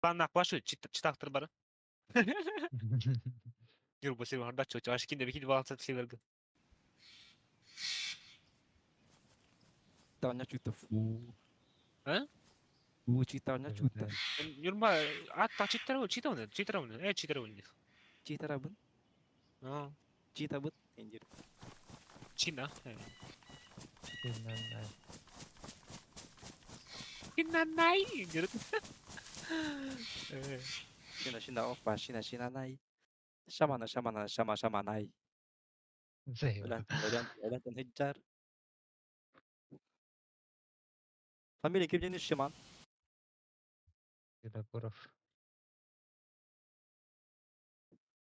Panak başı çıtaktır bana. Yürü bu sefer handa çocuğu aşkın da bir bağlantısı bir şey verdi. Ceritanya cuta fu. Ha? Ceritanya cuta. Yürü ba hatta çita mı? Çita mı? Çita mı? Cita rabun. Ha. Cita but. Anjir. Çina. Pinanay. Pinanay. Yürü. Shina opa. Shina nai. Shama nai. Sa'yo. Ulan hijjar. Family kim jenis Shaman. Kita kuraf.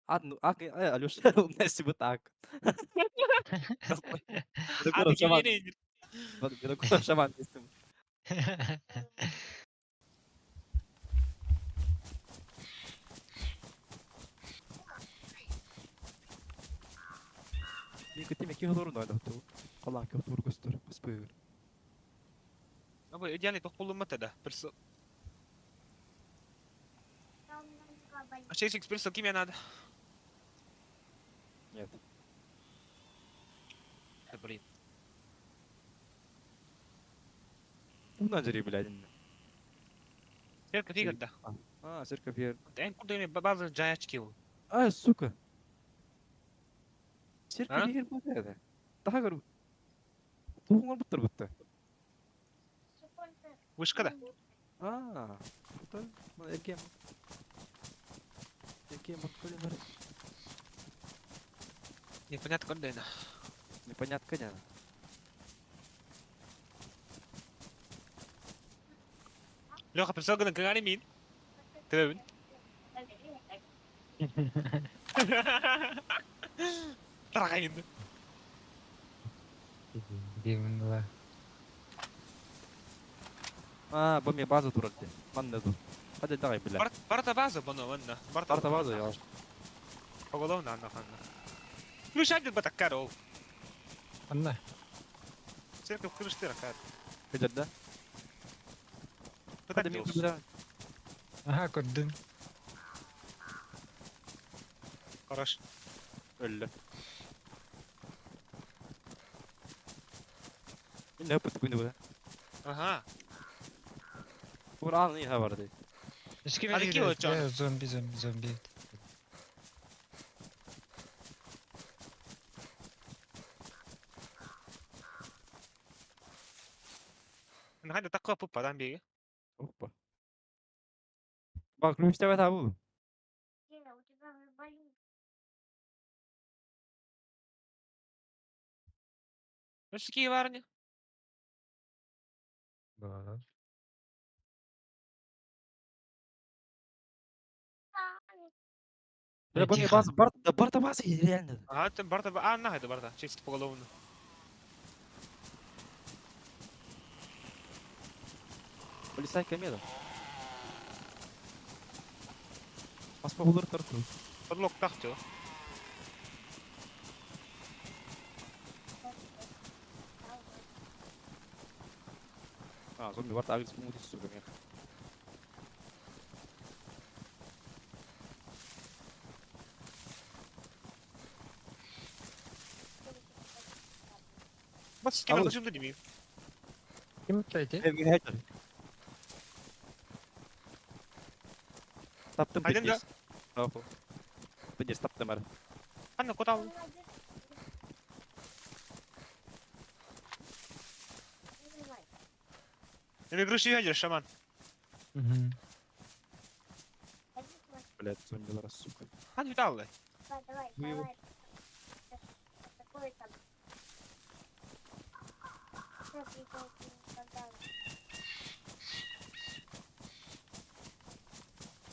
Alus nasibut aku. Bila Abi kuraf Shaman. gibi Bila kuraf Shaman. Ni tim iki hodor no tu. Allah ki hodor gustur. Gustur. Ama yani toplumda da. Perso. Şey perso kim yana da. Нет. Блин. Умна жри, блядь. Cerca figurda. Cirka фер. En kurdu yine bazı cayaç ki o. Сука. Cirka Ha? фер bu ne? Daha garip. Tuğunlar bıttır bıttı. Вышка. Betul. Mana game. Game betul benar. Непонятно куда это. Непонятно nya. Леха, персо гына ганы мин. Төвün. Трагайын. Game lah. Bami bazı duraldı. Manne dur. Hadi daha iyi bile. Барта база бано ванна. Barta bazı ya. Поголовно она ханна. Ну шагит батакаро. Ano? Церковь крышты ракат. Kejarda. Hadi mi Пытать kudura. Aha, ako dun. Хорош. Öyle. Ne yaptık bunu böyle? Ага. Buranın iyi ha vardı. Eski Hadi bir ki o can. zombie. أنا هذا تقوى بوبا دام بيجي. Hoppa. Bak Rüstevet abi bu. بس كي وارني. Balas. Böyle bana bazı Barta bazı yani. Ага, ты барта. А, на это барта. Чисто поголовно. Полицай комеда. Asma bulur tarafı. Подлог тахтю. Zombi Barta abi ismi Udis suka ya. بس كيف أول. أنت شو بدي Kim played? Evgin Hacker. Taptım Aydın da. Pekes. Bravo. Pekes taptım ara. أنا كنت أقول. اللي يقرش يهجر الشمان. Блядь, zombiler suka. هذا يتعلق.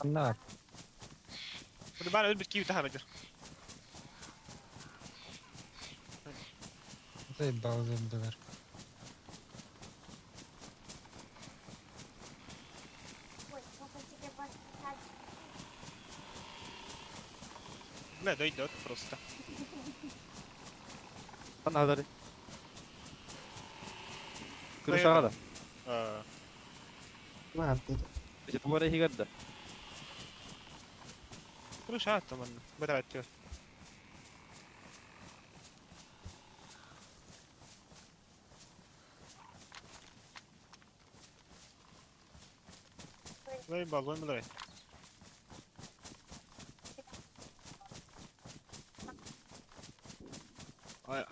Ano? ودي بالي ألبس كيف تهرجر. Ito yung bago zombie. لا ده يدوت просто. Kan hadari. Kırışa kada. آه. Mantap. İşte bu araya higarda. Bunu şahat tamam. Beraber atıyor. Vay balon mu lan? Ay.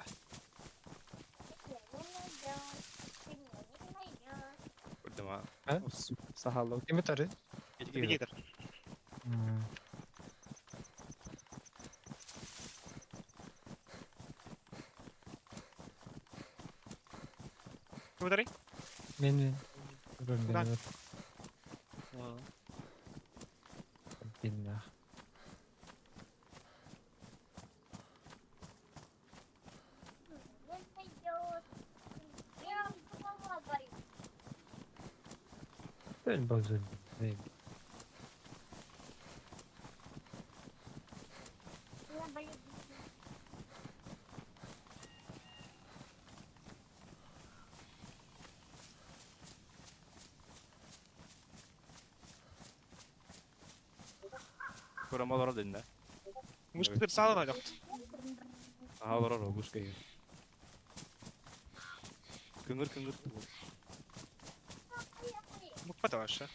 Gördüm ha. Ha? Sahallı. Kim atarı? Bir Gece gelir. Hmm. Kim atarı? Beni. Durun Ulan. beni. Ha. Billah. Ben bozuldum. Değil. Kuramalar önünde. Muşkutları sağdan alacaktı. Sahallar o kuş geliyor. Kıngır kıngır. Mukpa da var aşağı.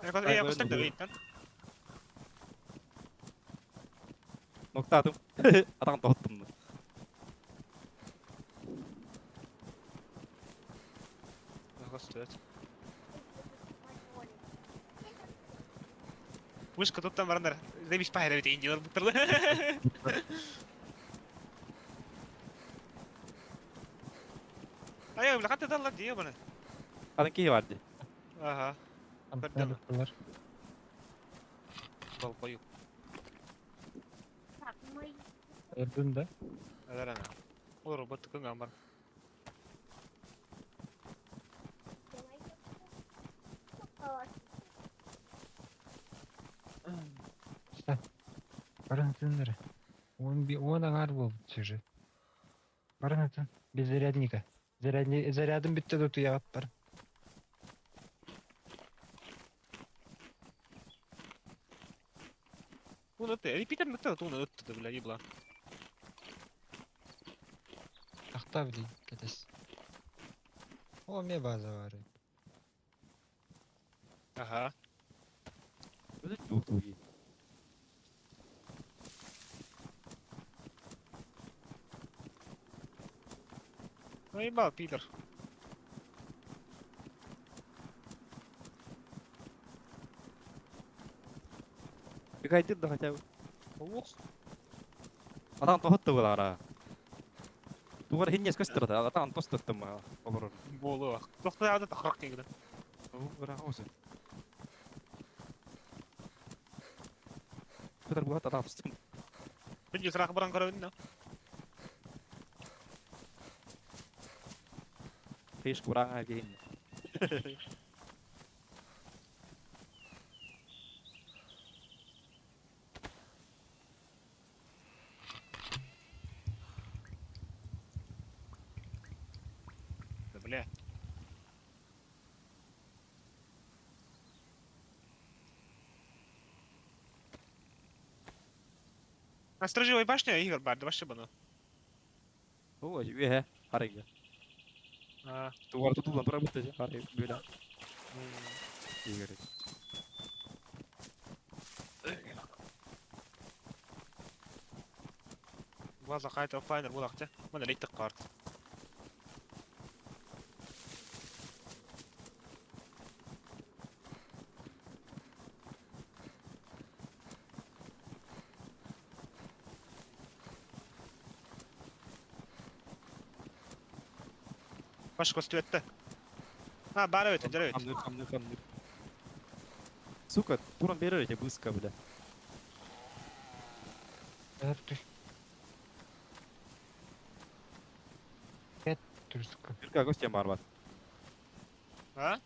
Ne kadar iyi yapmıştık da eğitten. Nokta adım. Adam da attım da. Nasıl evet. Muşkuttan var onlar. Demiş pahire bir deyince var bu Ay öyle hatta dallar diyor bana. Adınki vardı. Aha. Tamam, Değil mi? var. Bal koyu. Öldün de. Öyle ana. Olur bu tıkın gambar. İşte. Barın sınırı. Он agar çırı. Barın atın. Bir зарядника. Зарядым bitti de tuya at barın. Bunu öttü. Repeater nokta da onu öttü de bile yıbla. Tahta bile ketes. O me baza var. Aha. Öyle çok iyi. Ay bal Peter. Bir kaydır da hatta. Oh. Adam tohuttu bu ara. Tuvar hinnes köstürde. Adam tostuttu mu? Olur. Bolu bak. Doktor adı takrak gibi. Bu bırak olsun. Kadar bu hatta tostun. Bir yusrak buran karabın Hiç kurang aja ini. ne? Bile. На сторожевой башне Игорь Бард, вообще бана. Oh, aja ya. Hari ya. А, Tuvar tutulan tura bitti aja. Hari böyle. İyi gerek. глаза хайта файнер булакча. Mana лейтик карт. Başka stüette. Ha, bana ötün, evet. Kamdır. Сука, туран берер aja bıska bile. Dur. Dur sıkı. Dürka göstereyim barbat. Ha?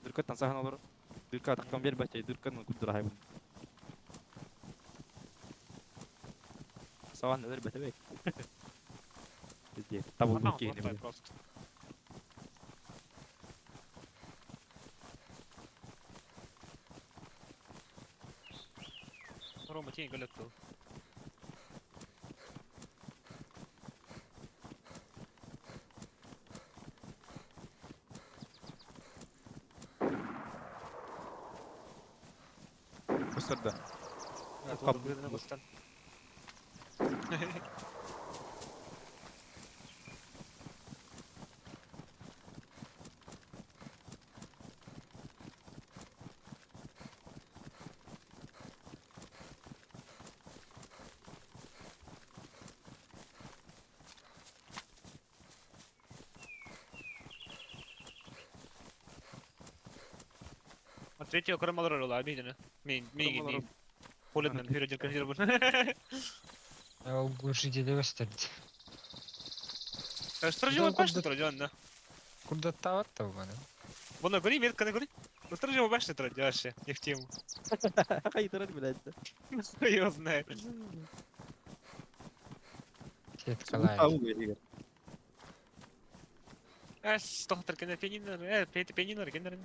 Dürka tansahan olur. Dürka takkan bir baca. Dürka kudur hayvan. Sawan neler bete bek. Jadi, tabu Adam buki ini. ortaya просто. Рома тень галету. Gösterdi. Ja, Kapı. bu ne bastan. Tretji kuramalar olar bir Men Kuramalar gideyim. Polen'den hürecekken hürü bu. Ол глушитель өстірді. Стражи Да, вот башни куда- троди анда. Куда таватта у мене? Bunu göreyim, metkana göreyim. Стражи вот башни троди вообще, не в тему. Kaydırar bile etti. Его знает. Сетка Tavu лайт. geliyor. Стохтар кенер пенинер, пенинер кенер.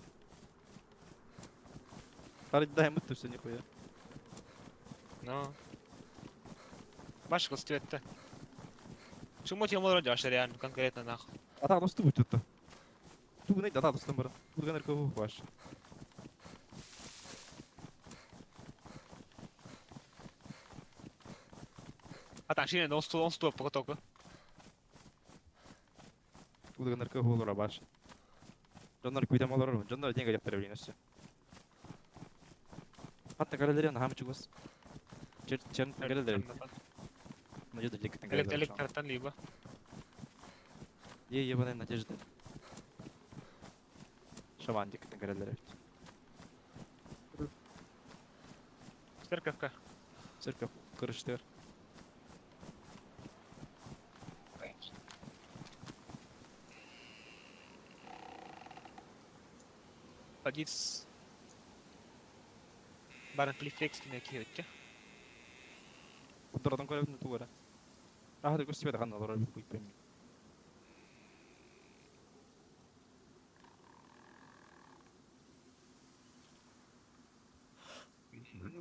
Karı daim mutlu seni koyuyor. No. Башка стветта. Чему тему ради аж реально конкретно нахуй. Ata dostu bu tuttu. Bu neydi ata dostum bana. Bu kadar kavu var. А там шине он стоп потока. Bu kadar kavu olur baş. Jonlar kuytam olur mu? Jonlar denga yaptırır bilin üstü. Hatta kaleleri yana hamı çıkmaz. Çern kaleleri. Надежда дикая калелер. Электротан либо. Ye ебаная надежда. Шаман дикая калелер. Церковка. Церковь кырыштыр. Подиц. Барын плифлекс кine киётче. Кудрадан koyabilir mi tuğra? Ah hadi gösterme de kanal olur bir kuyup benim.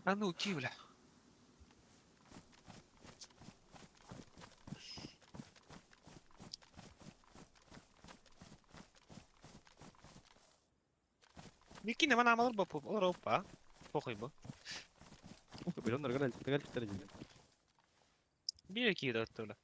А ну, бля. Микки не мана алır bu olur hoppa. Похуй bu. Uf bir onlar galel tegal çıktı dedi. Bir iki dört öyle.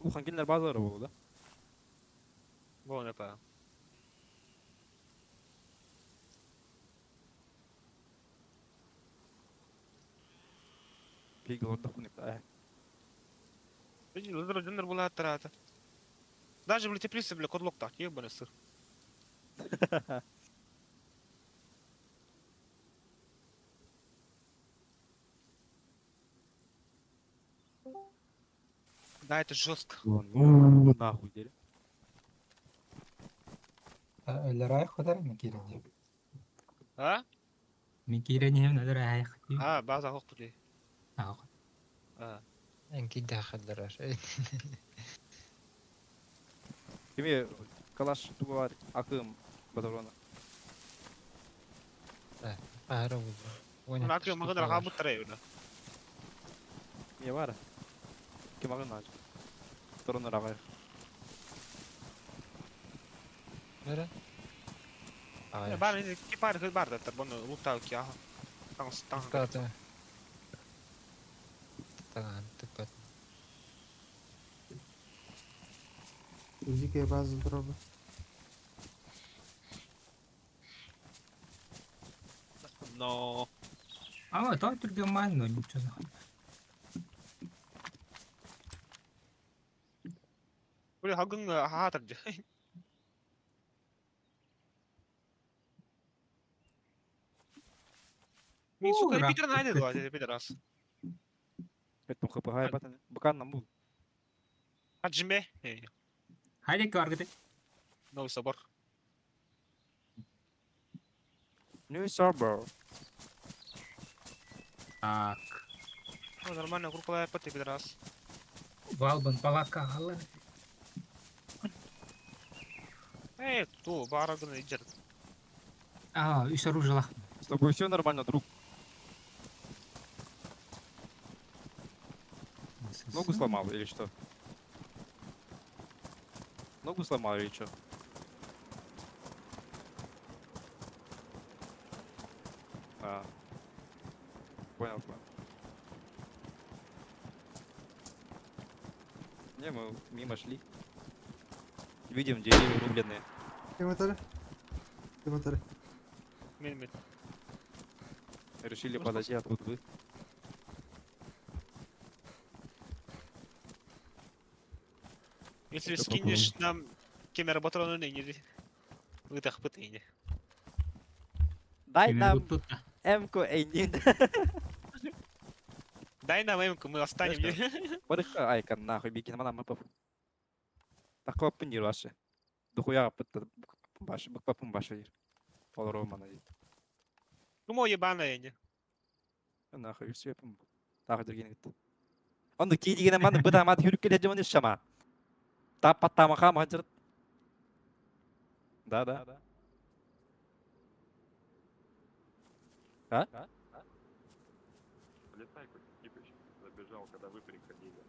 Bu hangiler bazıları bu da. Bu ne pa? Peki orada bunu da. Видишь, Лазер была трата. Даже в летеплисе, бля, кодлок так, ебаный сыр. Да, это жестко. Ну нахуй дери. اللي رايح وده ميكيراني А? ميكيراني هم اللي رايح А, база хоқпули. اه А. Энки дахаллар. Kimi kalaş tuğu var akım badalona. Ара булду. Он акы мағыдар қабыт тұрай өні. Niye var? Kim akın ağacı? Torunlar ağay. Бара. Бар, ке бар да, бұны ұлттау ке аға. Таңыз. Тата. Таган тыпат. Физика база дроба. Но... اه то ترجمان ничего за 우리 학은 하하다 이제. Min suka Ura. repeater найде два, repeater раз. Ettim kapı hay batan. Bakan nam bu. Аджиме. هاي كار كده No sabor. New server. Так. Ну, нормально, круглая пати підраз. Валбан палатка алар. Ту, барагын идер. Үс оружиялах. С тобой все нормально, друг. Ногу сломал или что? Ногу сломал или что? А. Понял, понял. Не, мы мимо шли. Видим деревья рубленные. Кем Мен. Решили подойти, а тут вы. Если Это скинешь нам кемер патроны не вытах пытыне. Дай нам Тут. М-ку эйнин. Дай нам эмку, мы останем. Барыха айкан нахуй беги на мапов. Такого пенир ваше. Дохуя пытта баш, бакпапым башир. Полрома найди. Ну, мой ебаная не. Нахуй все пым. Так дергин гит. Он ки дигене ман быта мат хүрүк келе жаман шама. Тапа тамаха мажыр. Да. А? Полицай Типыч забежал, когда вы приходили.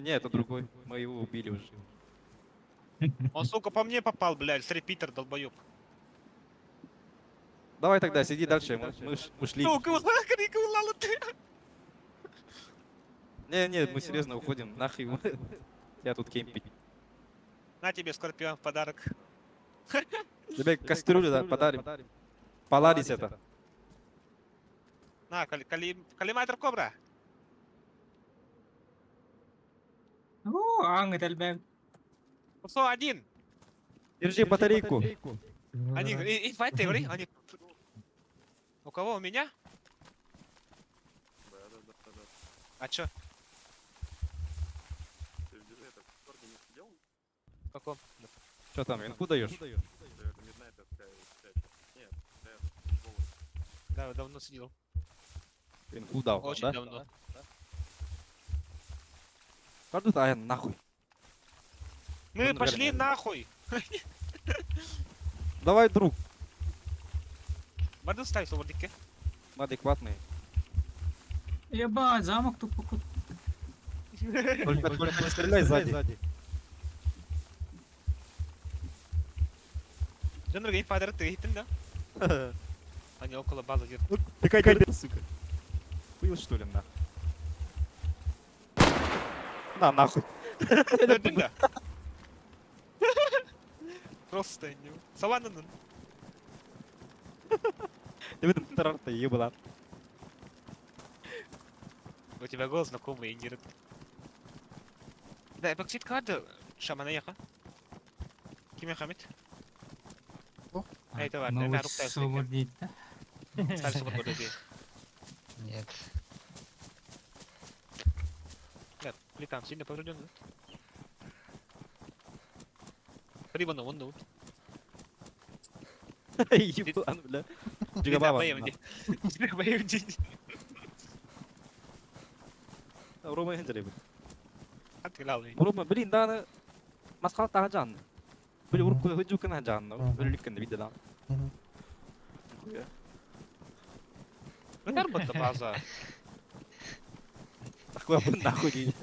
Не, это другой. Мы его убили уже. Он, сука, по мне попал, блядь, с репитер, долбоёб. Давай тогда сиди дальше, мы ушли. Сука, крик улала ты. Не, мы серьезно уходим. Нахуй. Я тут кемпить. На тебе, Скорпион, в подарок. Тебе кастрюлю да, подарим. Паладис это. На, коллиматор кобра. О, ангетел бэм. Усо, один. Держи батарейку. Они, инфайт, ты говори, они... У кого, у меня? Да. А чё? Ты в это в Корне не сидел? В каком? Что там, инфу даешь? Да, это миднайтерская встреча. Нет, это голос. Да, давно сидел. Инфу дал, Очень да? давно. Каждый ай нахуй. Мы Он пошли реально- нахуй. Давай, друг. Барды ставь свободники. Мы адекватные. Ебать, замок тут покут. Только не стреляй сзади. Жанр геймфайдер, ты хитин, да? Они около базы где-то. Ты какая сука. Хуел что ли нахуй? На нахуй. Gördün de. Просто не. Саваннанın. Ты в этом тарарта ебала. У тебя голос знакомый, Индирек. Да, эпоксид карты шамана яха. Кime Хамит? Это ладно, это рук тайс. Свободить, да? Ставь супер годы. Нет. Нет, плитан сильно поврежден. Рибану, он ну. Ебан, бля. Джигабаба. Боевди. Рома хенджери. Атгылалы. Рома, блин, да, масхал таган. Блин, урку хөджукан хажан. Өлүккөн виде да. Бекар бутта база. Такой нахуй.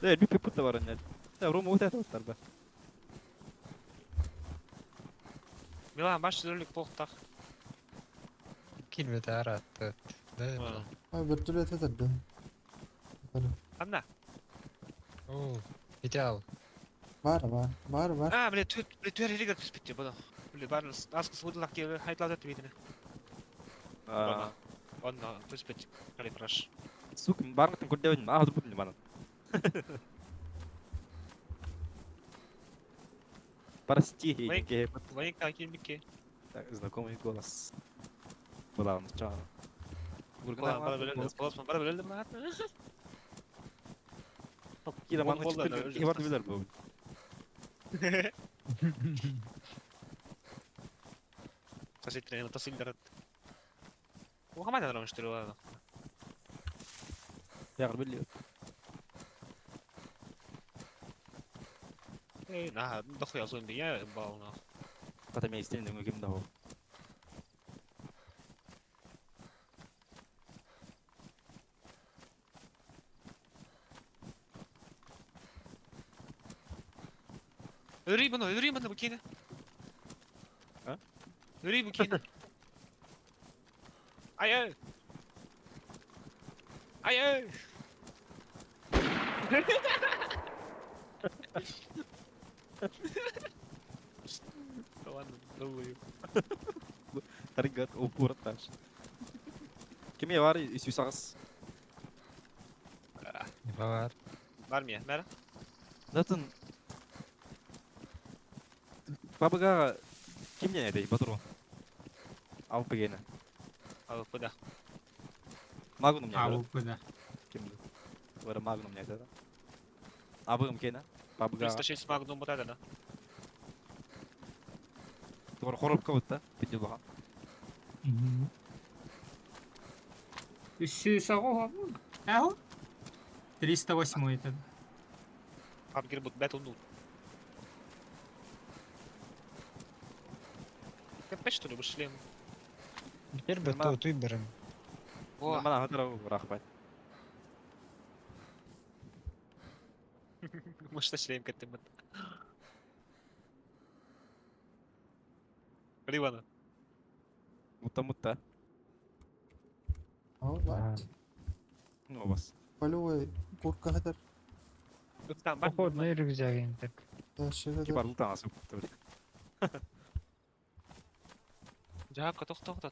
Да, bir piput da var anne. Ya Roma öte atlar be. Милан, баш зөрлүк болуктак. Килбет аратты. Да. Вертолет это да. Анна. О, идеал. Var. А, блин, твер ригер писпитти буда. Блин, барын аскы судулак кебе хайтлап жатты бетине. А, Онно писпитти. Калифраш. сука, барлыктын көрдөбүн. А, дурбун бана. Прости, Геге. Военка кимбике. Знакомый голос. Была он сначала. Бара белелди мына. Кираман Болду, чиппер, өзү кибарды билер бу. تصير تصير درد وكمان انا مشتري هذا يغرب اللي ايه نعم دخل اظن يا باونا قطع ميستين دنگو كم ده هو يريب انا بكينا ها يريب بكينا اي اي سوان دوي ترقت وبور التاش كم يواري يسوي ساقس Var. مرمية مالا لاتن بابا كم يعني دي بدرو أو بيجينا او كده ما قلنا Aa, يعني bu da. كم ولا ما قلنا يعني هذا أبغى مكينا بابا بس تشي اسمع قدوم بتاعنا تقول خرب كوتا بدي بها Сого. Аго? 308 это. عم يربط بات ونور كبشت له بالشليم Bir Tamam. bıttı otuy birim. واه ما أنا هدرا وراقبت مش تشليم كتبت قريبا انا متى اهو بعد هو بس ولو كوركا هدر بتاع Poходna yürüyeceğin tek. الشيء كبار هدر لطا عصب تبري جاك تخطط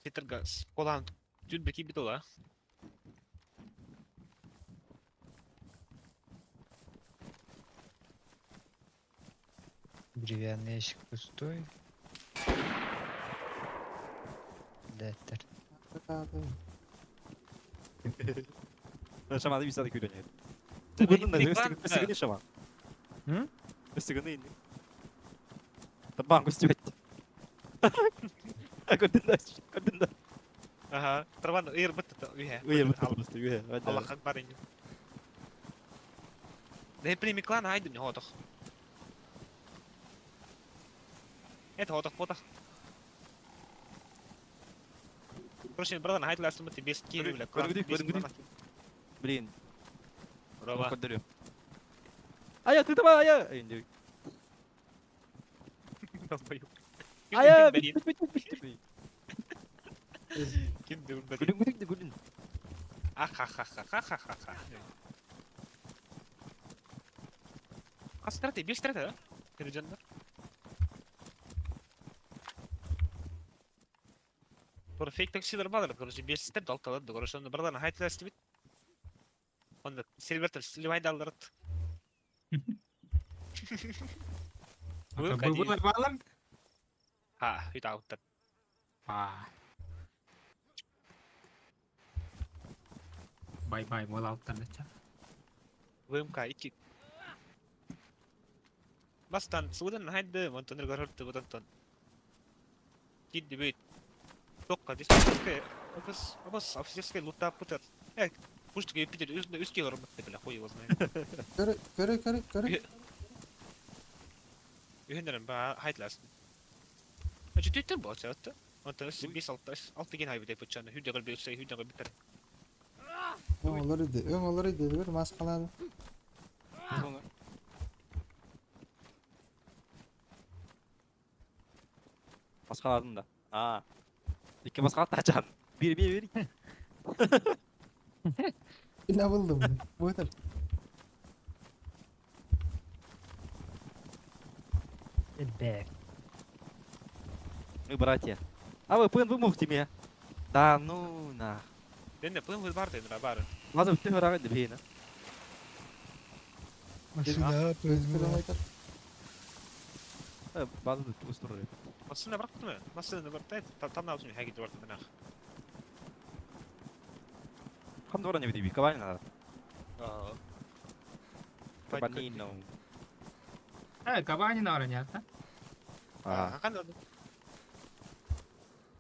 في تلقى كولان جود بكي بتوع Деревянный ящик пустой. Деттер. أنا شمع دي بيساعدك يدوني طيب، تقول هي إنه كمان- استغني شمع Hı? استغني طبعا كنت كنت اها ترى انا ايه ربطت وياها وهي المتخلص وياها الله اكبر انه ده هي بريمي كلان عادي انه هو ضخ ايه هو ضخ بوضخ Proszę brada, hajt last moment best kill ولا Guduk. برين رابع قدر ايا تتبع ايا اي ايا كم دول بدي قولين اخ اخ اخ اخ اخ اخ اخ استراتي بيش استراتي كده جنة Por fake taksi دربادر короче без степ дал талад короче он брада на хайт ласт бит он сильвертер сливай дал рот Bu balam. ها يتعود Aa. Bye bye mola alttan da. ويمكا iki بس تان سودان هايد ما انت نرجع هرت بدن تان كيد بيت توقع دي اوكي بس افسيس لوتا بوتر هيك مش تجي بيتر اسكي غربت بلا خوي وزن كري يهندر بقى هايد لاست اجي تيتن بوتر انت بس بيس التجين هاي بدي بتشان هيدا قلبي يسوي هيدا قلبي بتر Ömer dedi bir maskaladı. Baskıladın da. Aa. İki baskı atacaksın. Bir. Ne buldum bunu? Bu kadar. Back. Мы братья. А вы пын вымухте меня. Да ну на. لان بوين في البارد انا بار لازم تهرب عند هنا. Kilometre. بعض التوستر. بس انا بركت ما بس انا برتايت طلعنا وزني حاجه دورت مناخ خم دورة نبي تبي كمان هذا. اه Cabanino. Кабанин оранята. Aa. Kan oldu?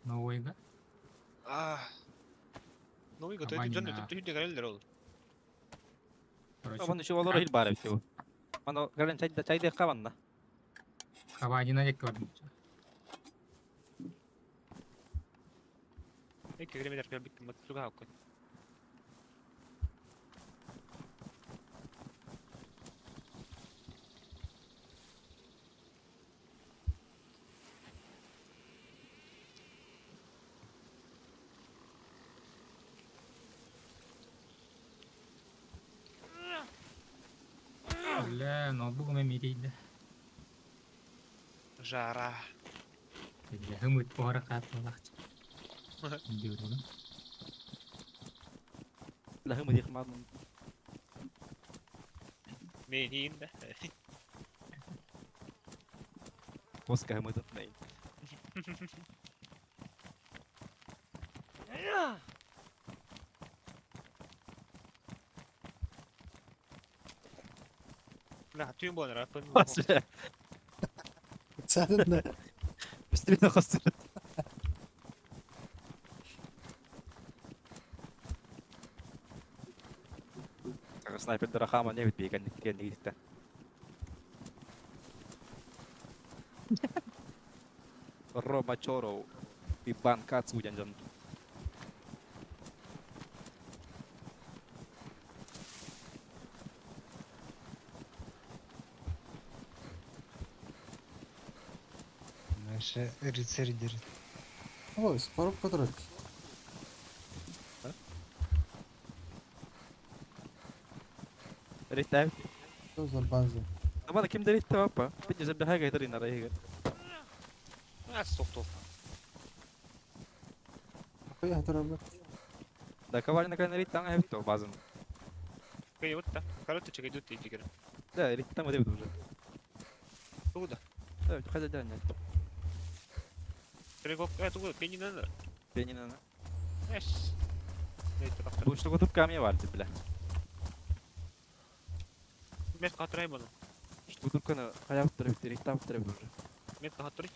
Новыйга. Новый год, Кабанин, это Джон, а. это люди говорили, рол. Короче, Bunu şu olur hil bari bitiyor. Bana gelen çay da kavanna. Кабанина дек көрдüm. İlk kelimeler falan bitti, mutlu hakkı. Бля, ноутбугыма мерейді. Жара. Бля, хымыт пора қатылақ. Дюргін. Lahımı yıkmadım. Menin de. Koska hımı tutmayın. Nah, tüm bu ara. Basra. Çarın da. Üstüne kostırdı. Sniper da rakama ne bitmiyor kendi gitti. Roma Choro Iban Katsu janjan. Наши рыцари. Ой, спорып которой. Ritta. Что за база? Ama kim de ritta apa? Pinjam bir haga itarin na rahiga. Ah, soktu. Какой я оторвал? Da kavalin na kan ritta ang hevto bazın. Kaya utta. Karotu çekey dut iyi kere. Da ritta mı devdu уже. Bu da. Evet, hadi dan ya. Kere kok, tu bu penin ne? Benim ana. Yes. Neyse bak. Bu işte kutup kamiye vardı bile. Met katray bunu. İşte kutup kana hayat tarafı ritta tarafı уже. Met katray.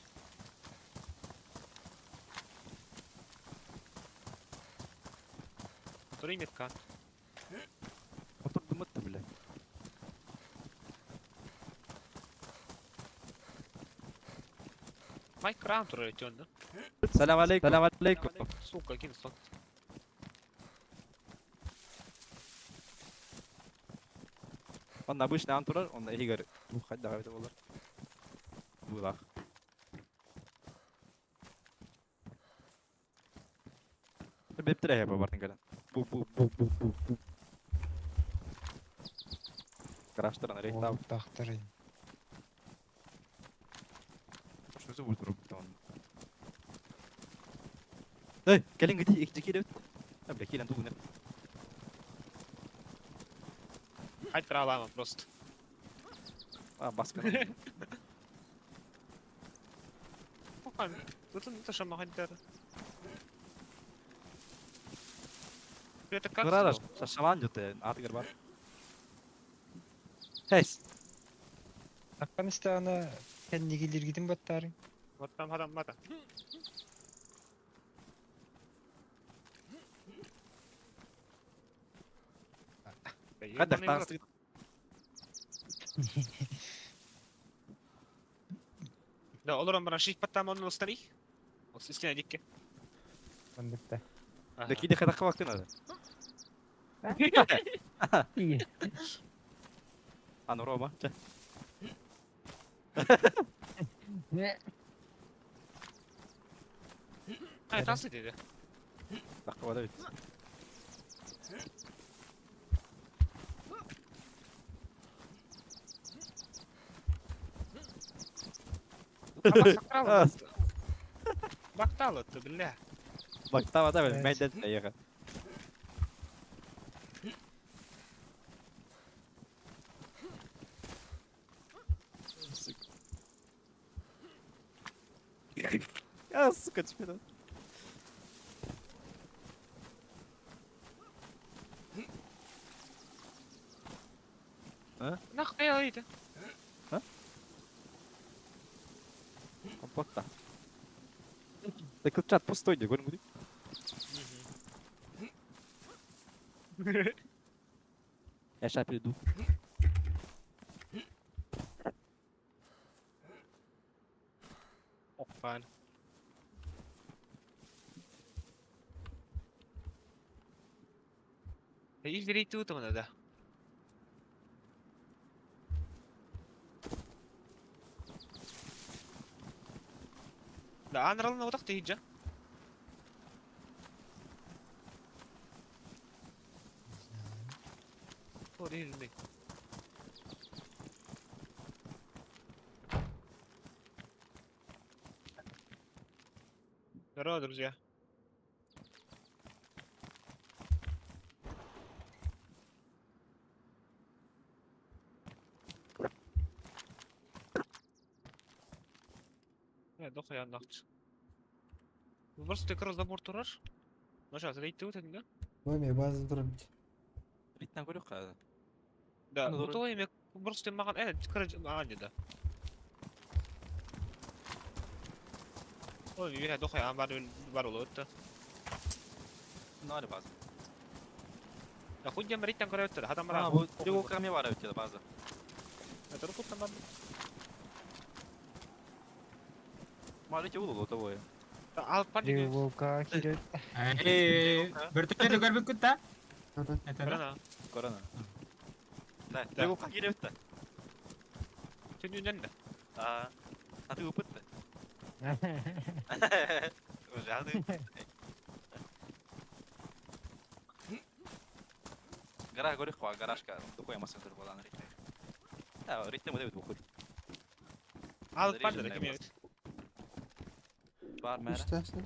Katray met kat. Oturdum mutlu bile. Mike Crown turıyor canım. Selam aleyküm. Selam aleyküm. Сука, кин sok. Onda bu iş ne anturar? Onda iyi garı. Bu hadi davet olur. Bu da. Bep tere yapar Bartın gelen. Bu. Karıştıran reyta. Оғып бақтырайын. Şunuzu vurdurup tamam. Hey, gelin gidi iki kere. Abi kilen tuğun. Hadi kralama просто. Aa baskın. Bakalım. Tutun taşıma hadi. Это как? Kırarar. Şaşavan jote. Artık var. Hey. Афганистана кен негелер гидин баттарың. Вот там адам мата. Hadi takstik. Да, олорон бана ших паттам onun ustani. O sistine dikke. Бандытта. Deki de kadar vaktin adı. İyi. Ano Roma. Ne? Ha, tasdik dedi. Bak o da bit. Baktalo tu billah. Bak tamam tamam. Evet. Meddet de yakın. Ya sıkı çıkıyor. Nak ya itu. Компотта. Так вот чат пустой, где говорю. Я сейчас приду. Опа. ايش دريت توت من ده لا انا رلنا وقت هيجا وريني здорово, друзья. Доха я нахуй. Просто ты кросс забор тураж? Ну сейчас, рейд тут да? Koymay bazen durabilir. Ritten görüyor ka. Да, Ну, ну дура. то имя просто маган, короче, не да. Ой, я доха я бару лот. Ne var bazı? Ya хуй я рейд там короче, хада Ha мара. bu bu kami var ötede bazı. Это руку там надо. Maliki ulu того ya. А парни. Тревога, Хирет. Bertukar juga berikut tak? Hadi. Eta Корона. Korona. Da, tego kaki revta. Ты не ненда. A ty upytte. Żady. Garaj görüyor ka, garajka. Koyamazsın dur falan ritte. Ya ritte mi de bu kur. А парни, да, кем Var mı? İstersen.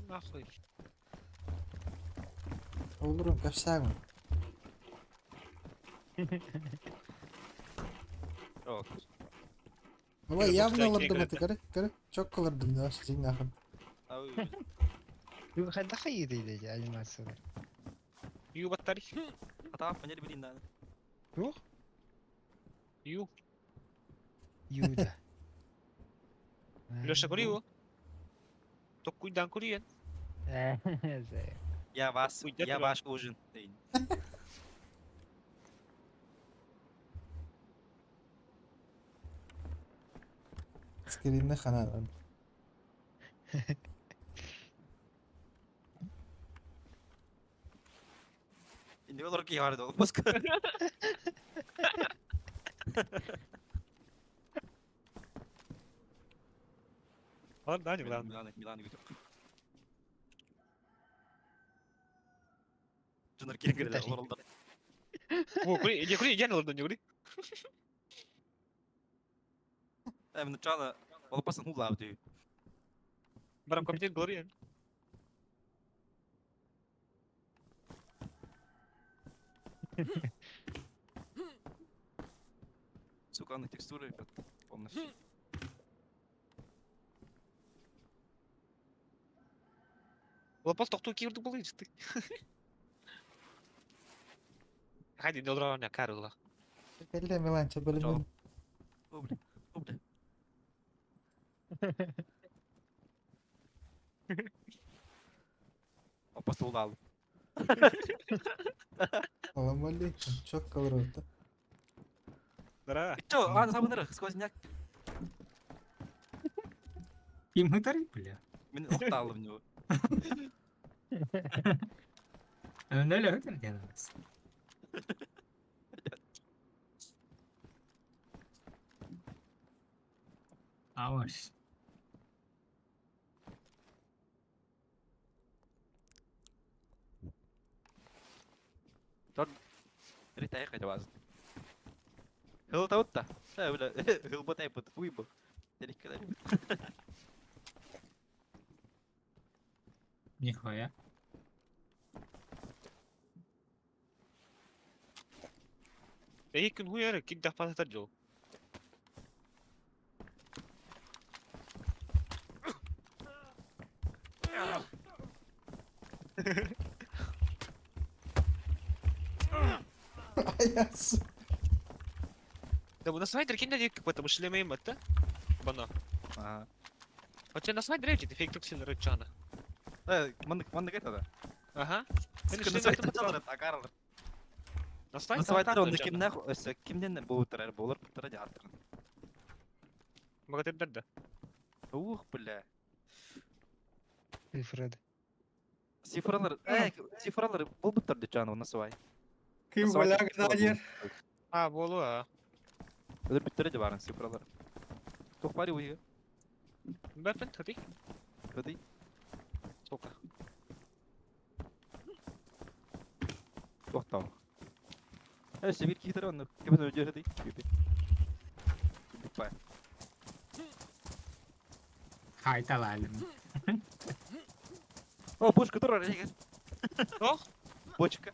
Нахуй. Olurum kaçsak mı? Yok. Ama Yürü, yavrum Burç'ta alırdım ikiye hadi karı. Çok kalırdım ya sizin yakın. Abi. Yok hadi hayır ya animasyon. Ю батари. Hata paneli bilin daha. Yok. Ю. Yuda. Лёша курил. То куйдан курien. Ya bas, Uyuyacak ya mı? baş ujun değil. Screen'de kanal var. Ne olur ki vardı olmaz ki. Ладно, да, не главное. Milan'a götür. Cunur kirin gırılar olur oldu. О, кури, я не ладно, не кури. Hem de çağla olup basın hula abi diyor. Барам комитет говори. Сука, текстуры полностью. Лопас тоқту кирді бұл ешті. Hadi ne olur ona karıla. Elle mi lan çabırın Çabuk. benim. Ubre, ubre. Опас hula aldım. Salam aleyküm. Çok kalır orada. Дара. Чё, ладно, sabunları, сквозняк. Kim hıtarı bile. Beni ok da aldı в него. Öyle hıtarı canımız. Avaş. Rita ya kaca bazı. Hıl tavut da. Ha öyle hıl bot yapıp uy bu. Dedik kadar. Nihaya. هيك هو يرى كده فاتت الجو. Ayas. Да на снайдер кинь дядя какой-то мышлемейм это. Бана. Ага. Хотя на снайдер эти эффект сильно рычана. Мандык айтады. Ага. Сыкыны сайтын жалыр, акарылыр. На снайдер Насывайттар оны кимден болуптар, болар бұттара жартыр. Магатырдар да. Ух, бля. Цифрады. Цифралар бұл бұттарды жаны насывай. Ким боляг дадер. А, болу а. Ödür bittire de varın sıfırlar. Çok var ya uyuyor. Бэппен, ходи. Hadi. Сколько? Çok tamam. Her şey bir kitar onlar. Kimin önce hadi. Gibi. Bye. Haytalalım. O бочка dur oraya gel. О, Бочка.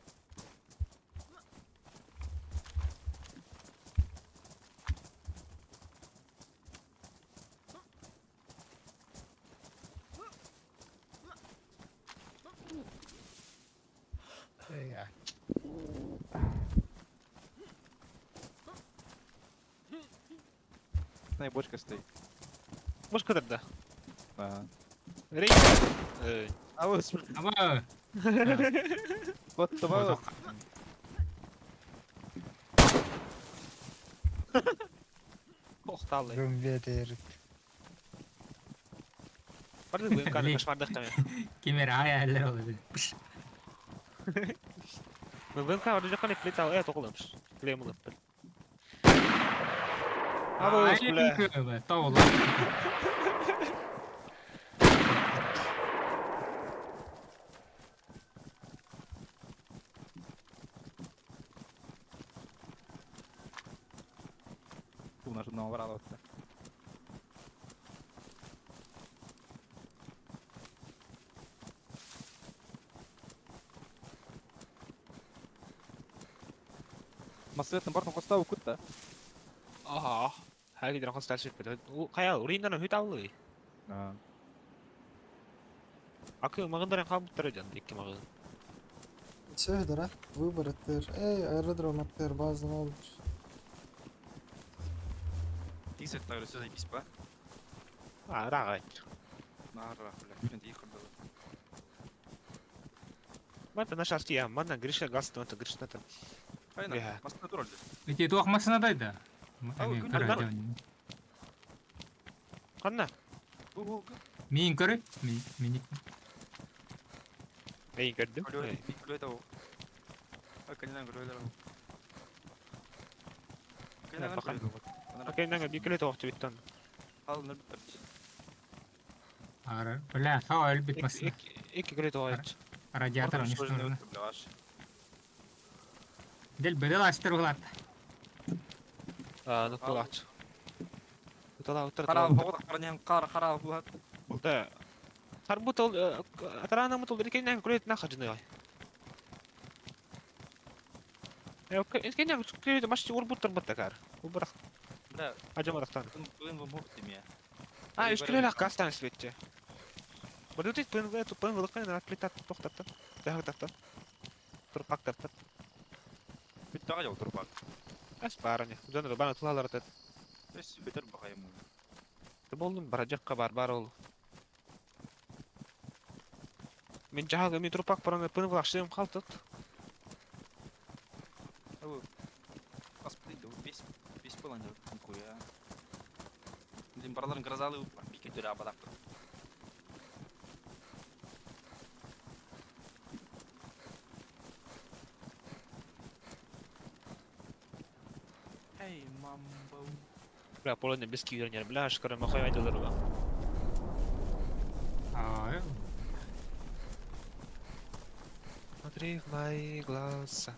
Ya. Ne бочка стоит. может когда? Ага. Рейд. А вот Ama вот това. Ох, талый. Гумбетер. Барды буйын каны Ли. кошмардық таме. kimer hayaller olabilir. Мен буйын каны жаққан плит ал, тоқыламыш. Клейм ұлып бір. Абы, бля. Таула. Bu naš novo vralo. Масветна бартын қостау күтті. Аха. Хайги дыран қостар шерпеді. Қая, урейіндана хүйт алды. Акы мағындарен қабыттар өден, екі мағын. Söyle выбор аттыр. Аэродром аттыр, база olur. Тисек тағыры сөз айбис ба? А, рағай. Нағырра, бля, мен дейі қырды. Мата наша астия, мана Гриша гасты, мата Гришна там. Қайна, Иә. масына тұр өлді. Эти туақ масынадайды. күнде Қанна? Мен көрі? Мен Эй, көрдім. Күлөйді ол. Қайнан күлөйді ол. Қайнан күлөйді ол. Акайнаңа бекілі тоқты биттен. Қалыныр біттір. Ары. Бля, хау әлбет масына. Екі күлі тоғайт. Радиатор он Ортан что өтті, бля, аш. Дел бедел астыр бұлат. А, ну кулач. Утала, утра, Қарал, утра. хоғыда қаранен қар, қарал бұлат. Да. Харбутал, атарана мутал, берекеннен күлет наха жыны. Кеннен күлет машти урбуттар бұтта кар. Убырақ, Бля, ажамарақтан. бұйын бұл мұқ деме. А, үскілелі аққа астан светте. Бұрдытет пын ғылыққан, плитат тоқтаттан. Дағыдаттан. Тұрпақ таптан. Бүттіға жау тұрпақ. Әс барыне. Жоныры бана тұлалар атады. Өс, бетер бұқайым ол. Болдым, бара жаққа бар ол. Мен жағағы мен тұрпақ бараны пын ғылақшылым қалтыд. Ау, аспыдайды, бес болан жау қоя. Дем бараларын гразалы бекеттері абадақтыр. Эй, мамбау. Бля, полоне без кигернер, бля, шкара махай айдылыр ба. Смотри в мои глаза,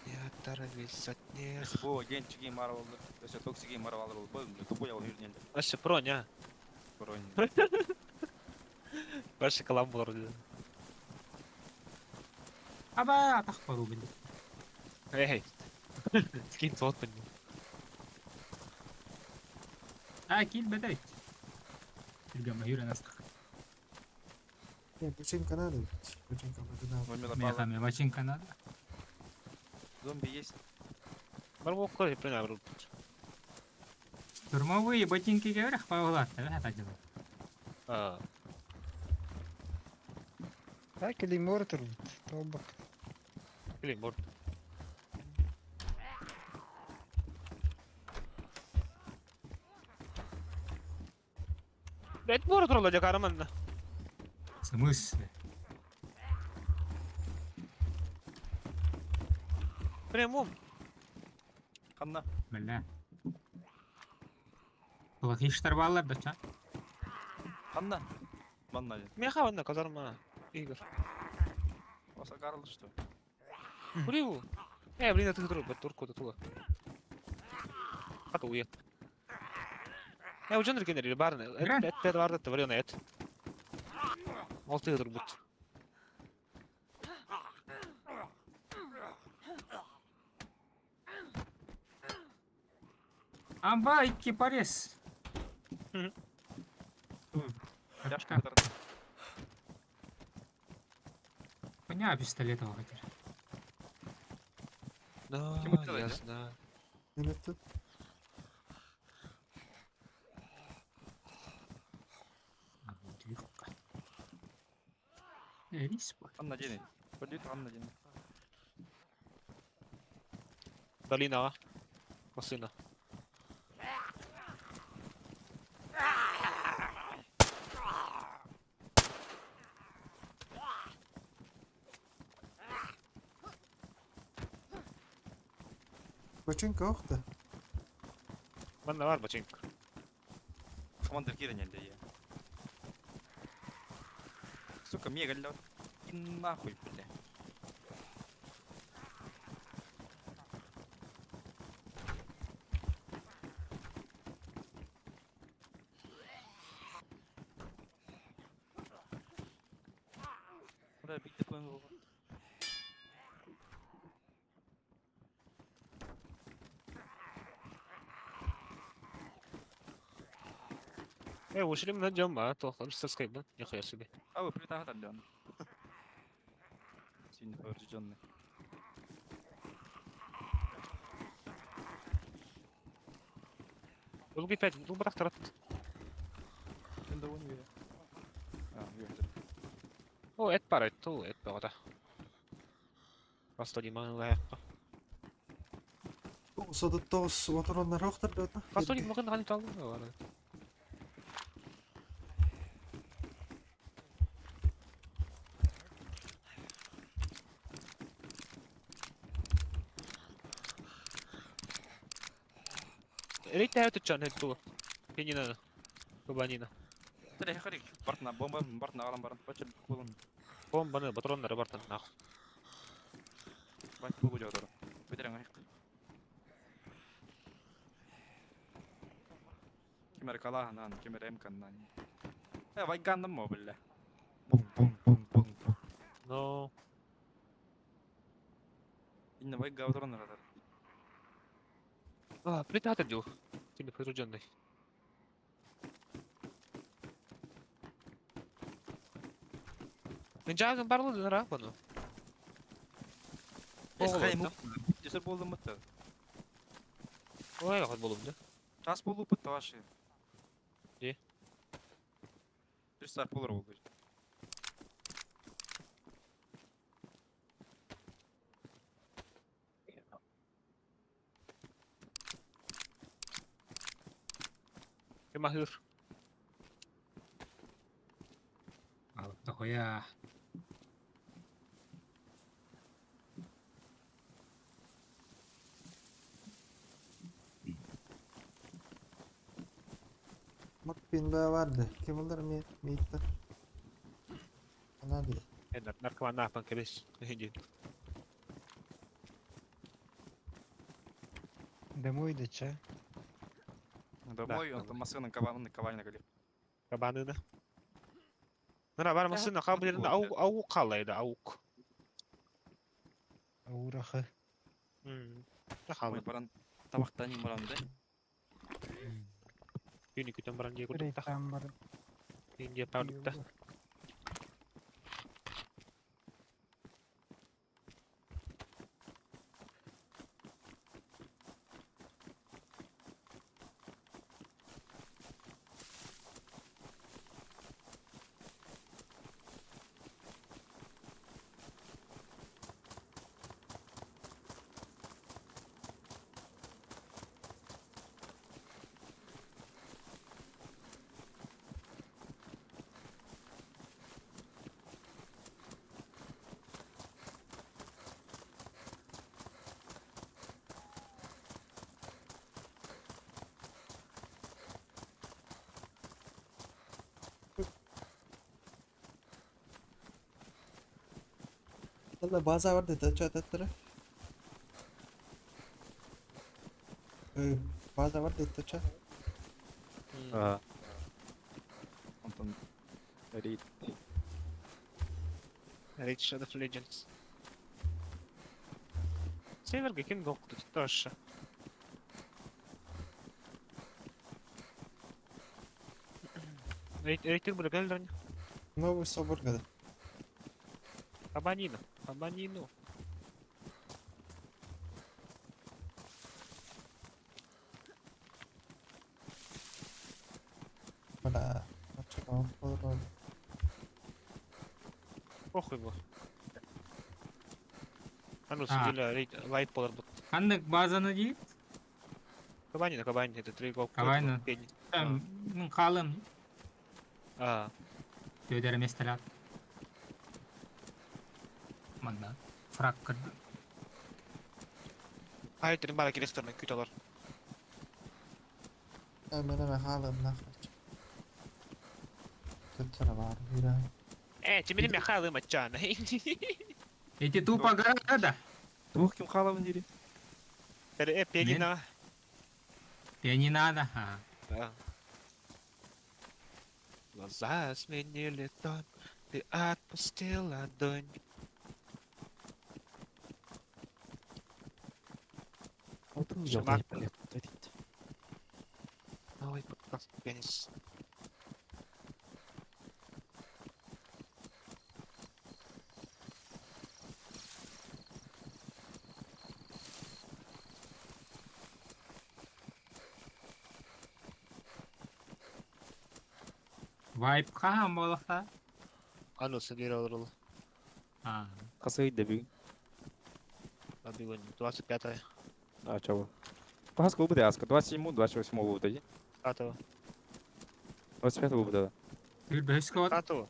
не оторвись от них. Бо, денчики мар болды. Өсі токсики мар алыр ол. Бой, тупой ау жүрден. Башы проня, Бұройын. башы калам болар деді. Аба, атақ бару білді. Эй, скин соғыт бін. Кел бәдәйт. Түргәмі үйрен астық. Починка надо. Починка надо. Вамила Меха пала. ме мачинка надо. Зомби есть. Бар бокка хепен абру. Штурмовые ботинки говорят, павлат, да, тадил. А, Так или мортер бут. Тобак. или мор. Red мор турла да караманна. В смысле? Прямом. Ханна. Бля. Плохиштар баллар да ча? Ханна. Манна. Мен хаванна казарма. Игорь. Оса Карл что? Курил. Блин, это друг, батурку да тула. Хата ует. Учен рекенери барны. Гран. Это варда это варена это. Алты друг бут. Амба, икки парес. Мгм. Яшка Так, кадар. коня пистолетового хотели. Да, Кем это делает, я да? знаю. Или тут? А вот вилка. Рис, вот. Ханна дени. Подит Ханна дени. Долина. Машина. Бочинка охта. Манна var бачинка. Командир кирен елде я. Сука, мега лед. И нахуй, бля. Бля, бить такой был. Ушли на днем, а то хочется скайпа. Нихуя себе. А вы прилетают отдален. Сильно поврежденный. Долгий 5, ну батах тарат. Енді оны бере. А, верді. О, это пара, это пара. Просто диман лайыққа. Сода тоос отороннар охтар да. Просто диман мығын ғаны талдың ба бары. Рейт тәуті чан әді Пенина. Кубанина. Тірі қарик. Бартына, бомба, бартына алам барын. Бачыр болын. Бомбаны, патронлары бартын нақ. Бать болу жаудары. Бетерен айық. Кемер калағынан, кемер эмканнан. Вайгандым мо, бля. Бум, бум, бум, бум, бум. Но... Инна вайга отороннар атар. Прилетает дел. Тебе поврежденный. Мен жағын барлы дынара бұны. Ес Оғыл қай отты. мұқты. Жесір болдым мұтты. Ой, ғад болымды. Жас болу бұтты вашы. Е? Жүз сар болыр болды. Кем ахыр. Алып та коя. Makpin ba vardı. Kim olur mi? Miydi? Ana değil. Наркоман напан кебес. Иди. Домой да ча. Домой, Да, он там машина ковальна галip. Кабанына. Нара бар масына қабыл жерінде ауық қалайды, ауық. Аурахы. Ой, Қалы. баран табақтан ең баран да. Үйіне күтен баран жей Бір көрдік та. айтам бар. Үйінде пәулік та. Yalla baza var dedi çatatları. Baza var dedi çat. اه انتم ريد Raid Shadow of Legends. Северге ким гоқты тоже. Рейтинг буде гелдерні. Новый собор гады. Абаніно. Абаніно. Бля. Açık olur. Похуй bu. Ану, А. сидели рейд лайт полар bu. Кандык базаны дейт? Кабанина, кабанина, это три гол. Кабанина. Там, қалым. А, Төдер местелер. Мында. Фрак кырды. hayırdır bana kiresterine küt alır. Hemen halım nakış. Tutana var. Yürü. Тебе я халы мачана. Эти тупо города. двух ким халав нири Пегина. Тебе не надо. А. Да. Глаза сменили тон, ты отпустил ладонь. алтын Шамак. жолда блядь Ой, подкаст, пенис. Вайп қаған болақта. Ану, сыграл ролл. А. қасый да бүгін Обивон, 25-е. а чего паска буде аска 27 28 буде 5-го. 25 буде Үрбөскі 5-го.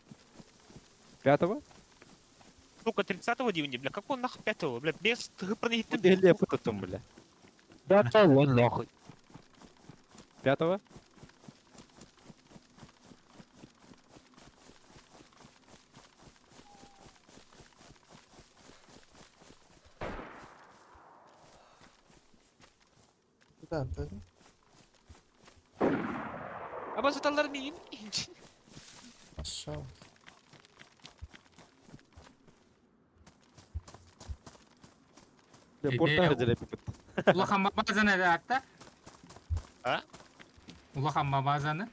5 Сука, 30-го дивни, бля, как он нахуй 5-го, бля, без гыпрных куди глеб потом бля Да он нахуй. 5 Kуда attı? Ama zaten neyin? Aşağı. порта деле Улахан базаны да атта. А? Улахан базаны.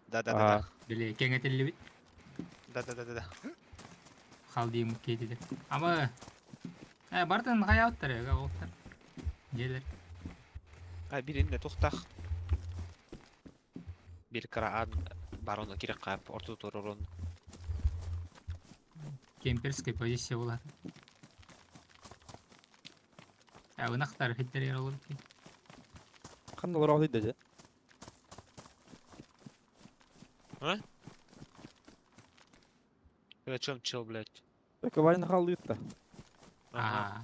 Да. Біле кеңетелі бит. Да. Халдиым кетеді. Ама бартын қаяуттар еға олықтар. Желер. А birinde tohtaq. Bir kıraan barona kirek kap orta tururun. Кемперский позиция болады. Өнақтар хиттер ер olur ki. қандай рахли да Чем чел, блядь. так валин халлыта Ага.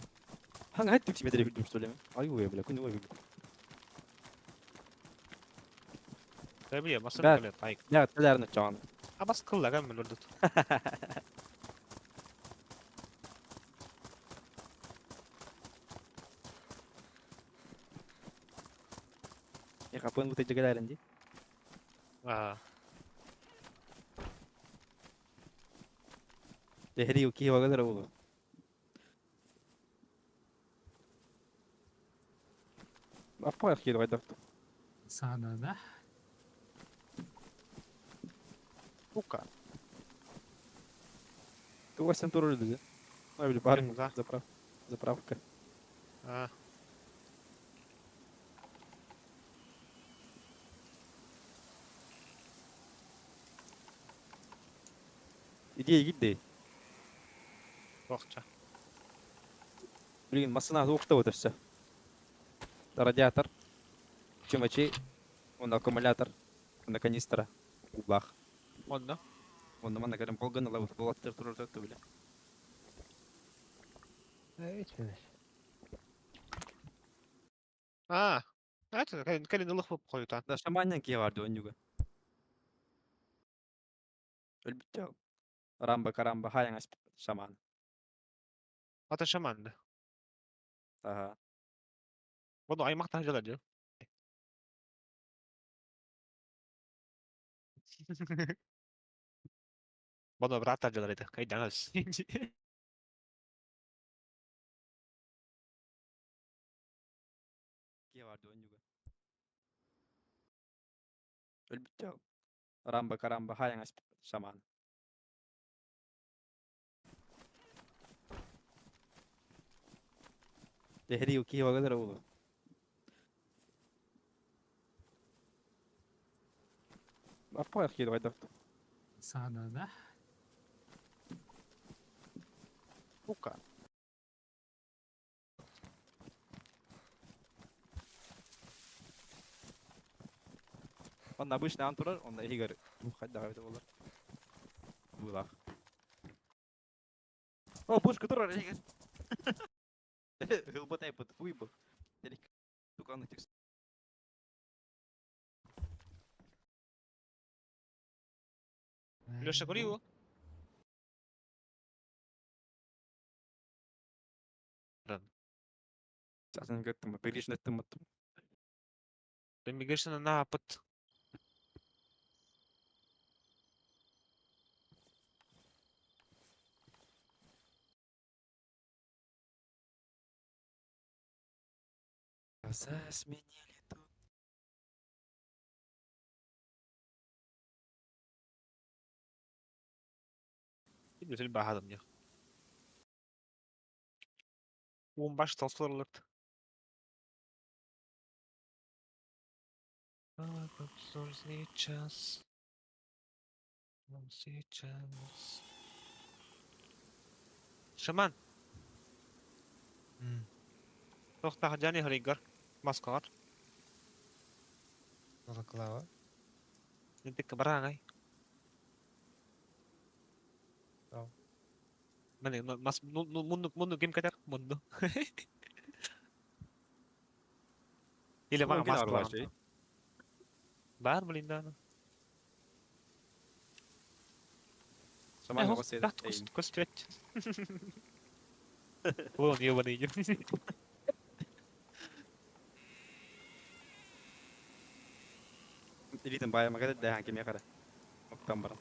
хан хайт типси медре фильм что ли ай ой бля күн ой Да бля, масын Да. блядь, айк. я телерне чан А бас кыллаган мен өлдүт. я капын бут жегаларынди А, дехри уки вагадыр бул апа я хиро айдак Сада, да? сука. ты восемь туры да ой бля парень Да. заправка А, иди гидди бокча. блин масына оқта отырса радиатор чумачи он аккумулятор он канистра бах Онда. он мана гарам колган лав болаттыр турар да бля А, это калин ылык болуп коюп та. да шаманнан ки барды өнүгө өлбүттө рамба карамба хаяң аспыт шаман Ata şamandı. Aha. Bunu aymakta hacılar diyor. Bunu bırak hacılar idi. Kaydan az. Kia vardı ön juga. Ölbütte o. Ramba karamba hayang asp saman. Tehri o kia vagadar o. Apa ya kia vagadar. Sağda da. Kuka. Onda bu işten turar, onda higar. Bu kadar davaydı olar. Bu da. O bu şkutur var higar. Hılbat ayıpıt, bu bu. Dedik. Tukanlık tek. Лёша, кури его. Zaten göttüm, bir ettim mutlu. Ты мигаешь на опыт. Сменили тут. Gidiyor seni bahadım ya. Он baş taslarlık. Сейчас. Сейчас. Шаман. Тоқта жаны хригар. Маскар. Балаклава. Нетек барангай. Тау. Mana mas mundu game kadar mundu. Ile bana Mungkin mas var kulağım. şey. Var mı Linda? Saman Hoş, babası taht kostret. Bu niye bana yiyeceğim? Elitin bayağı makada dayan kimya kara. Moktan baran.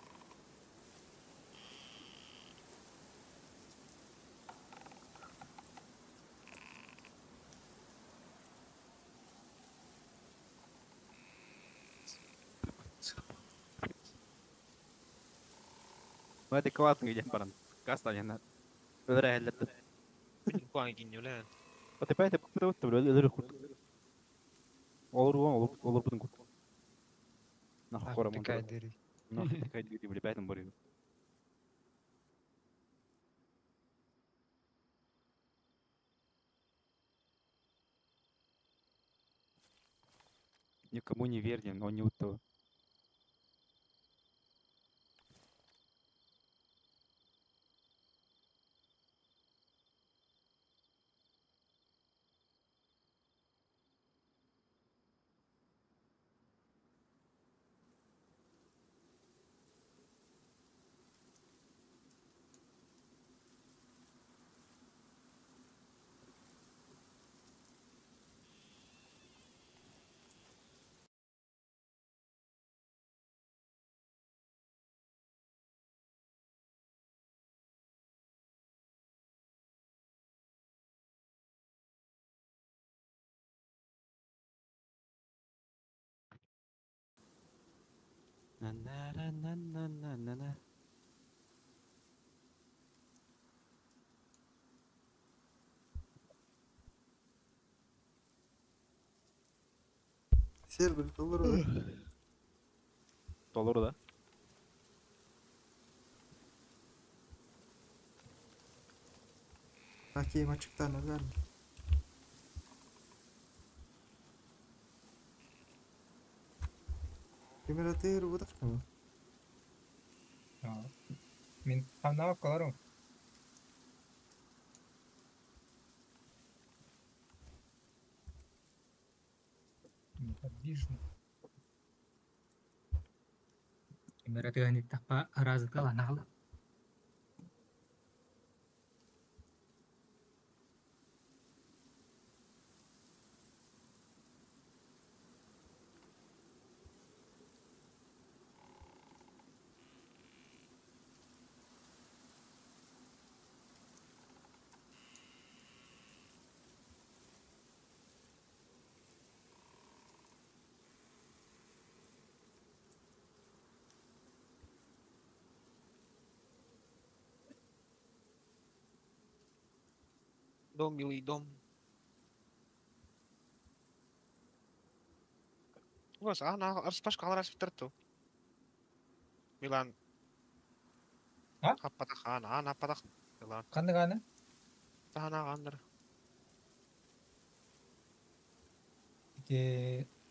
Hadi kawat ngi jam baran. Kasta yana. Öyle halletti. Kuan ginyo lan. O tepe tepe kutu kutu öyle kurt. Olur olur budun kurt. Nah koram onda. Кайдери. Nah kay di bili baydan bari. Никому не верен, но не уто. Na na na na na na na na. Server olur o. Dolur da. Bakayım açıktan öler mi? Температура вот так mı? Мен қамдамап қаларым. Неподвижно. Температура не так разыкала нағылы. дом, милый дом. Бос, ана арспаш калар аспитарту. Милан. А? Хаппатах, ана хаппатах. Милан. Кандай ганы? Тахана гандыр.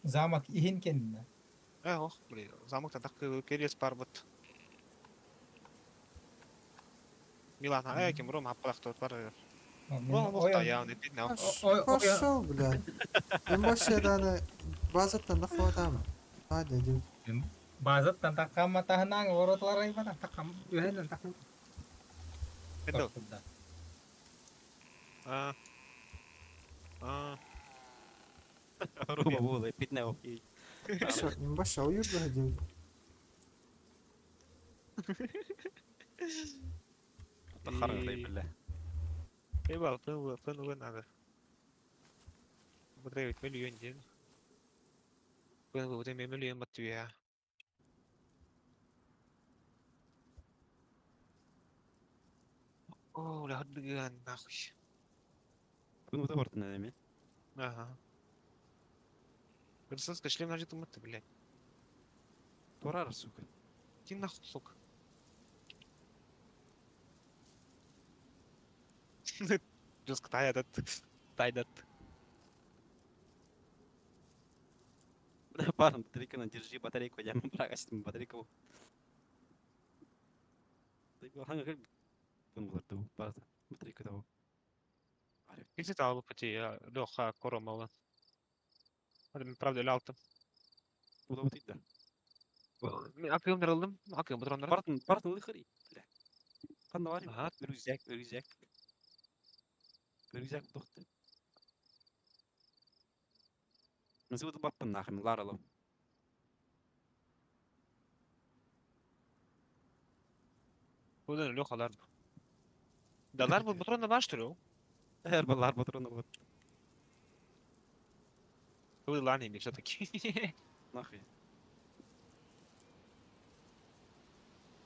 Замок иһин кеннэ. Ох, блин, замок так керес парбут. Милан, ким ром хаппатах тот бар. О, мохта я, не пиднал. Пошел, блядь. Мен бош аны базаттан да хватамын. Hadi дю. Базат тантакам матахнang воротларай бана такам юһен такам. Эдо. А. А. Рума була, підне окей. Мен бош уюр да дю. Тахарың дай біле. Ебал, пын надо. Потребует миллион ден. Пын вот миллион матвея. О, ля хадган нахуй. Bunu da hortun edemi. Ага. Персонска шлем нажит умыты, блядь. Torar сука. Иди нахуй, сука. Жестко тайдат. Пардon, батарейканы держи батарейку, я брак астым батарейку. Тайго ханга как bunu bulurdu. Pardon, батарейка да. Иди талбу пути, лёха корома уlan. Hadi правда лялтым. Bu da butuydu. Мен акıyorum darıldım. Akıyorum patronlara. Pardon lıkırı. Kan da var Aha. ya. Örüzek. Örüzek doktu. Nasıl bu da bappın nakım, laralım. Buradan lёхалар. Далар bu patronda var что ли? Her ballar patronu bu. Вы ланами все-таки. Нахуй.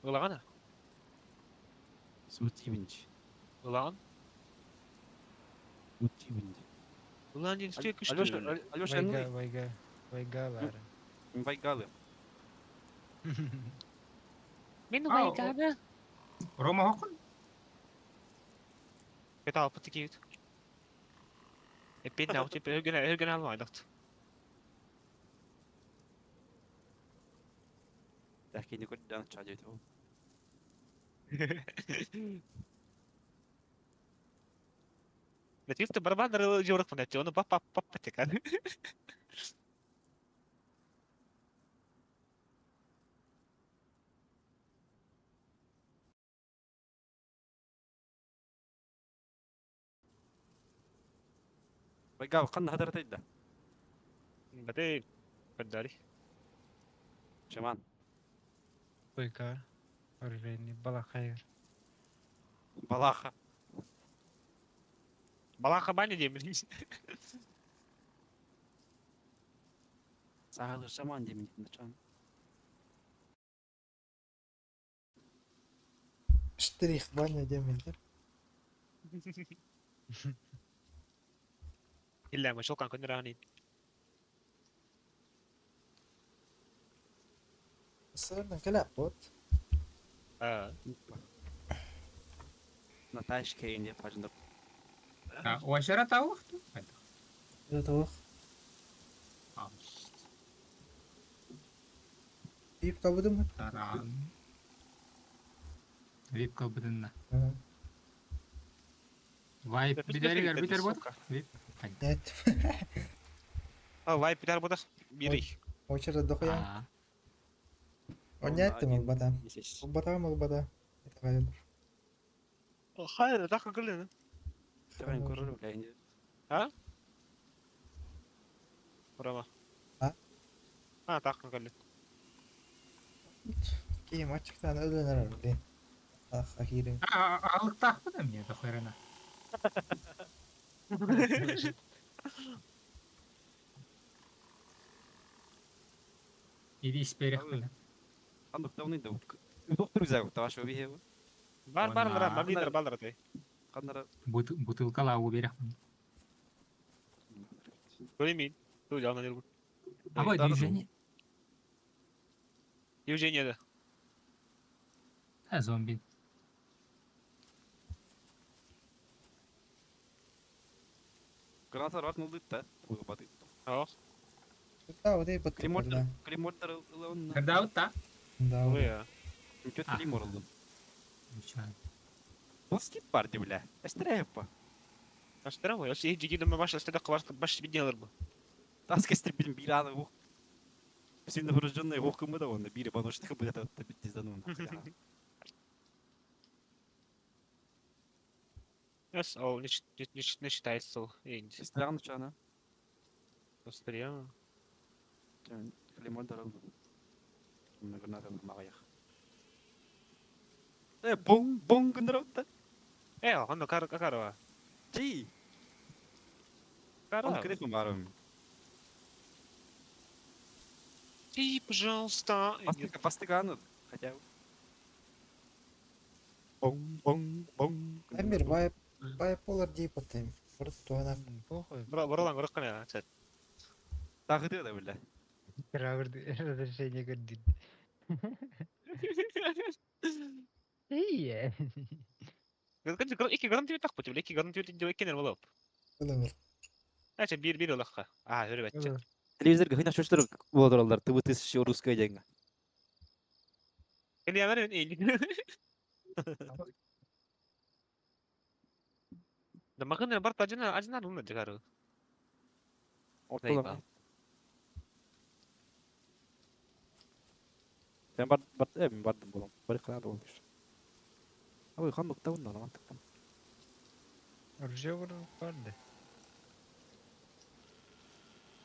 Вылағана? Сутивинч. Вылаған? Сутивинч. Вылаған деген үстек күшті. Алёша, Вайга бары. Вайгалы. Мен Ау, вайганы. Рома хокун? Бет алып пыты кейт. Бет нау тип өрген алып айдақты. Тәхкейді көрден чаджа етіп. Нативті барбандар жорық мұнатты, оны пап патекан. Вайгалы қанды хадыр тайды. Бәте бәддәрі. Шаман. Вайга. Орвени балахайыр. Балаха. Балақа бәне деймін. Сағылыр шаман деймін. Штрих баня демейді. Illa ma şokan kundur anin. Sırdan kala bot. Наташ Кейн деп ажындап. Уашара тауық? Да тауық. Deyip kabudun mu? Таран. Вип кабыдынна. Вайп бидеригер битер бот? Вип. Evet. Vay pitar bodak biri. Очередь дохуя. А, Онятты мол бата. Есеш. Мол бата. Это кайын. Hayır, dakika kılın. Тәбән көрір кәйінде. Burama. Ha? Ha, dakika kılın. Кейм açıktan öленер abi. Ah ahirin. алықтақ бұда мне дохуярына. Иди сперех бұда. Қандық дауны да. Доктор үзәк, таваш өбі хебі. Бар, Ona. baldır, baldır. Kanlara Бутылкалау берек. Göremeyim. Dur yanına gel. Абай Тарду. движение. Движение да. Зомби. Granatlar var oldu da. Uyumadı. اه Да, вот и потом, да. Klimorlar ılığın. Кырдаутта. Да, вот. buraya. Kötü Ah. klimor oldu. Ничего. Bu skip vardı bile. Estere yapma. اشتري يا سي جديد ما باش استدق باش بدي alırım. Tas kestir bilim bir anı bu. Şimdi vuracağını hukumu da onda. Biri bana işte kabul etti. Bitti zaten onu. Yes, о, не считается. Инди. Estere uçağına. Острия. Klimorlar oldu. Bunu granatlar mağayak. Bong bong granatlar. Он карва. Чи. Он Карва. крепко маром. Ти, пожалуйста. Пастыгану. Хотя. Бong bong bong. Амир, байполар deyip atayım. Burası tuğanak. Похуй. Buradan bırakın ya. Çet. Takıdı da bile. Разрешение гордит. İyi. İki garanti tak bu. İki garanti de iki ne olup. Kılıvır. Aça bir olakka. Aha öyle betçe. Televizor gahina çocuklar boğdurlar. Tıvı tıs şu Ruska jenga. Eli hemen iyi. Da makine bart acına onu çıkarı. Ortadan. Ben bardım bulam. Bari kanat olmuş. Abi kan nokta bundan mantık. Оружие vardı.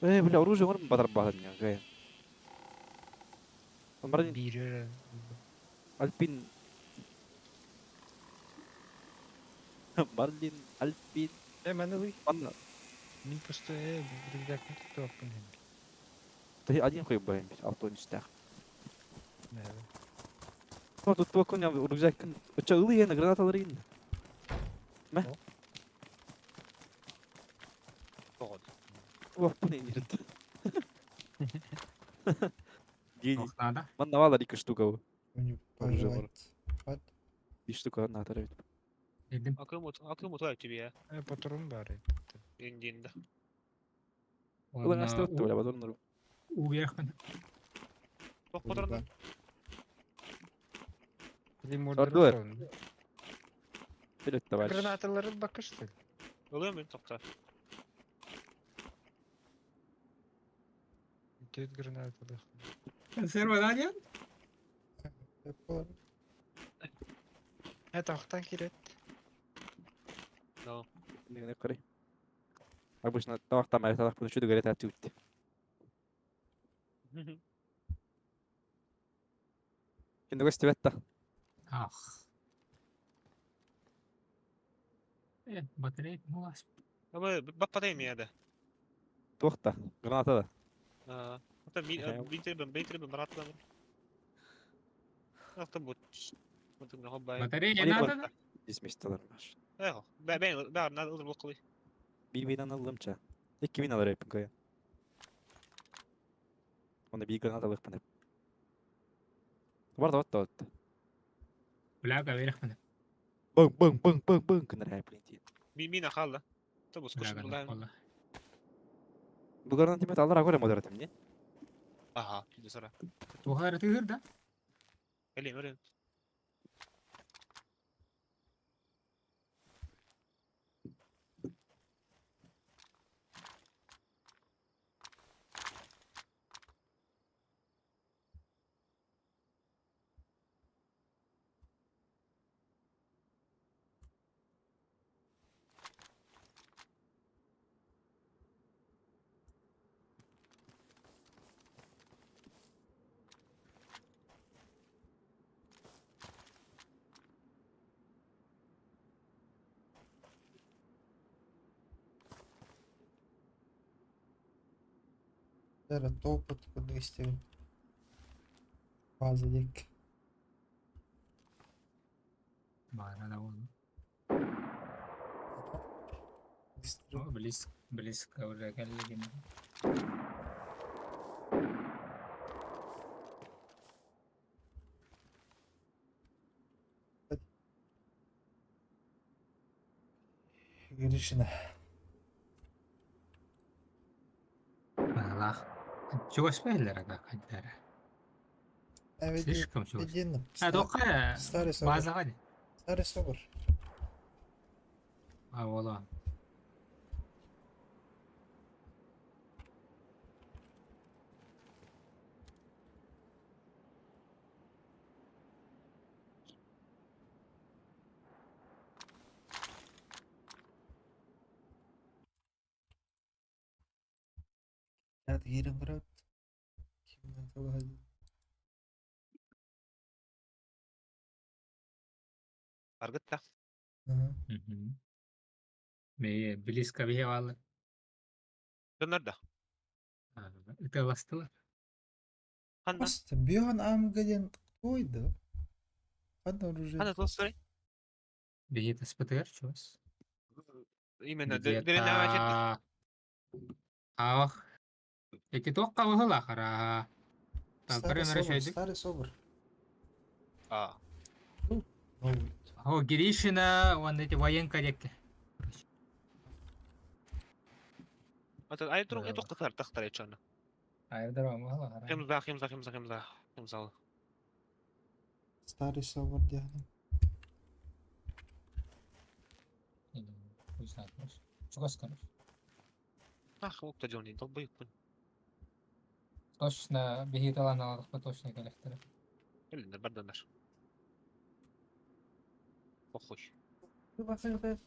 Bile orucu var mı badar badan ya gaya. Onların Biri. Alpin Marlin Alpin Hemen alayım. Anna. Min просто рюкзак не тот блин. Ты один хуй боим, авто не стах. Да. Ну тут только не рюкзак. Чаулы я на гранаталары ин. Doğru. О, bu ne нерет. Гений. Надо. Man навала рика штука bu. Не Оружие var. пожелать. Bir штука на тарабит. Dedim. Akımut var gibi ya. Патрон бар. İndiğinde. Ulan hasta öttü böyle badonlar. Уверх міне. Çok fotoğrafı. Sordular. Bir öttü var. Granataların bakıştı. Oluyor mu topta? Töt granatalı. Консервадан ya. Байполар. Тахтан кирет. No. Ne kare. Обычно тавахта май тавах bunu şurada göre tertip etti. Şimdi göster vetta. Ах. Батарея мулас. Ama patlayayım ya da. Tohta. Granata da. Hatta bir rahatlamam. Hatta bu. Bu ne hobby. Батарея Они надо, вот да? Dismiss'talarmış. Eho. Ben nerede olur bakalım. Bir binan aldım ça. İki bin alır hepin koya. Onda bir granata alıp bana. Var da vatta vatta. Бляга, верх міне. Bang bang bang bang bang. Kınar hep linti. Mina kalla. Tabu skoşun Бляга, buradan. валла. Bu granatı met alır agora moderatem ne? Aha. Şimdi sonra. Тухар тыгыр, да? Geleyim öyle. Зараз топот кудись. Fazlalık. Bana da oldu. О, близко уже келген. Girişine. Аллах. Чугаш бәйлер ага кайдара. Evet. Слишком чугаш. Единым. Доқа Старый собор. базаға де. Старый собор. Ола. Nerede yerim bırak. Kimden sabah hadi. Аргытта. Hı hı. Бе близко бе валы. Донарда. Это бастылар. Ханна. Bastım. Bir an am gelen koydu. Hadi oraya. Ханна толстой. Бе СПТР чугас. Именно дерена ажет. Где-то... Ах. Эти тоққа бұғыл ақыра. Так, Старый бірін собор. решайдық. Старый собор. А. Новый. О, Гришина, вон эти военка декке. Ата ай турун ай тоқтар тахтар ечана. Айдар бұғыл ақыра. Хемза. Старый собор diyelim. Чугас, конечно. Ах, окта Джонни, долбоёб. Точно, беги талан алғық па точно келектері. Элинер барданар. Похуй. Bir bakayım be.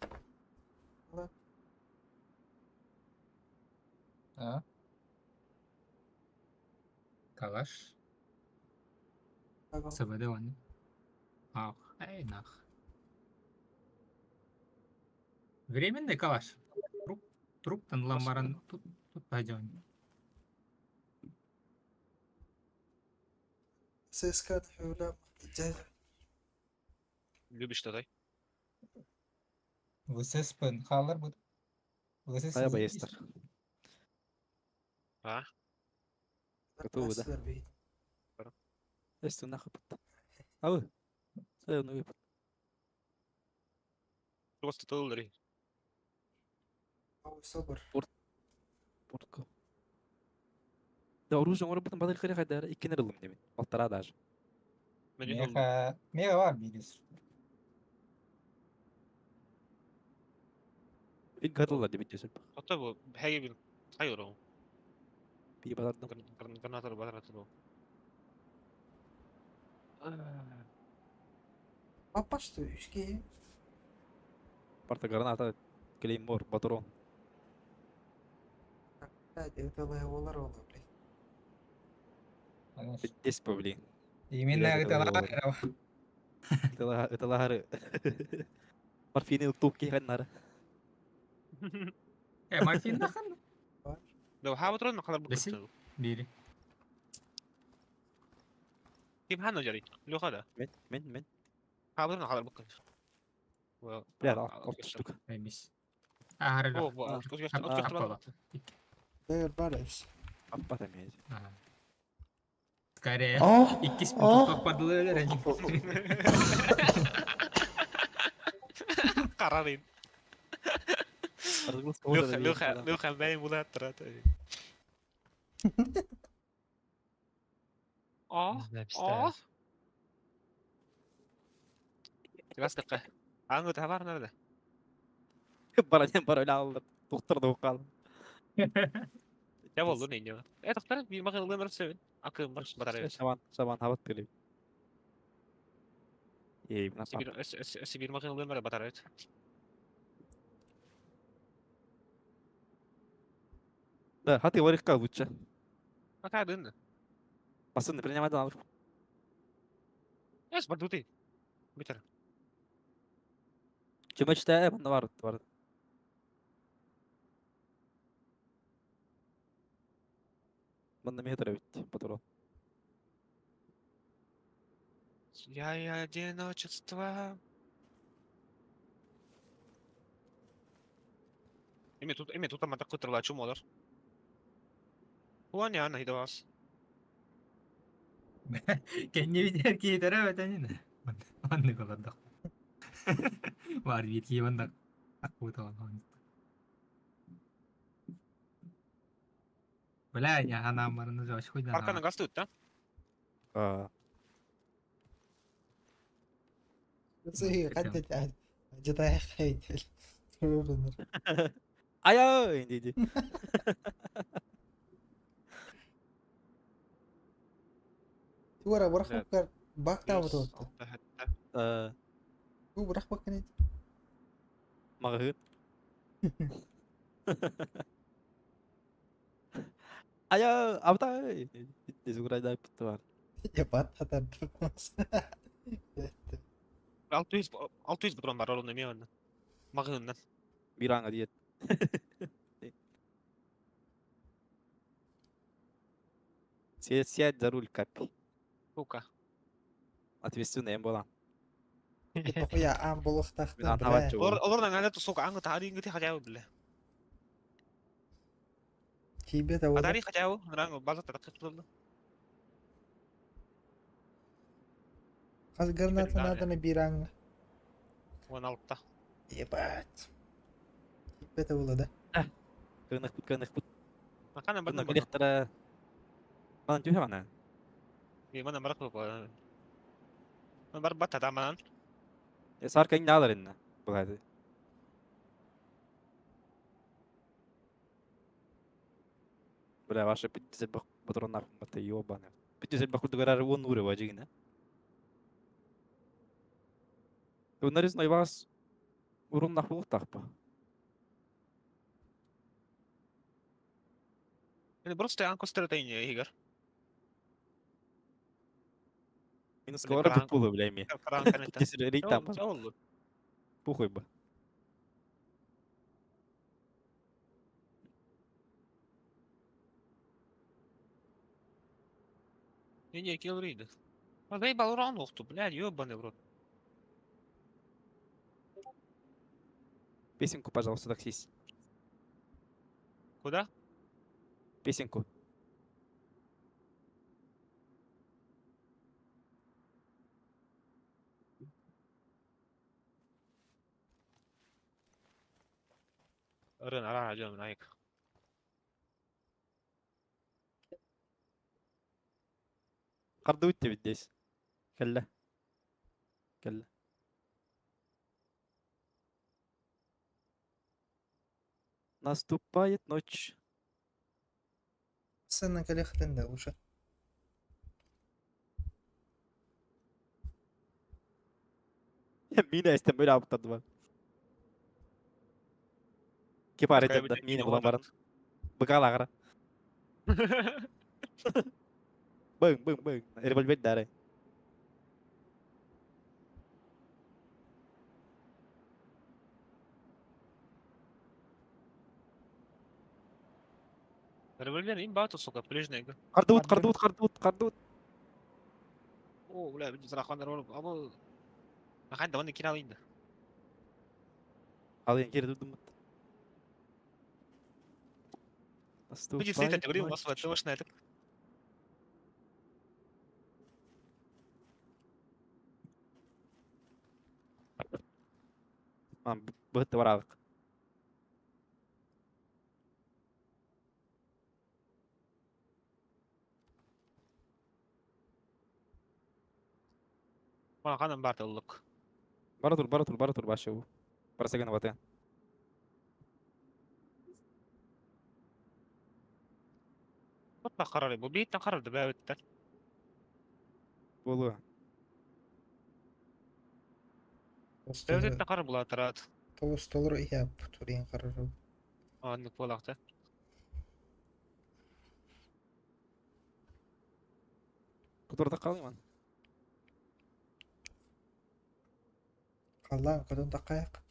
А? Калаш. Bakalım. СВД вон. Ах, эй нах. Временный калаш. Труптан ламбаран тут пойдем. Ses kat hülam. Любишь тадай? ВССП халар буд. ВСС. Қая байыстар. А? Готовы, да? Если нахуй пот. А вы? Ну и Просто толлери. Новый собор. портко. Да оружие орбутан бадыр хире хайдара иккенер ылым демен. Алтара даже. Мен олду. Мега var birisi. Ин гадылар деп итесен. Hatta bu her bir hayır o. Би бадардым. Гранатор батаратыр o. Папа что, üçge? Парта граната, клеймор, патрон. Да, это оlar oldu. Дес по, блин. Именно Мега это гадылар. лагерь. Это лагары. Морфины тупки ханнара. Мартин да хан. Лو хаватрон kadar bu Resim? kırtı. Biri. Kim hanno jari? Lo kada. Мен. Havatrон kadar bu kırtı. Бля, алты штука. Эмис. Ары. О, bu Аппала. Değer barış. Аппа там есть. Скорее. Ah! İki spot patladılar önce. Qararın. Lo ben bulat tarat. Ah. Biraz dakika. Hangi tavar nerede? Bara öyle aldılar. Doktor da okal. Ne oldu ne diyor? Doktor bir bakın ılımır sevin. Akım var batarya. Şaban havat geliyor. İyi, nasıl? Bir bakın ılımır batarya. Да, хати варикка лучше. Bak hadi indi. Basın принимайдан алır. Yes, bardu ti. Bitir. Чумачта банда var. Банда метр бит патрон. Я одиночество. Ime tutamatta kutralla чумолар. Хуаня ана хидавас. Кэнни битер китере бетенин. Манны колдок. Бар бит кибандак. Акутон. Бля, я анамарны жош хуйдан. Арканы гасты өтті. زي قدت عاد جداي خيتل Aya dedi. ورا ورا فكر باك تاو تو Ee, هو برخ بكني Mağın. Aya abtay. Dedi zugurayda putu var. يا بات هذا بس 600 buton бар орын эме аны. Магыннан. Bir anga diyet. Сядь за руль, Капи. Сука. Ответственный болан. يا عم بلوخ Мен تختم антават بلا жоо. Олордан аңа сука аңы тарихы ти хажау биле. كيبه تو Тарих хажау, ранго база тарих тулду. خلاص قرنا بالله. هذا بيران Оны алыпта. يا بات كيبه تو ده Кынық бұт. Макана Бұны бардым. билеттері. Маған түйе ғана. Мана барак кылып. Мен бар бат адаман. Сарка не алыр енді. Бұл әді. Бля, ваша 50 бақ патроннар қымбатты ебаны. 50 бақ күлді көрәрі 10 уры вajigine. Нарезной вас урон на хултах па. Мен просто анко стратегия игр. Минус скоро Каран- тут пулы, бля, ми. Каран канета. 50 рейд там, Жолду. пухуй ба. Не килл рейд. А заебал урон ухту, блядь, ёбаный в рот. Песенку, пожалуйста, таксист. Куда? Песенку. Рын ара жөн айк. Қарды өтті бит здесь. Кәлі. Кәлі. Наступает ночь. استنى كده يختن ده وش Mina istem böyle abutladı var. Kipar Такая, edip блядь, mina мина bulan barın. вот Bıkal ağır. Bıng. Revolver dare. Револьвер имбату, сука, прежний. Kardut. О, бля, биди зарахандар болуп. Абы кайда оны кире алайын да. Al yani geri durdum. Биди слетать, говорил, у вас ТВшный этот. Быхты баралық. Бана каным бар тыллык. Бара тур başı bu. Parasagana batı. Вот карар, бу бейттен карарды бәбеттер. Bolu. Бәбеттен карар була тарат. توصل رؤيا بطورين قرروا Аннык болакта. Kuturda kalayım. قال كنت دقائق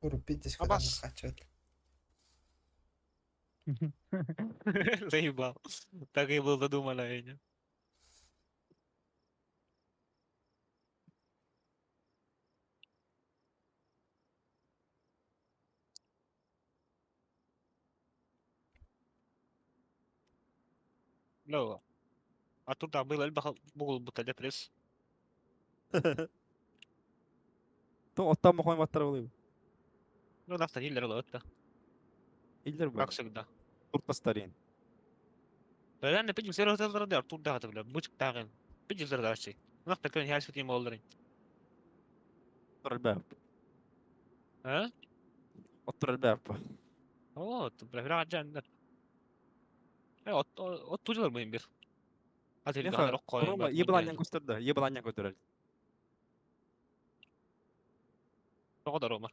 وربيتش كده Абас. نخاتشت Заебал. Так и был задумано, Эня. لا اتور دا بيل البخ بقول بوتا دبريس تو оттан мохой маттар болуй. لا نفتا هيلر ولا اوتا Илдер бу. عكسك ده Турпастарин. فلان بيجي مسيرة تقدر ده ارتور ده هتبلا بوتك تاغن بيجي زر ده شيء نفتا كان هي سوتي مولرين Оттор الباب. ها Оттор الباب. اوه تبلا في راجع عندك اي اوتو جدر مهم بير هاتي اللي انا Меха, رقوا Рома ебаланьян көстөрдө, ебаланьян көтөрөл. تقدر روما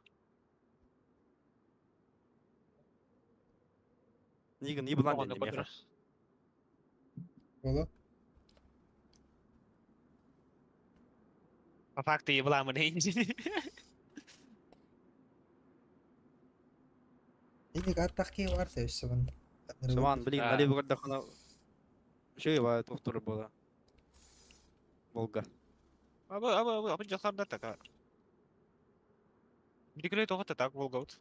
Нигин ебаланьян تقدر не меха. بدر Ola. فاكتي بلا من هي Ini katakki varsa üstü bunda. Шаман, блин, Да. налево когда хана... Şey var, doktor была. Волга. ابا بيجي خار ده تكا بدي كله تاخد تاك فولغوت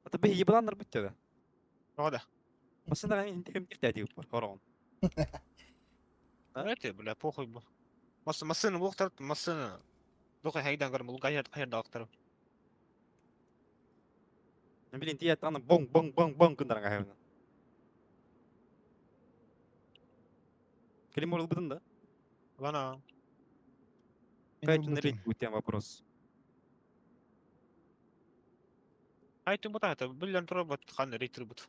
Это бы ебаландар быть тогда. هذا بس انت كم تحتاج هرون. راتي بلا بوخي بو مصن وقتر مصن دوخي هيدا غير ملقا هي دكتور Блин, ты это бонг бонг бонг бонг كنت انا هنا. كلمة ولا بدن ده؟ انا Кайт нырыть будет тем вопрос. هاي تبطا بلان تربط خلنا ريتربط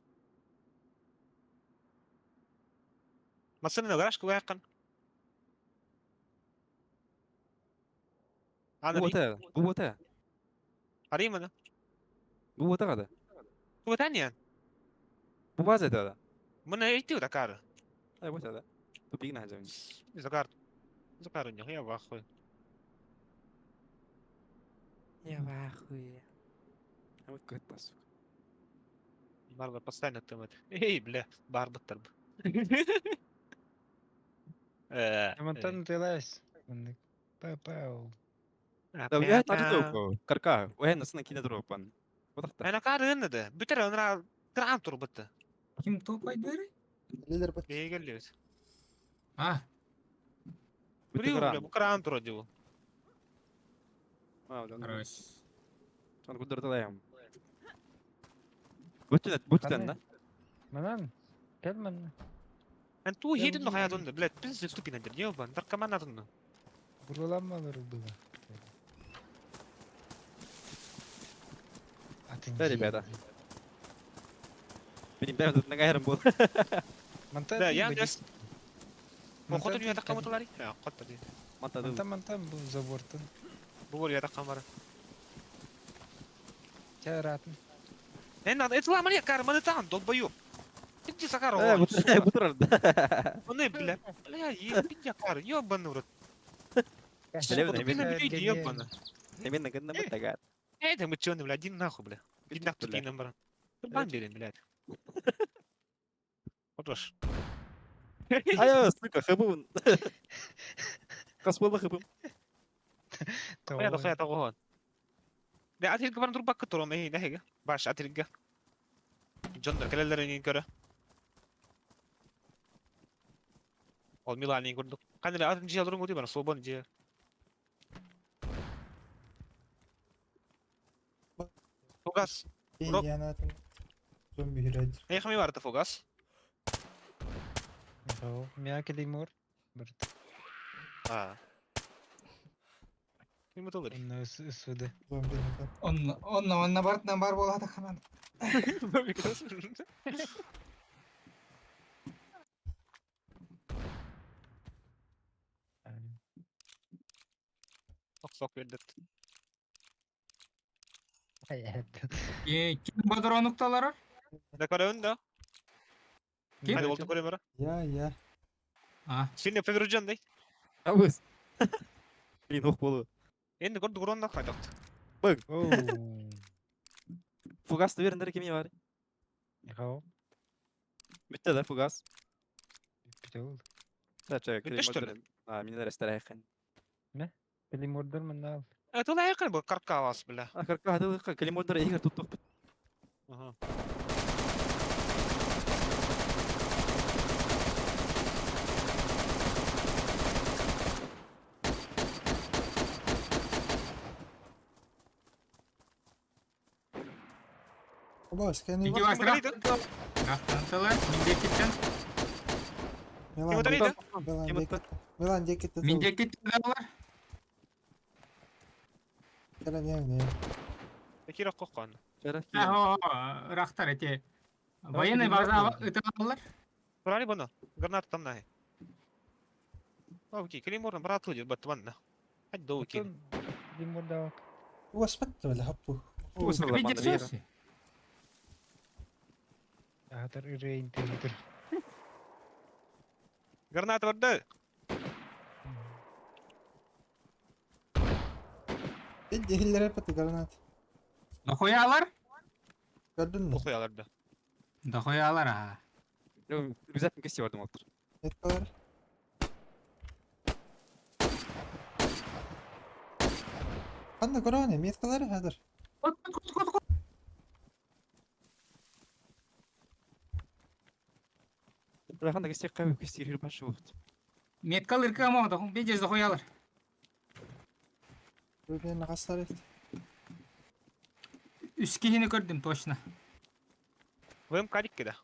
مصن غراش كواقن انا هو ري تا هو تا هريم ده هو تا هذا هو ثانيا هو هذا. من ايتي ذكر اي وش هذا؟ تبينا هجمني. ذكر انه يا اخوي يا اخوي. انا كنت بس. برضه بس ثاني التمت ايه بلا بحر بالترب Монтан тылась. Пау. لو يا تعرفوا كركاه وين نسنا كده دروبان. وضحت. انا قاعد هنا ده بترى انا كرام تربطه Kim topay dere? Lider bak. ايه قال لي Ah, بريو بتقرا. بكره عم ترجو ما ادري. хорош. انا قدرت اضيعهم. بوتنا. Манан. Кел мен. انتو هي يا انه مجيب. حياه دون بلاد بنزل تو بينا دنيا وبان در كمان اظن Бургаламмалар буга. Да, ребята. Блин, тут нагайром был. Монтан. لا يا ناس مو خطر يا دقه مطلاري لا خطر دي Mata dulu. Монтан бу забортын. بقول يا دقه مره Чаратын. هنا اطلع من كار من تعال دول بيو انت سكر Betul. انا بلا لا يا بيجي كار يا بنورت Betul, بينا بيجي يا بنا Ini nak kena betagat. هذا متشون بلا دين ناخذ بلا دين ناخذ دين نمبر تبان دين بلاد خطرش Ayo, suka kebun. Kas bola kebun. يا دخل يا تغون ده أتيل كمان تروح بكتر ما هي ده هيك باش أتيل جا جندر كلا لرني كره أو ميلاني يقول له كان اللي أتن جيل رونغ بنا صوبان جيل فوقاس Rock. İyiyanatın. Zombi hiradır. هي خمي وارد فوقاس Яхоо. Мяки лимор. Бэрт. في متوغري Онно өсөдө. Zombi hiradır. Onna bartna bar bolata kaman. أقصاك يدت Хаят. Kim badro noktaları? ده كره ده Kim? هذا قلت كره مرة Ya. Ah, سيني في رجال دي Abus. Блин, ох болу. إني قلت قرون ده خايدت Оу. Fugas da verin kemi var. Яхоо. Bitti de fugas. Битүүл. Да, чек. Bitti что ли? Minler استريحن. Ne? Клеймордор мында. Тула якын бу карка вас бля. Акарка хадыл Климордор егер туттук бит. Ага. Обос, кені Иди бар. вас рахтантылар. Минде кеттен. Кем Милан отыр декет. Милан декет. Минде кеттен. Келен яңне. Кирок коккан. Жара Рахтар эти. Военный база ыталар. Турали буну. Граната там нахи. Окей, Клеймордун брат туди батманна. Хать доу кин. Клейморда. Обос бітті білі хаппу. Видите, сосі? Атар үрейін тегітір. Граната барды. Eddi hiller hepeti granat. Дохуялар? Gördün mü? Окуяларды. Дохуялар, а. Рюкзактын кести бардым отур. Metkalar. Kanda korone metkaları hadır. Раханда кести кайбы кести иргир башы болот. Меткал ыркама, бежез дохуялар. Böyle nakaslar et. Üç kişini gördüm точно. Вэм кадик кида.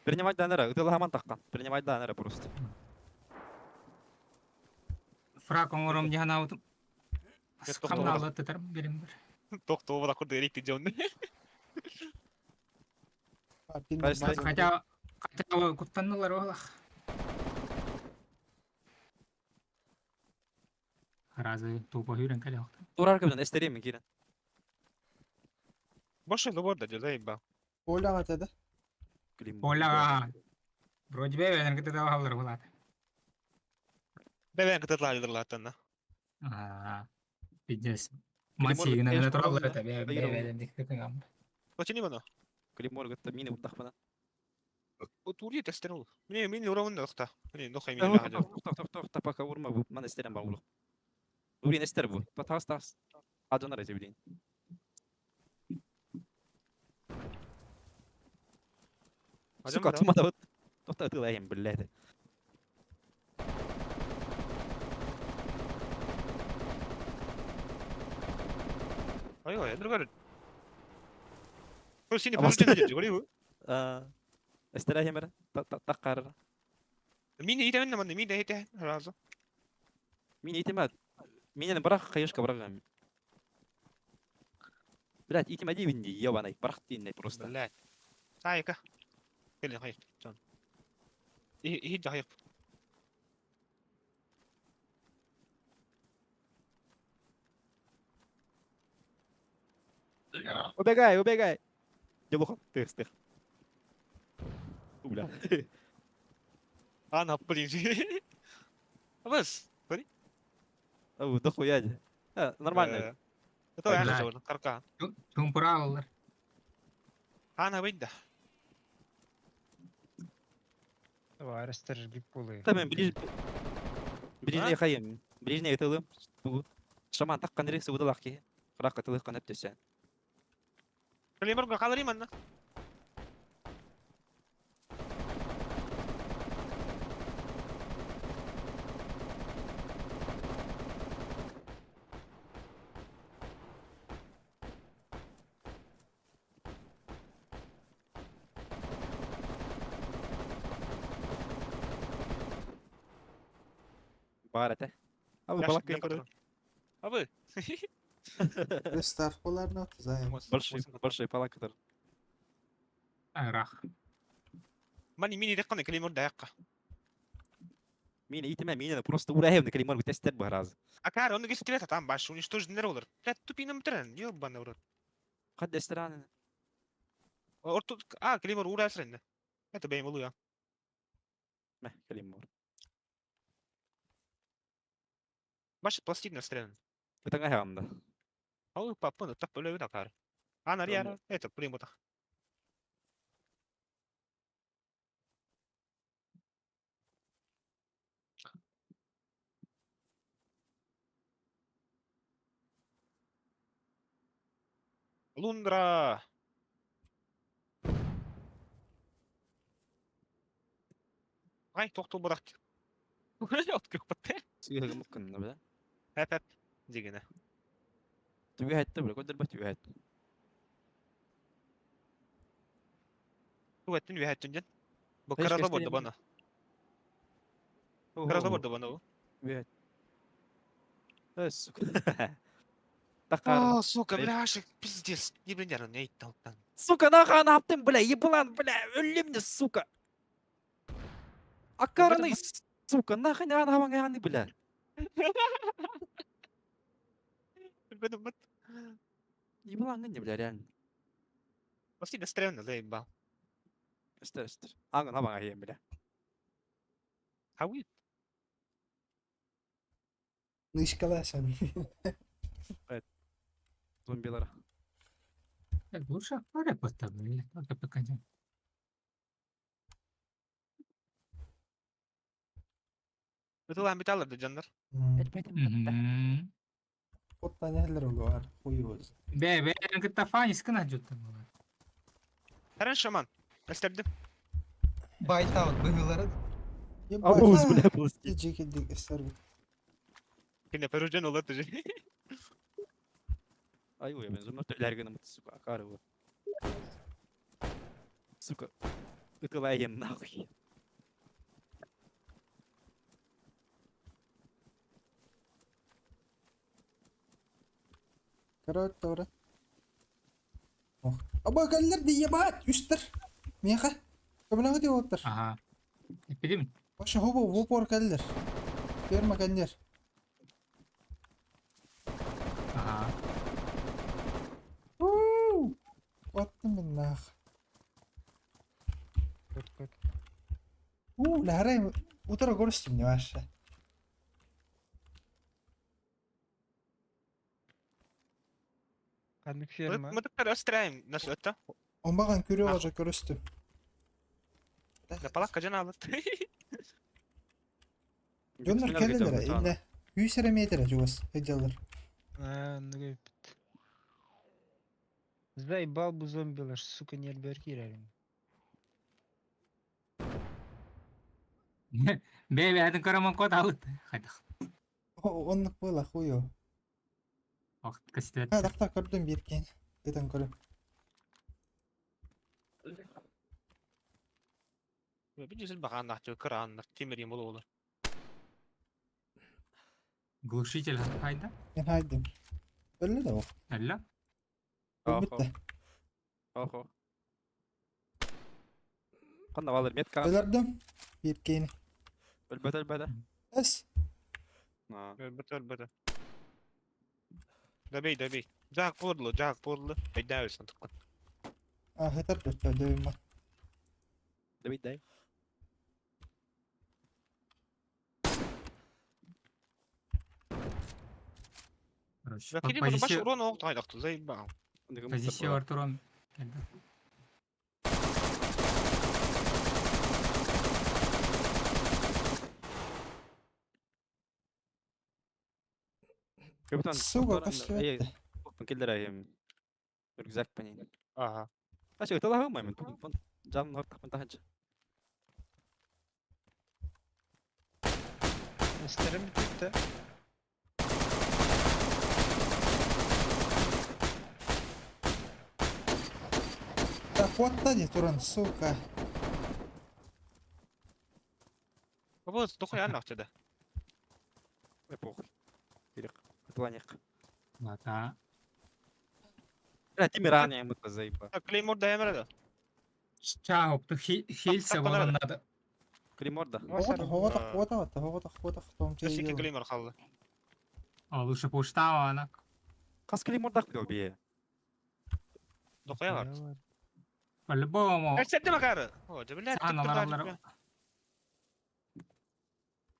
Принимать данера, ыдыл хаман таккан. Принимать данера просто. Фрак оңором жана утуп. Нет, Камна тоқтау. алып тетер берем бир. Токтоо буда курды эрикти жонду. Başla. Кача куттанылар олах. Разве тупо хүрен кале вакыт. Тур аркабынан эстерейм мен кирен. Бош эле борда же заебал. Ola kat edi. Олага. Вроде бы верен кете давалар булат. Бебен кытырлаалдырлааттана. Бидес. Климор Масигина эш гана туралар куралына та бе айырылды. верен дикетен гам. Почини боно? Климор гытта мини удахпана. Тури тестерул. Мини уровун докта. Мини нохай мини лахажа. Тохта пока урма бу мана эстерем багулук. Урин эстер бу. Тас. Адонар эзе билейин. Сука, тумада вот. Тохта ытылайым, блядь. Ой, другар. Ой, сини Абасты. пөлден же горю. Эстерайым бер. Таккар. Мини итемен наман мини дете раза. Мини итемат. Менен брак кайышка брагам. Блядь, итем адивинди, ебаный. Брак тинный просто. Блядь. Сайка. Келин хай. Жон. И жахай. Убегай. Елуха, тых. Бля. Ана, блин. Абас. Бери. Ау, дохуя. Нормально. Это я Блядь. жон, карка. Чумпуралар. Ана выйда. Варыстыр бик болы. Тамам, ближний хайым. Ближний тылым. Шаман таккан рексы удалаки. Хракка тылых канат төсә. Клейморга калырым анна. Барате. Ау, балак кайын. Абы. Restart kolarını atı zayım. Большой палакатар. Рах. Мани декканы клеймор даяққа. Мин итеме мине просто ураем на клеймор тестер бараз. Акар, он гистилет там баш, уничтожить нероллер. Блядь, тупиным трен, ёбаный урод. Кад эстеран. Клеймор ура срен. Это бейм луя. Ме, клеймор. Баш пластидно стрен. Кытаңа ханда. Ау паппаны тап өлөйүн акар. Ана яра, это клеймота. Lundra. Ay toktu bırak. Yok yok battı. سيها ممكن بلا Hep degene. تبيها تبلا قدر بتبيها Kuvvetin bir hattın. Bu Hiç karaza göstereyim vurdu bana. هو Karaza هو vurdu bana bu. بيها بس تقار Aa suka bile aşık. Pizdes. Yibin yarın ne itti alttan. Сука, нахуй она аптым, бля, еблан, бля, ölümdü сука. Akarını сука, нахуй ana havang yani bля. Benim bak. Еблан не бля, реально. Pasti nasıl zey ba. Esther, esther. Angan havang ayem bля. Hawi. Işkalasın. Zombilara. Лучше аквария поставили. Только покажи. Betul hem biterlerdi canlar. Ottan yerler oluyor. Uyuyoruz. Be, ben kita fani sıkına cüttüm. Her an şaman. İsterdim. Байта вот быгылары. Abuz bля, плоский. Gece gittik ister bu. Yine Perucan olur tuji. Ay uy, ben zumno tülergini mut suka, akarı bu. Suka. Итыл ayem нахуй. Karar doğru. Oh. Ama geller diye bak üstler. Miyaha. Kabına gidiyor otlar. Ага. Епиди mi? Başa hobo vopor geller. Verme geller. Ага. Battım ben nah. Кот. Lahray utara görürsün ya aşağı. Kanlık firma. Mıdıklar östüreyim. Nasıl öttü? On bakan körüyor olacak görürsün. Ne palak kacan aldı. Jönler kelleler illa. Hüsere meydere cuvas. Hecallar. Ну гипт. Заебал бы зомбилар, сука, не альбергировали. Be, ben karaman kod alıp. Hadi. Onluk böyle huyo. Vakit kastet. Ha dakta gördüm birken. Giden görüm. Bir cüzül bakan nahtı kıranlar. Timir yemolu olur. Глушитель hayda. Ben haydim. Öyle de o. Ella. Bitti. Oho. Kanna valır met kan. Ölerdim. Bir keni. Ölbede. Es. Ha. Ölbete. Dabey. Jack porlu. Beyda ölsün tıklan. Ah heter dörtte dövüm var. David day. Короче, Vakili bunu baş uğran oğuk taylaktı. Zey bağım. позиция Артурон. Kapitan. Suga kasıyor. Bakın killer ayem. Rüzak panin. Aha. Aşağı ıtıla hıma men. Canın hortak ben tahanca. Старым битте. Так вот тади туран сука. Bu dokuya nahtı da. Ve pokhuy. Birik. Atlanyak. Lata. Ya Timirani ya mutlu zayıfa. Claymore dayamara da. Чао, хильса так, болон понравилось. надо. Креморда. Хоғатақ том Kesinlikle кейгел. Claymore kaldı. А лучше пуштава она. Kas Kреморда kutlu bir. Dokuya var. По-любому. Ersetli makarı. Hoca billahi Sen tıktır onlara- dacık.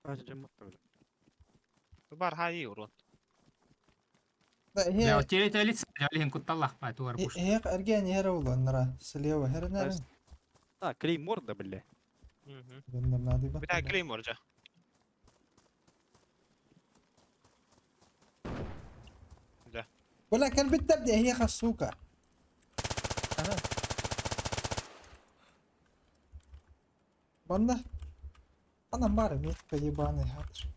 Hacı mutlu böyle. Var hayi urun. Я вот тереть лица, я куталлах по эту арбуш. Heq ergen yere oldu onlara. Siliyova her nere. Ha Kреморda bile. Gönder nadi bak. Bir daha Claymore'ca. ولا كان بالتبدأ هي خسوكة Bana. Anam var ya metka ебаный hatır.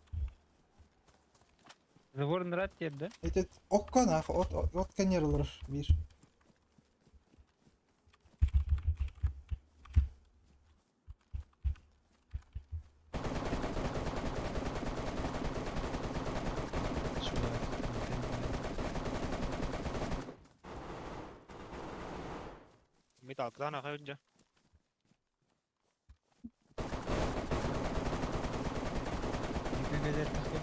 Забор нрат yerde. Etet okkan ah ot kanyer olur bir. Mid arkadan arka önce. Yüklemeler takıyor.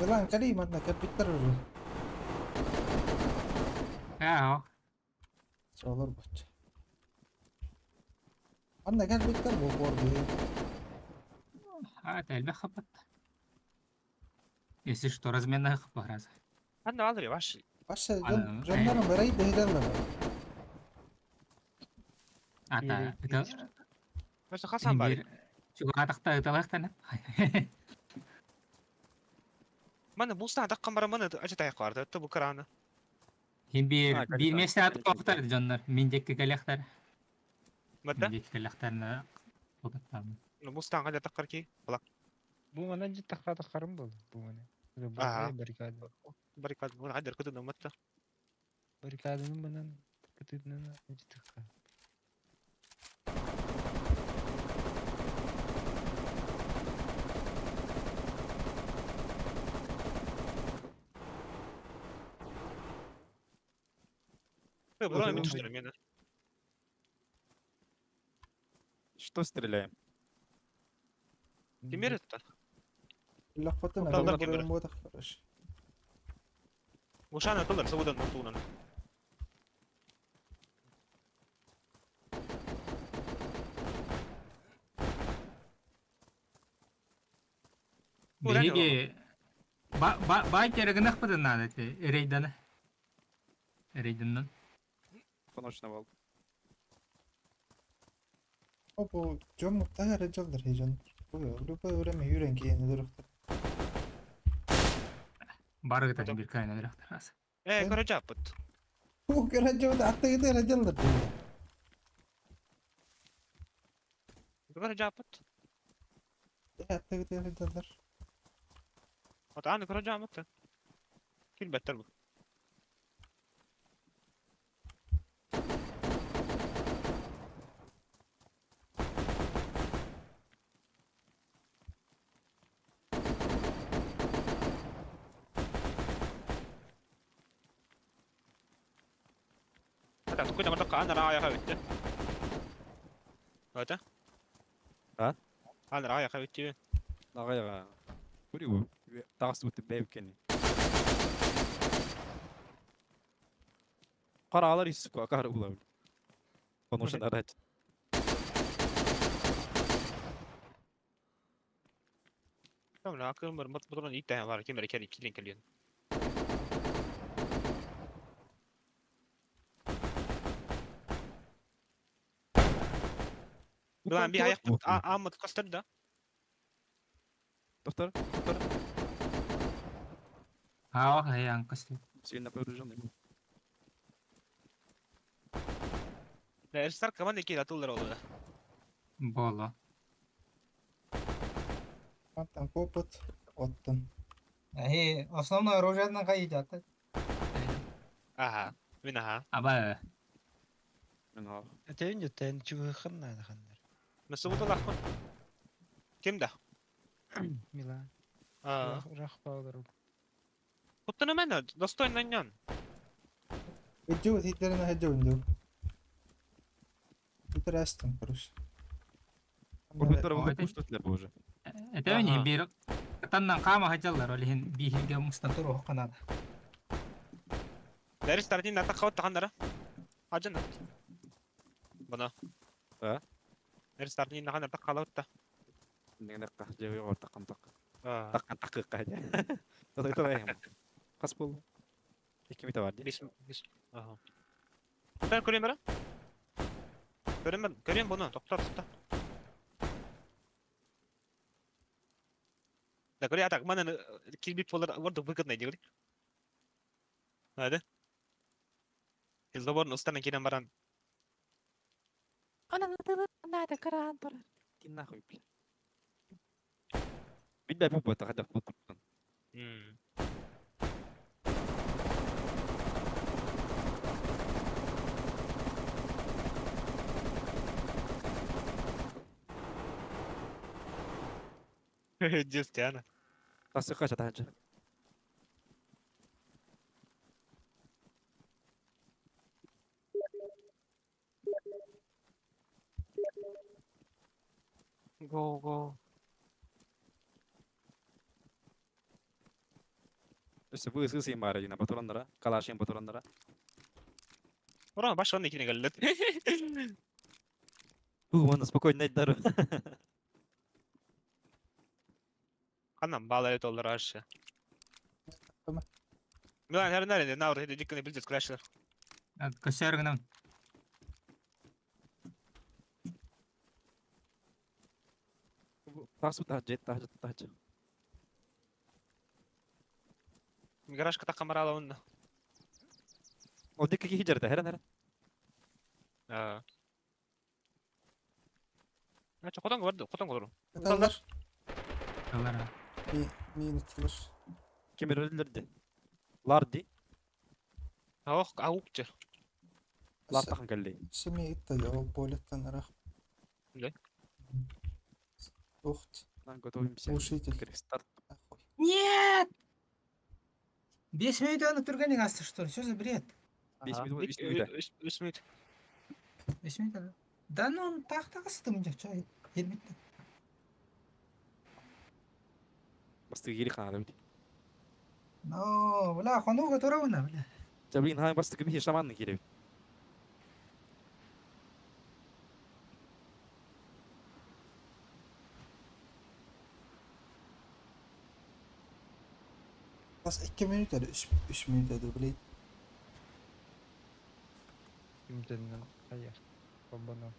Ulan kali mana ke Peter. Ya Olur baç. Anna gel Peter bu bordu. تلبي خبط يسي что разменная хапа раз. Ben de alır yavaş. Başa Anladım. canlarım vereyim de hederler. Ата это Mesela Hasan bari. чугатакта ыталактан. Bana bu sene dakika bana acı dayak vardı. Öttü bu kıranı. Хим бир А, бир конечно, месте атып конечно, калктар жандар. Миндекке калактар. Madde. Миндекке калактарына калктар. Bu sene acı dakika ki. Balak. Bu mana ciddi takkarım buldu. Bu mana. Bu Aha. barikada. Barikat bunu hadir kutu da madde. Barikadanın bana tıkıtığına ciddi takkar. Ve buranın bir Oğlum, düşünürüm yani. Что стреляем? Demir etti. Lafatan Kaldır adam kemeri. buraya moda karış. Bu şan atılır. Savudan mutluluğunun. Ulan Биги бай керегинах быдын надо те рейданы. Рейдыннан. Коночный вал. O bu cömük daha recaldır heyecan. Bu ya Avrupa öğrenme yürengi yenidir. Барыгытан бир кайна бирактар раз. Görece yapıt. Bu görece de hatta gider recaldır. Görece yapıt. Hatta gider recaldır. Hatta anı görece yapıt. Kim beter bu? Hatta kuda madaka ana raya kavitti. Öyle. Ha? Ana raya kavitti. Ағайға. Көрі тағысы өтіп бәйіп кені. Қаралар исіп көй, қары ұлау. Коношын арайт. Tamam akılım var. Motorun ilk tane var. Kim kendi kilin geliyor. Ulan bir ayak Ahmet kastır da. Доктор, доктор. Ха хаян касты. Сильно поврежденный был. Erstar kaman iki atılır oldu. Боло. Hatta koput ottun. هي основное оружие на кай жатат. Aha. Min aha. Аба Мен ағы. Öteyin jöten çıvı kınnadı kanlar. Nasıl bu da lakman? Kim de? Milan. Aa. Rahpalarım. Kutunu men de. Dostойный нyan. Hecevit hitlerine hecevit diyor. Peter Aston karış. Құрбеттер Ой, бұлды это- көштетілер бұл уже. это не бир. Таннан кама хажаллар олихин бихилге мустатуру канада. Ders tarihini nata kawat takanlara. Hacın. Bana. Ha? Ders tarihini nata kawat ta. Неген аққа, жеуе ғор таққан тақ. Aa. Таққан тақыққа жа. Тодай тодай ғам. Қас бол. Екі мета бар де. Bis. Aha. Ben göreyim bana. Göreyim bunu. Doktor tuta. Да говори, а так, мене кільбіт ворду вигідний, говори. Hadi. Заборно стане кидам баран. Надо кран пора. Иди нахуй, блядь. Бить бай так хотя бы. Дестяна. Тасыхач атанчы. Го. Если вы сысы мари на патронlara, калашин патронlara. Уран башка не галлет. Вон, спокойно найд дару. Анам bağlayıp dollar aşağı. Tamam. Milan her nerede? Ne var? Hadi dikkatini bileceğiz crashlar. Көсөр гынан. Тасу тахжет. Garaj kata kamera onunla. O dikki hijrete her. Ha. Ya çok kodan vardı. Kodan olur. Kallar. Аллара. Minutlar. Kim öldürdü? Lardi. Oh, avukça. Lar takın geldi. Semi itta ya boletten arak. Ne? Uht. Lan готовим все. Глушитель. Старт. Нахуй. Нет! 5 минут он турганик асты, что ли? Что за бред? 5 minut üstüydü. 3 minut. 5 минут, да? Да ну, так астым, что? Елмитті. Bastığı geri kanadı. No, бля, хонуға турауына, бля. Блин, ха bastığı bir şamanlı geri. Bas 2 minut edi. 3 minut edi bileyim. Kimsenin hayır. Babana.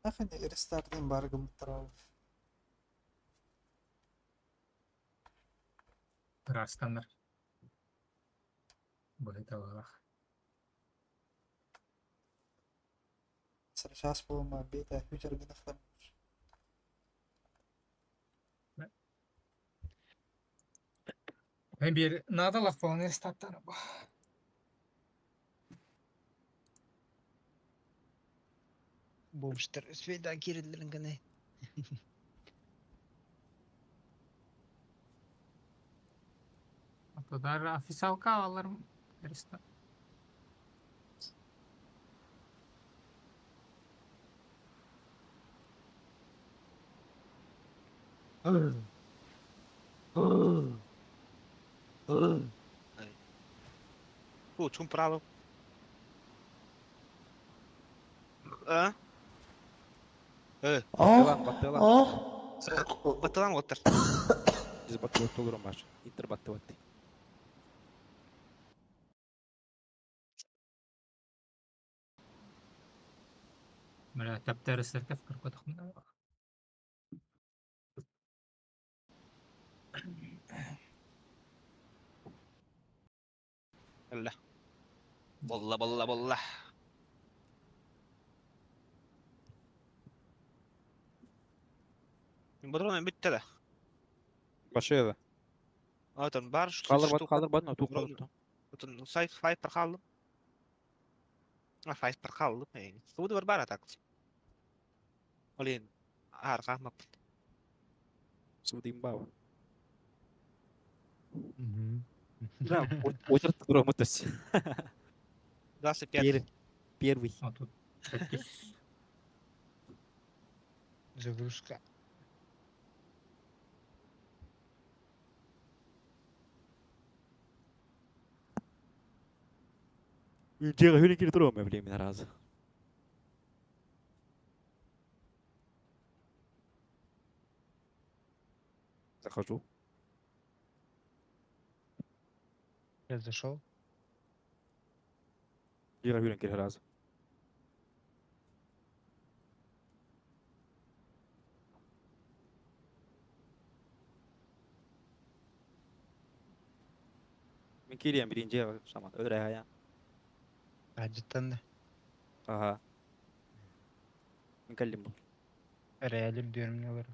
Nahani restart'ın bargım tarafı. Растандар. Бұл это олақ. Сейчас булма бета hüter gınaflar. Мен бері надалақ болған естаттаны бұл. Бомштар свейда кириллерин гана. Атодар официалка аларым. Берісті. О, чум право. А? Battı lan. Batılan otur. Biz battı olurum var. Inter battı. Бля, тәптәрі сіркіп кіріп қойдық. Allah. Bolla. Budrona bitti de. Başlayalım. Atın bar şu Kaldır bana tuğ kalır. Atın sayf fight kaldım. Ha fight kaldım yani. Suudi var bara tak. Olin arka map. Судим бау. Угу. Да, очередь грамотность. 25. Первый. А тут такие. Загрузка. Ülkeye öyle geri duruyor mu bileyim herhalde. захожу. Я зашел. Я уверен, кирі разу. Мен kireyim birinci şaman. Öyle ya. Cidden de. Aha. Ben kallim bu. Realim diyorum ne var.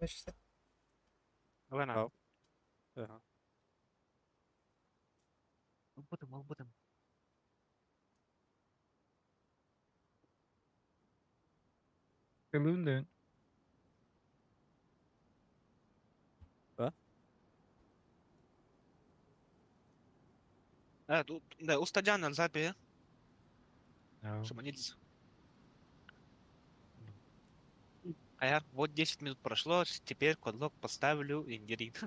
İşte. وين أو. Aha. اضبطهم. Kılığın dön. Да, у стадиона запи, Ya. чтобы они... А я вот 10 минут прошло, теперь кодлок поставлю индирит.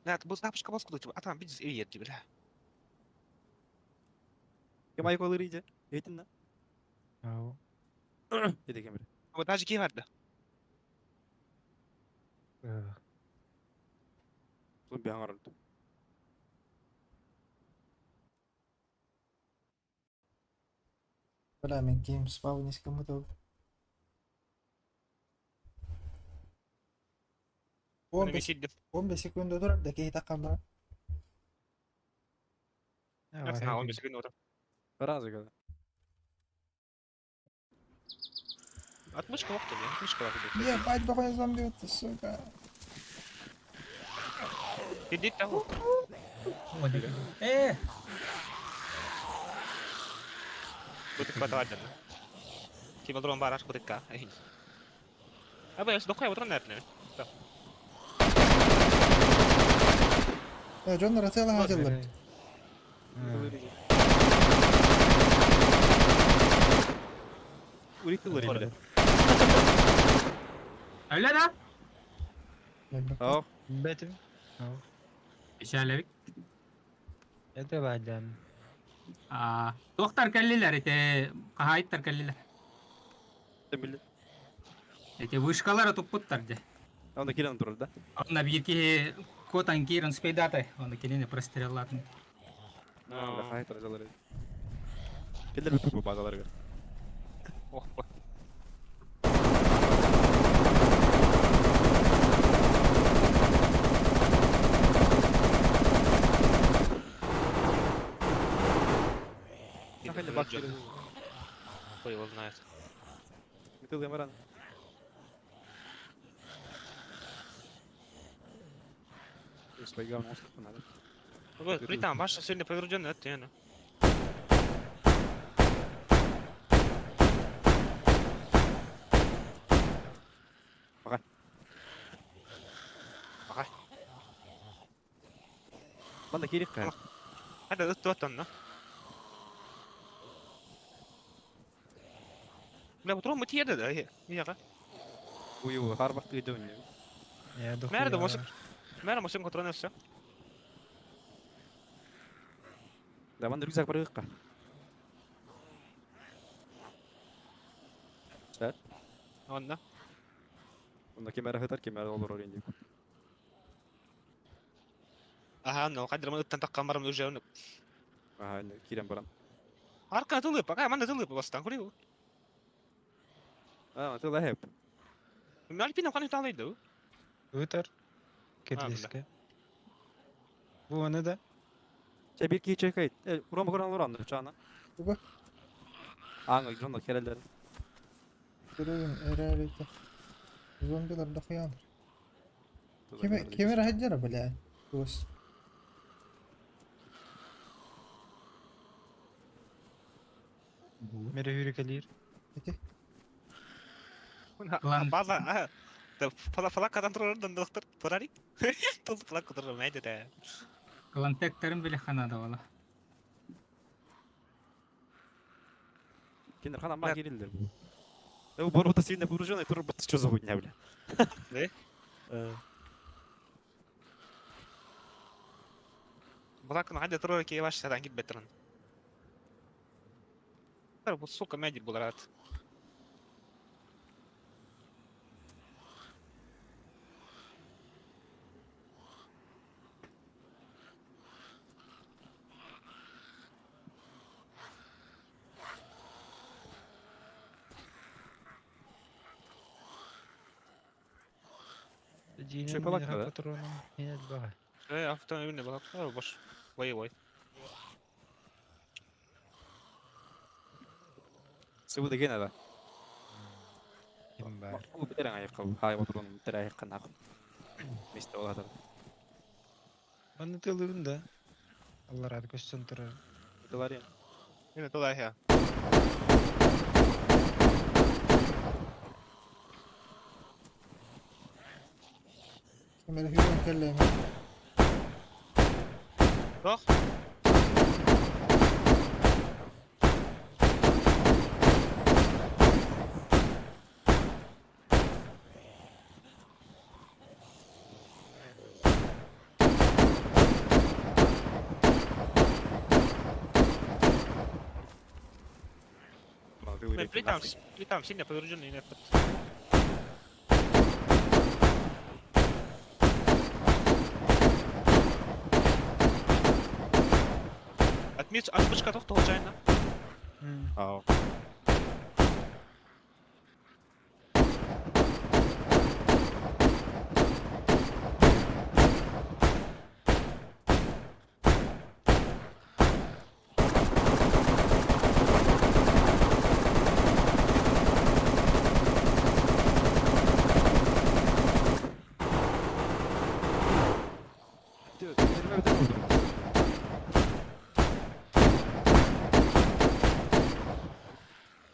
لا تبص запушка воскнуть, а там видишь и едь, бля. Kim ayık olur iyice. Eğitim lan. Ya. Yedik Emre. Вот даже vardı. Son bir hangar oldu. Wala may game spawnis ka mo to. 15, Висит. 15 sekunda dur dakika kama. Ya Nefsine var 15 gün orada. Razı kadar. 60 кнопки, не? 60 кнопки. Ебать, какой зомби вот, сука. Иди того. Butik bata aja. Kibal drone baras butik ka. Apa ya, sdokka ya, drone ne? Ya John atıyorlar hacılar. Uğriktiler Doğru. Emre. Öyle de. Oh. Betim. Ya. İşarelik. Ya da badem. Doktor kelliler ite. Kahayitler kelliler. Emre. Ite vışkalara toputlar de. Onda kiran durur da. Onda bir ki kotan kiran spedata. Onda kelini прострелlat. Onda hayat aracaları. Killer bir bu bazaları gör. Oh, Nakalle bak kiran. Кто его знает. Mitil Emran. Спайгал монстр надо. Вот, при там, ваша сильно поврежденная, это я. Bana kirik kay. هذا دوت أنا. لا بتروح متيادة ده هي غا. Uyu harbat gidiyor ya. Ya da Nerede bu? ما أنا مش كنترول نفسه. Da bana rüzgar para yok ka. أنا. Onda kimera hıtar kimera olur oraya diyor. أنا وقدر ما تنتقى مرة من وجهه. Aha kiran baran. أركان تليب، أنا ما تليب بس تانكوليو. Aa tela hep. من البينا كان يطلع يدو. Öter. Kediliske. Bu onu da. Şey bir ki çekay. Kurama kuran olur andı çana. Bu. Anga jonda kereler. Durun herhalde. Zombiler da kıyanır. Kimi hacılar böyle. Dost. Mere hürü kalir. Peki. بعضها فلا كان ترى دكتور فراري. تل فلا كنترول ما يدري. Kontaklarım bile kanada valla. Кинер хана ма Нет. келилдер бу. Бу борода сильно вооруженный, тур бут что за хуйня, бля. Не? Булакын хадя турар ки баш садан кит бетерен. Бу сука мәдил буларат. Шөпалак да? патроном менять бага. Автомобильный булак. Бош. Воевой. Сыбы деген ада. Ким бар? Бу битерен аяққа, хай патрон битер аяққа нахуй. Месте олады. Аны тылыбын да. Аллар ады көстөн турар. Доллар я. Yine tolay ya. Kemer hüyün kelleyim. Doch. Летам сильно поврежденный нет. Отпуск готов толчайно. Ау.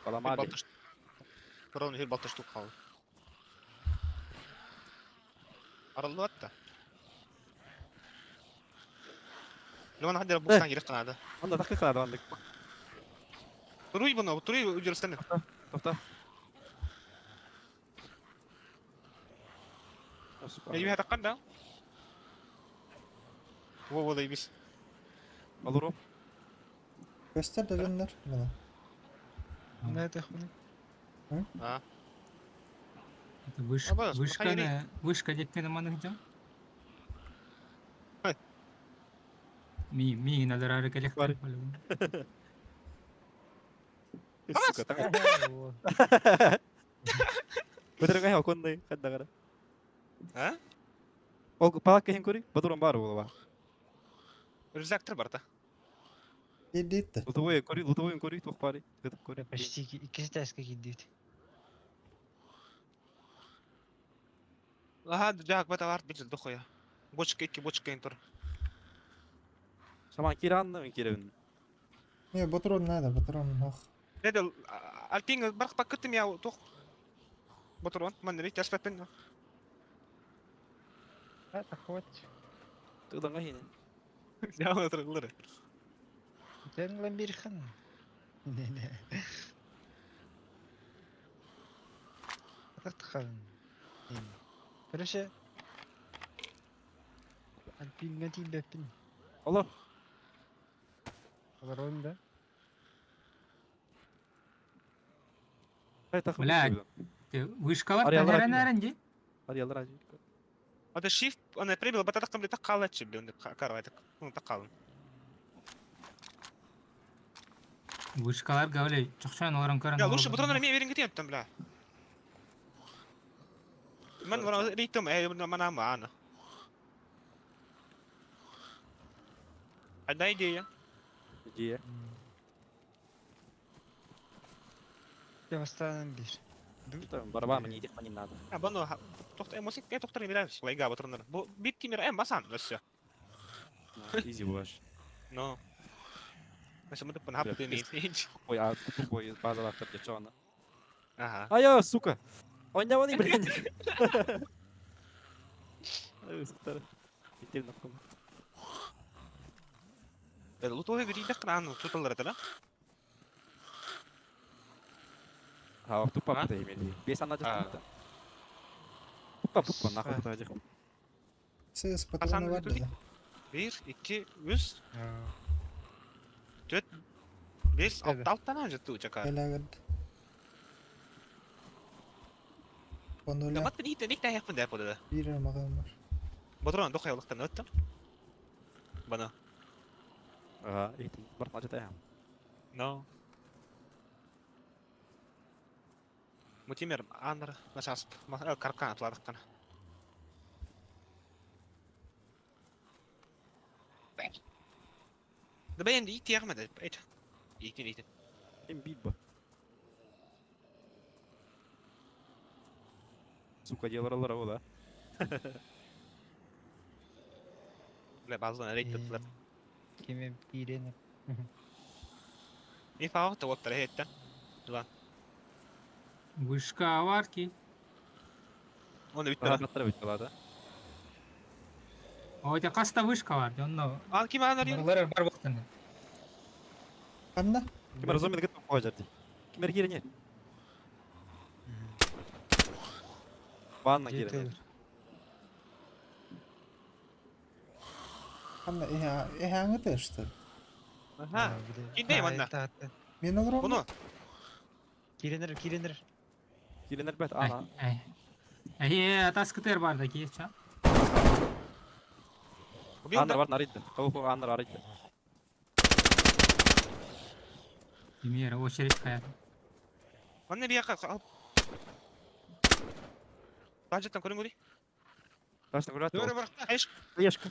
Поломали. Ровно хил балта штук қалды. Арылды атта. Леван хадер бустан керек қанады. Анда такы кылады анда. Туруй бұны, туруй үдерістені. Тоқта. Елі таққан да? Во, да емес. Алуру. Göster de gönder. Bana. На это хуйня. А, Это вышка жеткен маны жам. Хай. Ми надо рары келек. Бар. Сука, так. Бөтөрөң аял кондай кадагара. а? Ол палак кехин кори, батуран бар болова. Рюкзактыр бар да. Gitti. Лутовой кори, тох пари. Гытып кори. Почти ikisi de eski gidiyordu. Ага, жак бата бар бит дохоя. Бочка ин тур. Шаман киранны мен керебин. Ne patron nerede? Patron ah. Дедел, альпинг бар пакеттим я тох. Ботрон, мен рит яспет пен. Это хватит. Тыдан гахин. Я отырлыр. Sen lan bir kan. Ne. Atkan. Proszę. Alpin ganti bepin. Allah. Var onda. Хай тахын. Блядь. Вышкалар Арьялар нәрен атты. нәрен же. Арьялар ажи. Это shift, он прибил, бата таком ли такала чебли, он карвай так, ну такал. Вышкалар гавле чокчан оларым көрөн. Я лучше патроны мне верен гитем там, бля. Мен вона ритм, мана мана. Одна идея. Идея. Ya hastanın bir. Барабан мне идет не надо. А, бано, тохта эмосик, я тохта не мираюсь, лайга патроны. Бо бит тимер басан, да все. Изи булаш. Но. Если мы тупо нахапты не Ой, а тупой база так geçona. Ага. Aya сука. Oynama не блин. Ай, скоро. Битил на ком. Lutoo bir dakika anı tutallar atala. Ha waktu Ha? papa teh meli. Biasa aja Ha. tuh. Papa nak Ha. tuh aja. Ses Hasan patronu var Lütfi. da. 1, 2, 3, Aa, 4, 5, Evet. 6 tane önce tu çakar. Helagad. Kondola Damat bir ite nikte yapın da burada. bir makam var. Bodron dokay olaktan öttüm. Bana. Ha, itu baru aja teh. No. Mutimer anlar nasasp. Karkan atladık kana. Da beğendi ite yakmadı. Ite. İtin. Im biba. Suka dia lara ola. Le bazılarına reddettiler. Kime iğrenir. İyi falan da otları heyetten. Ulan. Вышка аварки. Onu bitti Daha lan. batara bitti О, это каста вышка var. Jonno. Al kimi anarıyor? Buralar бар вақтан. Kanda. Kimar rozumie gitu kok jadi. Kimar kiranya. Vanna kiranya. Жетеуір. Kanda hangi da işte. Ha. Gideyim anne. Ben olurum. Bunu. Kirenir. Kiranya bet ana. Эй, атас кетер бар да кийча. Bu bir Anar onda. var narid. Kau anar arid. Пример, очередь кая. Anne bir yaka al. Budget'tan korun guri. Taşla kurat. Böyle bırak. Eş. Yaşka.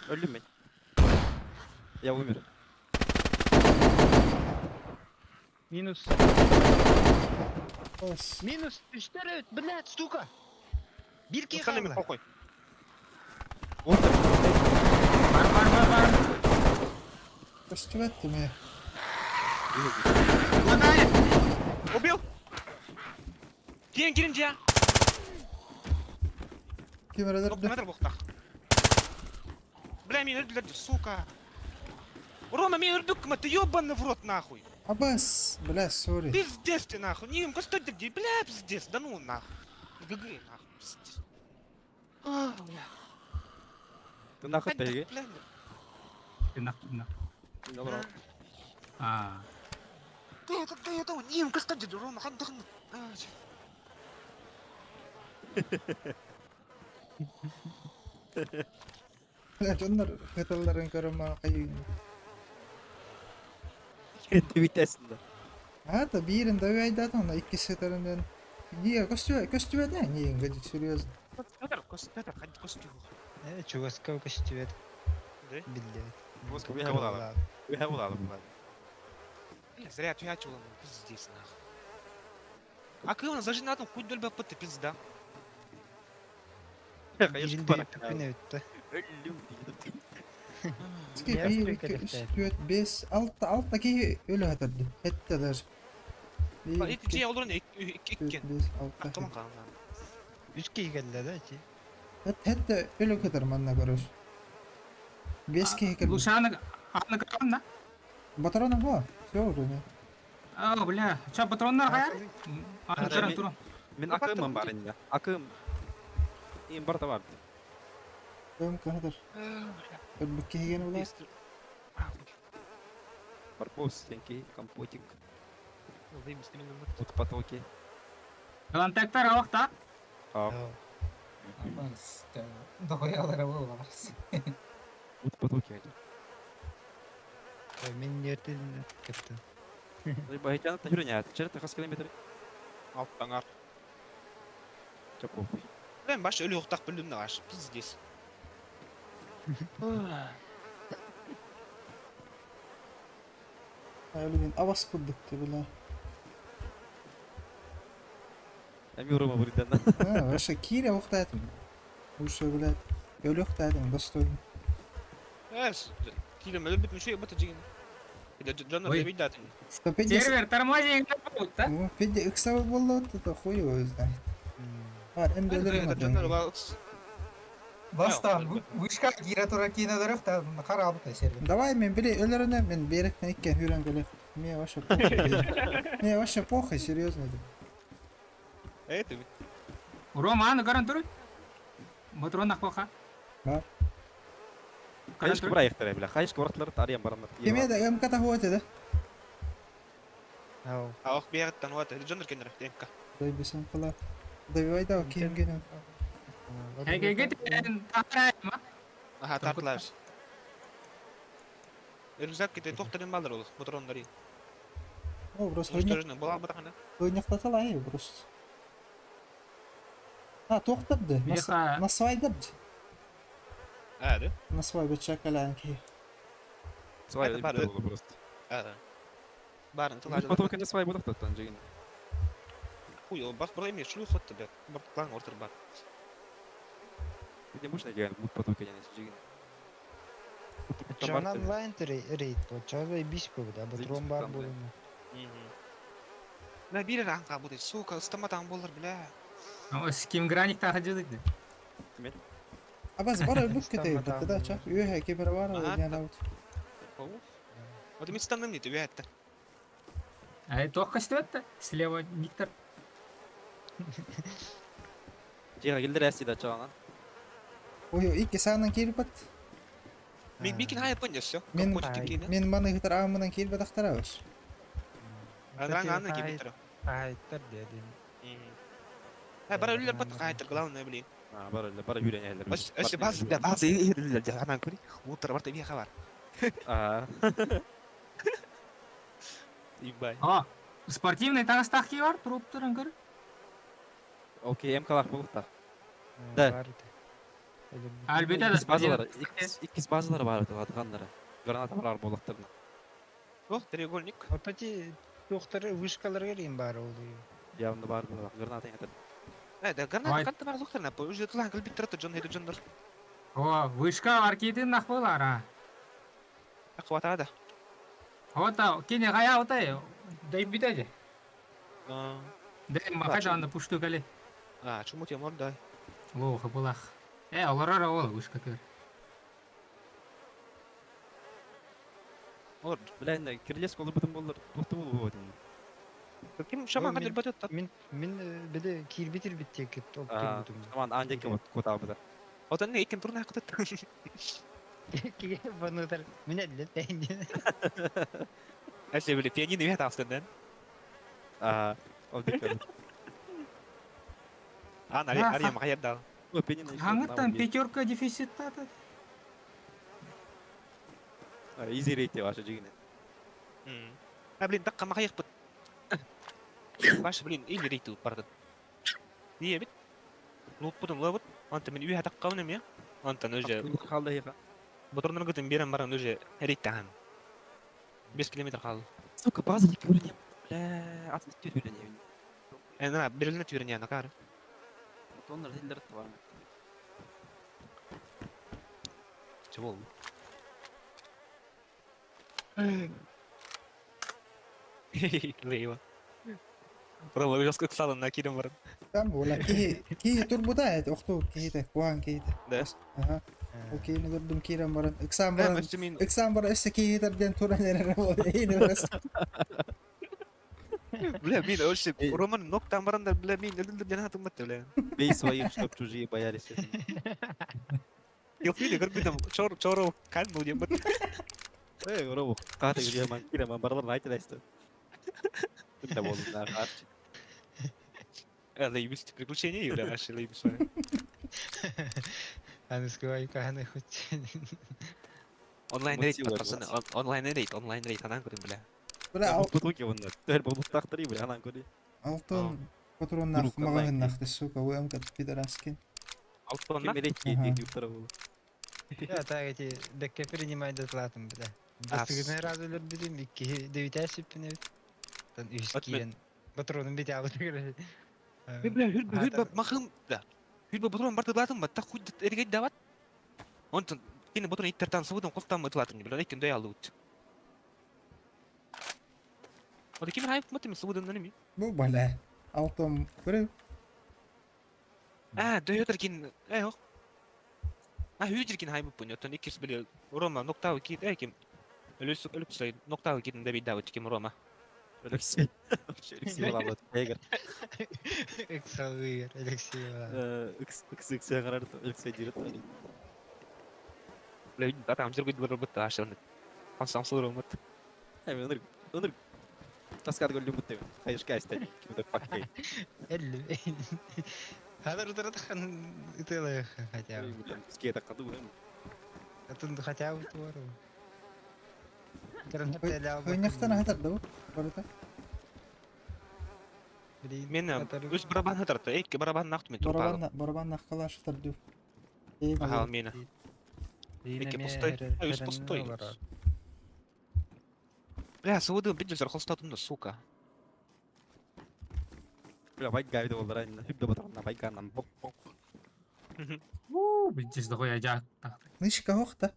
Öldüm ben. Ya umur. Минус. Os. Минус. Üstleri. Блядь, сука. Bir kere Sen de mi kaldı. koy? Orta. Бар. Üstü ettim ya. Убил. Girin ya. Kim öyle Bokta derdi? nedir bokta? Бля, меня öldürdü, сука. Рома, меня öldük mü? Ты ёбаный в рот, нахуй. Abbas. Bla sorry. Пиздец ты, нахуй. Не, что ты, бля, пиздец. Да ну, нахуй. ГГ, нахуй, пиздец. А, бля. Ты нахуй беги. Бля, Тынак. Ne olur? А. ты это, не, что ты, Рома, отдохни. Evet onlar hıtaların karıma kayıyor. Vitesinde. Ha da birinde öyle de ona ikisi hıtarından. Niye kostüme de niye gıcık sürüyorsun? Петр, ходи, костюм. Чугаска костюет. Да? Блядь. Bozkır bir hava alalım. Bir hava alalım bunlar. Бля, зря отвячил он, пиздец, нахуй. А как он зажинатом хуй дольба пыты, пизда. Birinde öpüne öttü. Öldüm diye. Ski Yes, 1, we 2, could 3, have 4, 5, alttaki ölü hıtardı. Hatta da. 1, Bak, 2, şey olur ne? 4, İki. 5, Ah, tamam 6. kalan. Üç kişi geldi de ki. Hatta ölü hıtar manna görür. 5 ki hıkır. Лушаны аны капанда. Batarana bu. Doğru ne? А, бля. Ча патрондар кая? Аны Adam- туран. Min akımım var indi. Akım. İyim barda var. Ben kahdır. Ben bu ki hıgını bular. Барбос, тенки, компотик, Выймись, ты меня тут потоки. Лантектар авакта. А, Доқоялары бұл барсы. тут потоки. Мен ертеден кетті. Либо хитянат на хюреня, черт, хас километр. Alttan ar. Çok pofui. Ben baş ölü yoktak bölümde var. Pizdes. Öyle bir avaz kıldık da bile. Hem yoruma buradan. Ha, başka kire oktaydım. Bu şey bile. Ölü oktaydım, dostum. Evet. Kilom ölü bitmiş şey batı cigin. Bir de canlar Oy. da bir dağıtın. Pedi, Сервер тормозит. Да? pedi ıksa buldu da koyu o yüzden. Var, en de Canlar ölürüm canlar adamı. var. Бастан вышка кире тура кине дөрөк та карабы та серге. Давай мен биле өлөрүнө мен беректен иккен хүрөн келек. Мне вообще похуй. Мне вообще похуй, серьезно. Это Рома аны гаран тур. Моторон нахпаха. Бар. Хайшка бара яктар била. Хайшка баратлар тарыян барандар. Кеме да эм ката хуат эде. Ау. اه بيغتن وقت الجندر كندر تيمكا Дай бисен кыла. Давай да кем генем. Хегеге тахара ма. اه تارتلاش الرزاق كده توختن بالر ول موتورون دري О, просто مستجن بلا بتاعنا ойнактата ай просто. А, тоқтады. Бияха- Насвайдырды. هذا Насвай бечакала анки. Свай Это бар, бит болду просто. هذا بارن طلع Бит потом кенде свай болду таттан жеген. خويا بس برا يمي شلو خط بيت بطلع ورتر بار Бит мушна ген бут потом кенде жеген. Чанан лайн рейд то чазай бишко да батрон бар Зайчик болуну. لا بير عن قابودي سوكا استمت عن بولر بلا Ос ким граник та хаджыды. Абаз бара бүк кете да чак. Үйе кебер бар яна ут. вот мы станем не тебе это Ай тохка сtöttä. Слева Никтор. Жега келдер әсти да чагана. Ой, икки сагынан келбат. بيكن هاي بنجس شو Мен почти كده мен маны хитер амынан келбат актарабыз. انا انا كده ترى Айттар дедим. ها برا ولا بطق هاي تقلاون نبلين Бара юрен әлләр. بس باز ده باز ايه اللي انا كوري وترى برت بيها خبر А. يباي О, спортивный тагыстах ки бар, туруп турун көр. Окей, МКлар болду та. Да. Албетте Иккис базалар, спортивный. иккис базалар бар атганнары. Граната бар болактырна. о треугольник Отати доктор вышкалар келин бар ол. Явно бар граната ятат. да قرنا Вай. كنت مع دكتورنا بوجه طلع قلبي ترى جن هيدا جندر О, вышка бар китин нахпалар а. اقوى هذا Ота, кине гая ота. Дай битеже. اه Дай махажа аны пушту кале. شو موت يا مول داي Ло, хабулах. Аларара ол вышка көр. اور Билен кирлес колу бутун болдур. Буту болду. كم شو ما من- قدر بدت Мен биде кирбитир биттек топ А, келбутум. таман анжеке вот кота буда. او تاني كم تروح قدرت Киге банутар. Мен эле тенди. ايش اللي بيانين بيها تعرف А, ол дикер. انا لا، اريا معايا ده Ну, пенин. Хангыттан пятерка дефицит тата. Изи рейте ваша жигине. قبل دقه ما هيخبط باش بلين ايه اللي ريتو برد دي بت لوط بدن لوط انت من ويها دقه ونميا انت نجا Халда хига. بطرنا نقدر نبيرا مره نجا ريت عام 20 كيلومتر خال Сука, база не курни. Бля, атли тюрни. انا برلنا تورني انا كار Тоннар хиллер твар. شباب ليوا برافو جاسك صار لنا كده مره Там ولا كي турбуда окту кийде куан кийде. ده Aha. Okey ne durdum kiren baran. Iksan لا baran. مش مين Iksan baran esse kiyderden turan eren o eyni bas. بلا مين اول شيء رومان نقطة مرة بلا مين اللي جناها تمثل Бей своих, чтоб чужие боялись. يوفيني قرب بدم شورو كان موجي بس Эй, Робу, ката где ман кира ман бардар найти дайсты. Ты болду на арч. لا يبيس приключения ولا اشي لا يبيس Анскай каханы хоть. онлайн рейд Мотивация. пацаны онлайн рейд она говорит бля Бля Бут бутуки вон. Тер бу тактыри бля анан көри. алтын патроннах Друг, магагыннах сука уям кат пидораски. алтонна Кемерек Ага. еди юптара болду. Я так эти декке принимать доплатам бля. Достигне разылар бидим 2 девитасипне. Тан үскиен. Патронун бите алып кире. بلا هرب ما خم لا هرب بطرون برضه بلاتم ما تاخد رجعت دوت وانت كين بطرون يترتان صوتهم قفتا ما طلعتني بلا لكن ده يالوت وده كيف هاي متى من صوت الانمي Bu bala. Алтын bir ده يقدر كين ايه hüyücürkin hay bu bunyotan ikisi bile Roma nokta kit ekim. Ölüp say nokta kitinde bir davet kim Roma. Алексей. Алексей Балабат. Егер. Эксауир, Алексей. XXX қарар Алексей дирет. Лей там жүргөй бір бит ашын. Ансам сылырымыт. Өнір. Таскар гөлі мұтты. Қайышқа әстәді. Кімді паккей. Элли. Хадыр дырдыхан ытылы хотя бы. Скей таққады өңін. Атынды хотя бы туару. Ойнақтан атарды бұл. Барыта. Мен өз барабан хатарты. Эки барабан нақты мен турпалы. Барабан наққалашы тарды. Ага, мені. Эки пустой. Өз пустой. Бля, сауды беджер холстатымды, сука. Бля, байк гайды олар айында. Хүбді батырғанда байканнан боқ. Битчис да коя жак так. Нышка хоқта.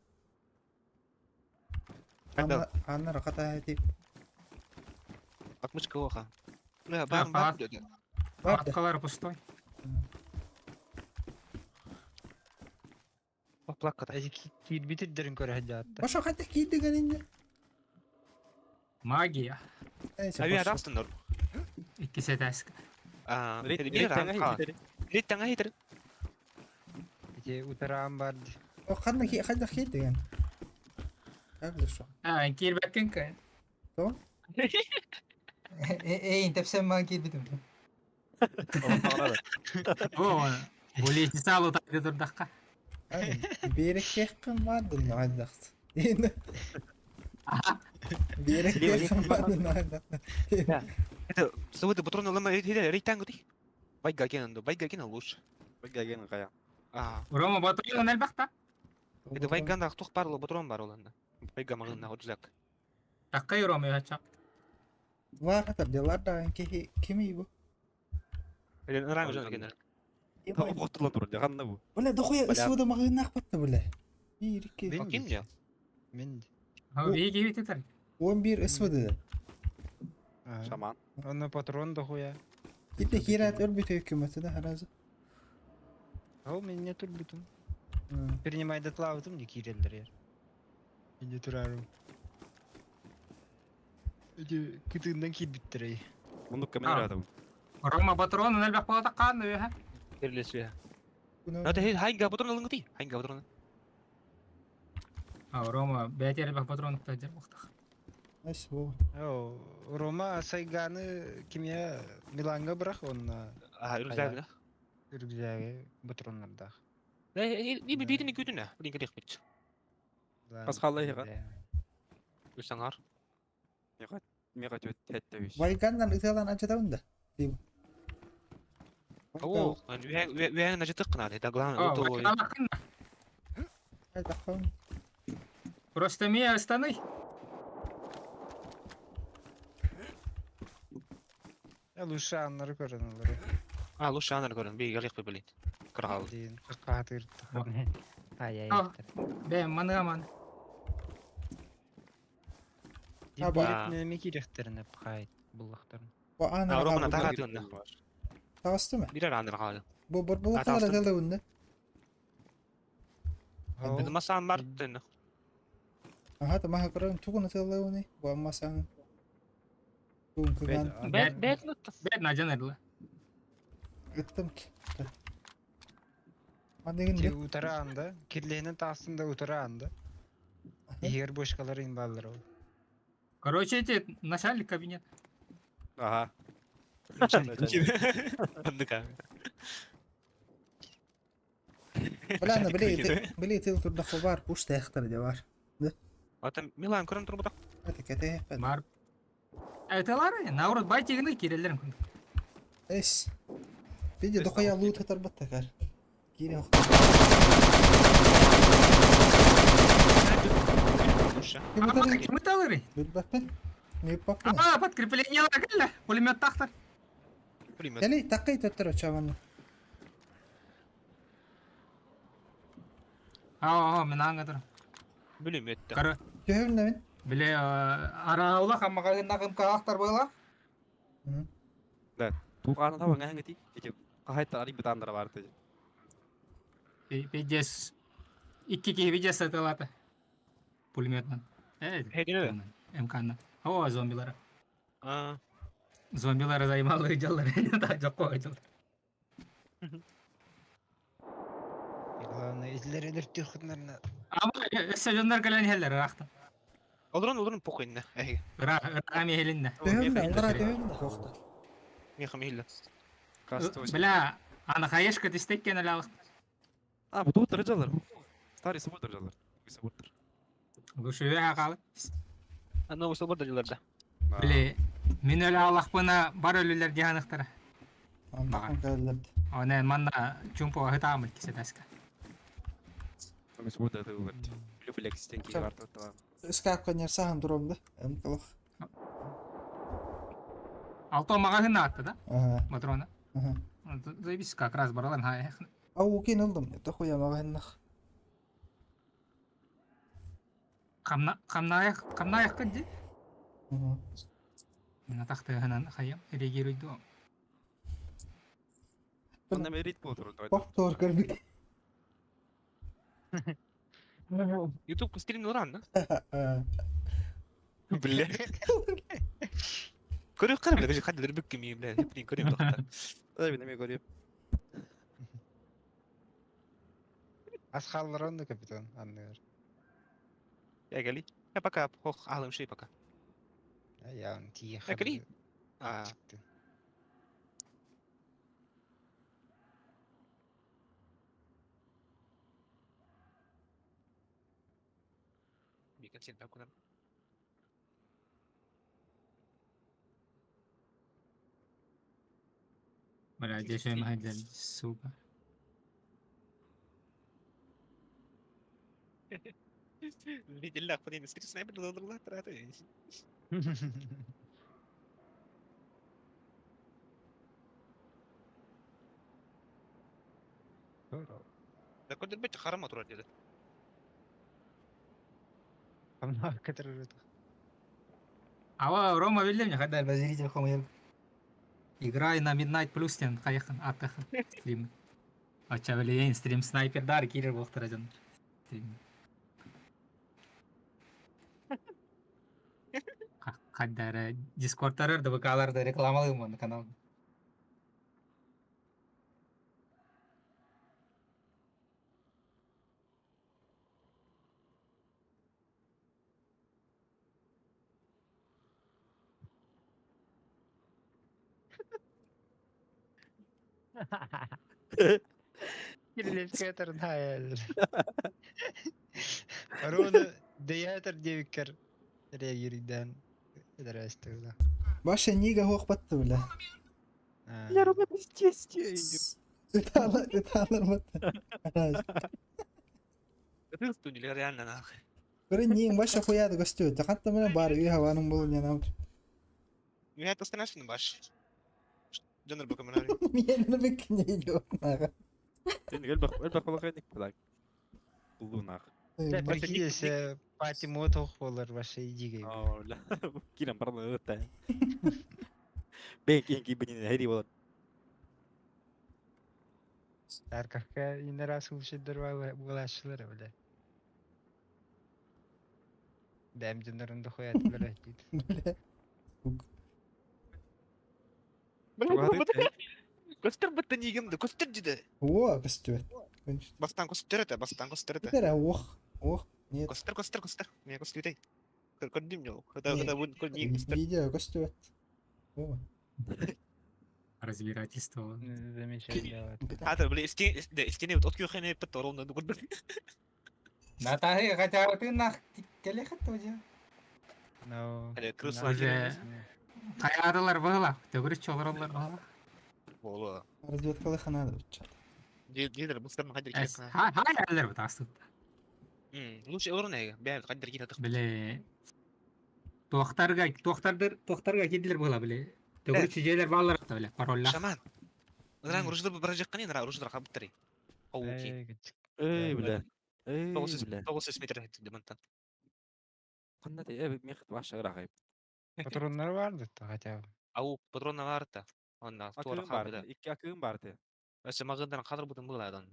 Қайда? Анна рақата әтеп. Акмычка оха. Бля, Бар, бар деді. Барды. Аткалар пустой. Плаката. Эти кит битердерин көрө хажаатта. Баша қайта кейдіген енді. Магия. Ави арастын нор. Иккисе тәск. Риттаңа хейтер. Эти утарам барды. О, қайда кейдіген. Әбді шо. Кирбәккен кайын. Tamam. Интеп sen bana git bitim. О, болети салу тайды турдакка. Aynen. Bir kekkin vardı mı aydaktı. Yine. Bir kekkin vardı mı aydaktı. Это сауды патроны лама рейтангу ди. Байга кенанду, байга кенан лучше. Байк гайген қая. Рома батырын элбакта. Это байганда тух парлы патрон бар оланда. Байга магына ходжак. Такка Рома ячак. Var hatta diyorlar da kimi bu? Ele ранг жана кенен. Оқтылан тұрды, қанна бұл. Böyle dokuya ısıvıda mağına akbattı böyle. 1, 2, Benim- Ким я? Мен. Веги битетер. 11 ısıvıda. Шаман. Оны патрон да хуя. Gitti kirat örgütü hükümeti de herhalde. Ал мен не турбутум. Принимай дотлавытым не кирелдер ер. Мен не турарым. Эти кытыгынан кит биттерей. Мұндық камера атым. Рома батырын элбак болата канды бе. Берлесве. Это хайга патрон лыңгы ди. Хайга патрон. Рома бәтер элбак батырын тажар бактак. Neyse bu. О, Рома сайганы кимия Миланга бирок онна Үрзәгә. үргүзәге патроннарда. Ни битини күтүнә. Билин керек бит. Пасхалла еға. Үсәңар. Меға төт тәтті өз. Vaygandan ıtılan acıda onda. Değil mi? О, ве на житык кына да главное О, ото. Hayda kalın. Просто мия станы. Лучше аннары көрөнөлөр. Лучше анар көрөн. Би керек билин. Кыргал. Дейин катыр. Ай. Бе мангаман. Aba. Неме керектерине кайт булактар. Bu ana Романа kaldı. тагатында. Tağıstı mı? Бирер анар калды. Bu bu kadar Tağıstı. adalı onda. Бир масан бартын. Aha da maha kırın tukun adalı onda. Bu amma sen. Tukun kıgan. Бет Бет на жанерлы. Gittim ki. Hadi gindi. Утараанда, кирлехинен таастында утараанда. Егер бошкалар инбалдар ол. Короче, эти начальник кабинет. Ага. Андыка. Ulan bile tel turda var. Usta yaktır diye var. Ата Милан көрөн турбуда. Hadi kete. Бар. Айталары, наурыз бай тегінде керелерін күн. Es. Bir de dokuya loot atar battakar. Geri yok. Кіміталары? Bir bakın. Ne bakın. Подкрепление лагалла. Пулемет тақтар. Пулемет. Gel takıyı tuttur çavanı. Мен аңғадыр. Пулемет. Кары. Göhüm ne min? Біле, араула қаммағағындағым қағақтар бойла. Туғаны табан әңгіті. Қайта алып бітандыра барды. Пейдес. 2 кеби сатылаты. Пулеметнан. Хедине бе? МКнан. О, зомбилар. А, Зомбилар займалы жаллар. Так жок койдул. Главное, излер түрхүннөрүнө. Ама эссе жондар келен хеллер рахта. Олдрон похуй инне. Эһи. Рами хелинде. Төгөндө, алгара төгөндө. Хохта. Меха мехилля. Касты Бля, ана хаешка тистеккен алак. А, bu tutar jalar. Старый собутер jalar. Собутер. Гушуя калы. Ана усал бар дажыларда. Бля, мен эле алакпына бар өлүлөр жаныктара. Андакын келдерди. Она манна чумпо хатамыл кисетаска. Мен собутер да улат. Люфлекс тенки Чак. барты тамам. Скапка нерсахан турамда. Эмкалах. Алто магазин атты да, Ага. матрона. Ага. Заебись как раз баралан хай. Ау кин алдым. Это хуя маганнах. Камнаях кыдди. Ага. Мен атакты ханан хаям реагируйду. Онда мен рит болтур. Доктор кырбик. YouTube стрим нуран, да? А. Бля. Көрөк кара бля, каже хаддер бик кими бля. Хеприн көрөм докта. Да, мен көрөм. Асхалларон капитан анныр. Я гали. Я пока хох алым шей пока. Я он тие. Акли? А, бикен сен так кунам. Бля, дешеw mahajal сука. Видел لا خدين سكري سنايبر ضد الله ترى ده كنت البيت خرم تروح كده Камна катырыр. Ава Рома Вильямня хадал базиритель хомер. Играй на Midnight Plus тен каяхан атахан стрим. Ачавлен стрим снайпер дар киллер болтыражан. Стрим. Каддара Discord-тарар да бакаларда рекламалыйм оны канал. Кирилес катырын хайал. Роны деятер девикер. Реагиридан. Эдерестула. Баша нига хох баттı bile. Я роблю естественно. Италар баттı. это студили реально нахуй Көрін ең баша қояды көстеу. Тақатта мына бар үй хаваның болын yana. меня это страшно баш Джонер бакаманари Мені бекіне yok naga. Sen elbak olacak kadar. Bulduğuna. Прикидese пати мотох болар баша идиге. Aa, la. Kiran parla öte. Ben kengi benim heri olur. Аркакка инера сулшидер булашылар öyle. Дәм жөнөрүндө коят беле дейт. көстер бітті негемді көстер деді О, көстеу. бастан көстер это бастан көстер это Бітер ох. Ох. Нет. көстер меня көстер ей көрдім не когда будет не көстер Видео көстеу. О. Разбирательство. Замечательно. хатыр біле істене от күйхене бітті ровно көрдім Натахи хотя бы ты нах келехат тоже. Но әле крыс Уже каядылар была. Төгүрү чолоролор была. болу Разведкалы ханада бітчат. дедер бұстарын қайдыр Эс. керек Хайлер бутасты. лучше орын әйгі бәрі қайдыр кеті Биле. Тохтарга кедилер была биле. Төгүрү чежелер баллар да биле. Паролла. шаман ыран ұрышды бір жаққан ен ұрышдыр қабыттыры оуки Ey bile. Ey 900 bile. 900 метр демонтан Kanna de evet mekht başa rakayım. патрондар барды хотя бы. ау патронна барыта онда туара Akığım vardı. хабыда İki akığım vardı. өсі мағындан қадыр бұтын бұл адан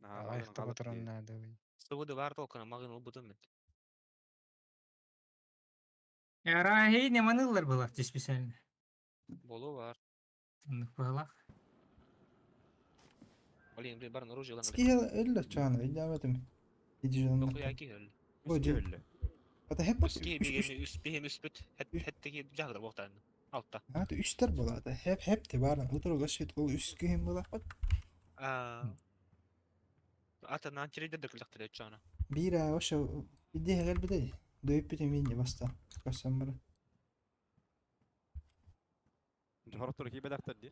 Айыкта патрон надо. Sıvıdı var толкана мағын ұлбыдым мен. Эрахи не манылар была специально. Болу бар. Была. Олен бір барын оружие лаңылы. Ския элла чана ijabetimi. Digital. Dokuya ki öldü. Hoca. Öyle. Ata hep Üski bir üst behem üspüt. Hetteki jagda boğtan. Altta. Hadi üstler болады. Hep de baren. Udurga şet bol üskü hem болады. Ata nançeri de kıldaktır et çana. Bira oşa bir gel bir de. Döyüp bitim ince basta. Kaçsam bara. Horotları ki bedaktar diye.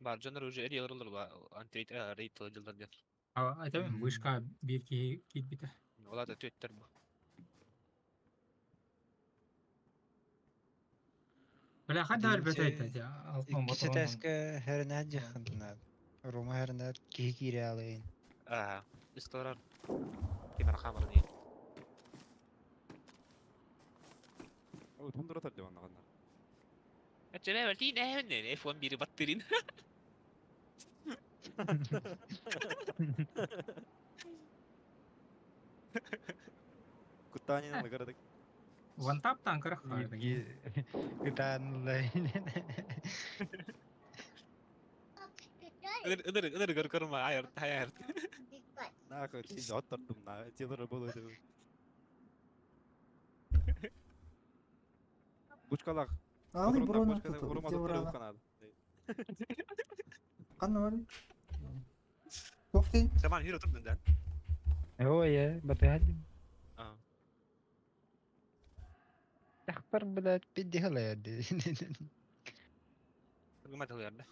Бар жанр уже эри алырлар ба антрейт рейт жылдар дер. Айтамын вышка bir kit бите. Олар да төттер бу. Бля хадда албет айтат я. Алтын İkisi батырон. teske her ne jakındılar. Roma her ne kihiri alayın. Исторар. Кемер хамыр дей. O tundura tar diye onlar. Açana verdi ne F1 biri battırın. Kuttani'nin nagaradık. One tap tanker хар. Gıdan layn. Idır gör kırma hayır. Na kadar şimdi attırdım na. Çıldır bolu dedi. Buçkalak. Ağlayı burana Buçkalak tutu. vurma İki tutları burana. kanadı. Kan var. Yok değil. Zaman hero turdun den. O ya, batı hadi. Aa. Yakbar bile biddi hala ya. Hırgıma tılıyardı.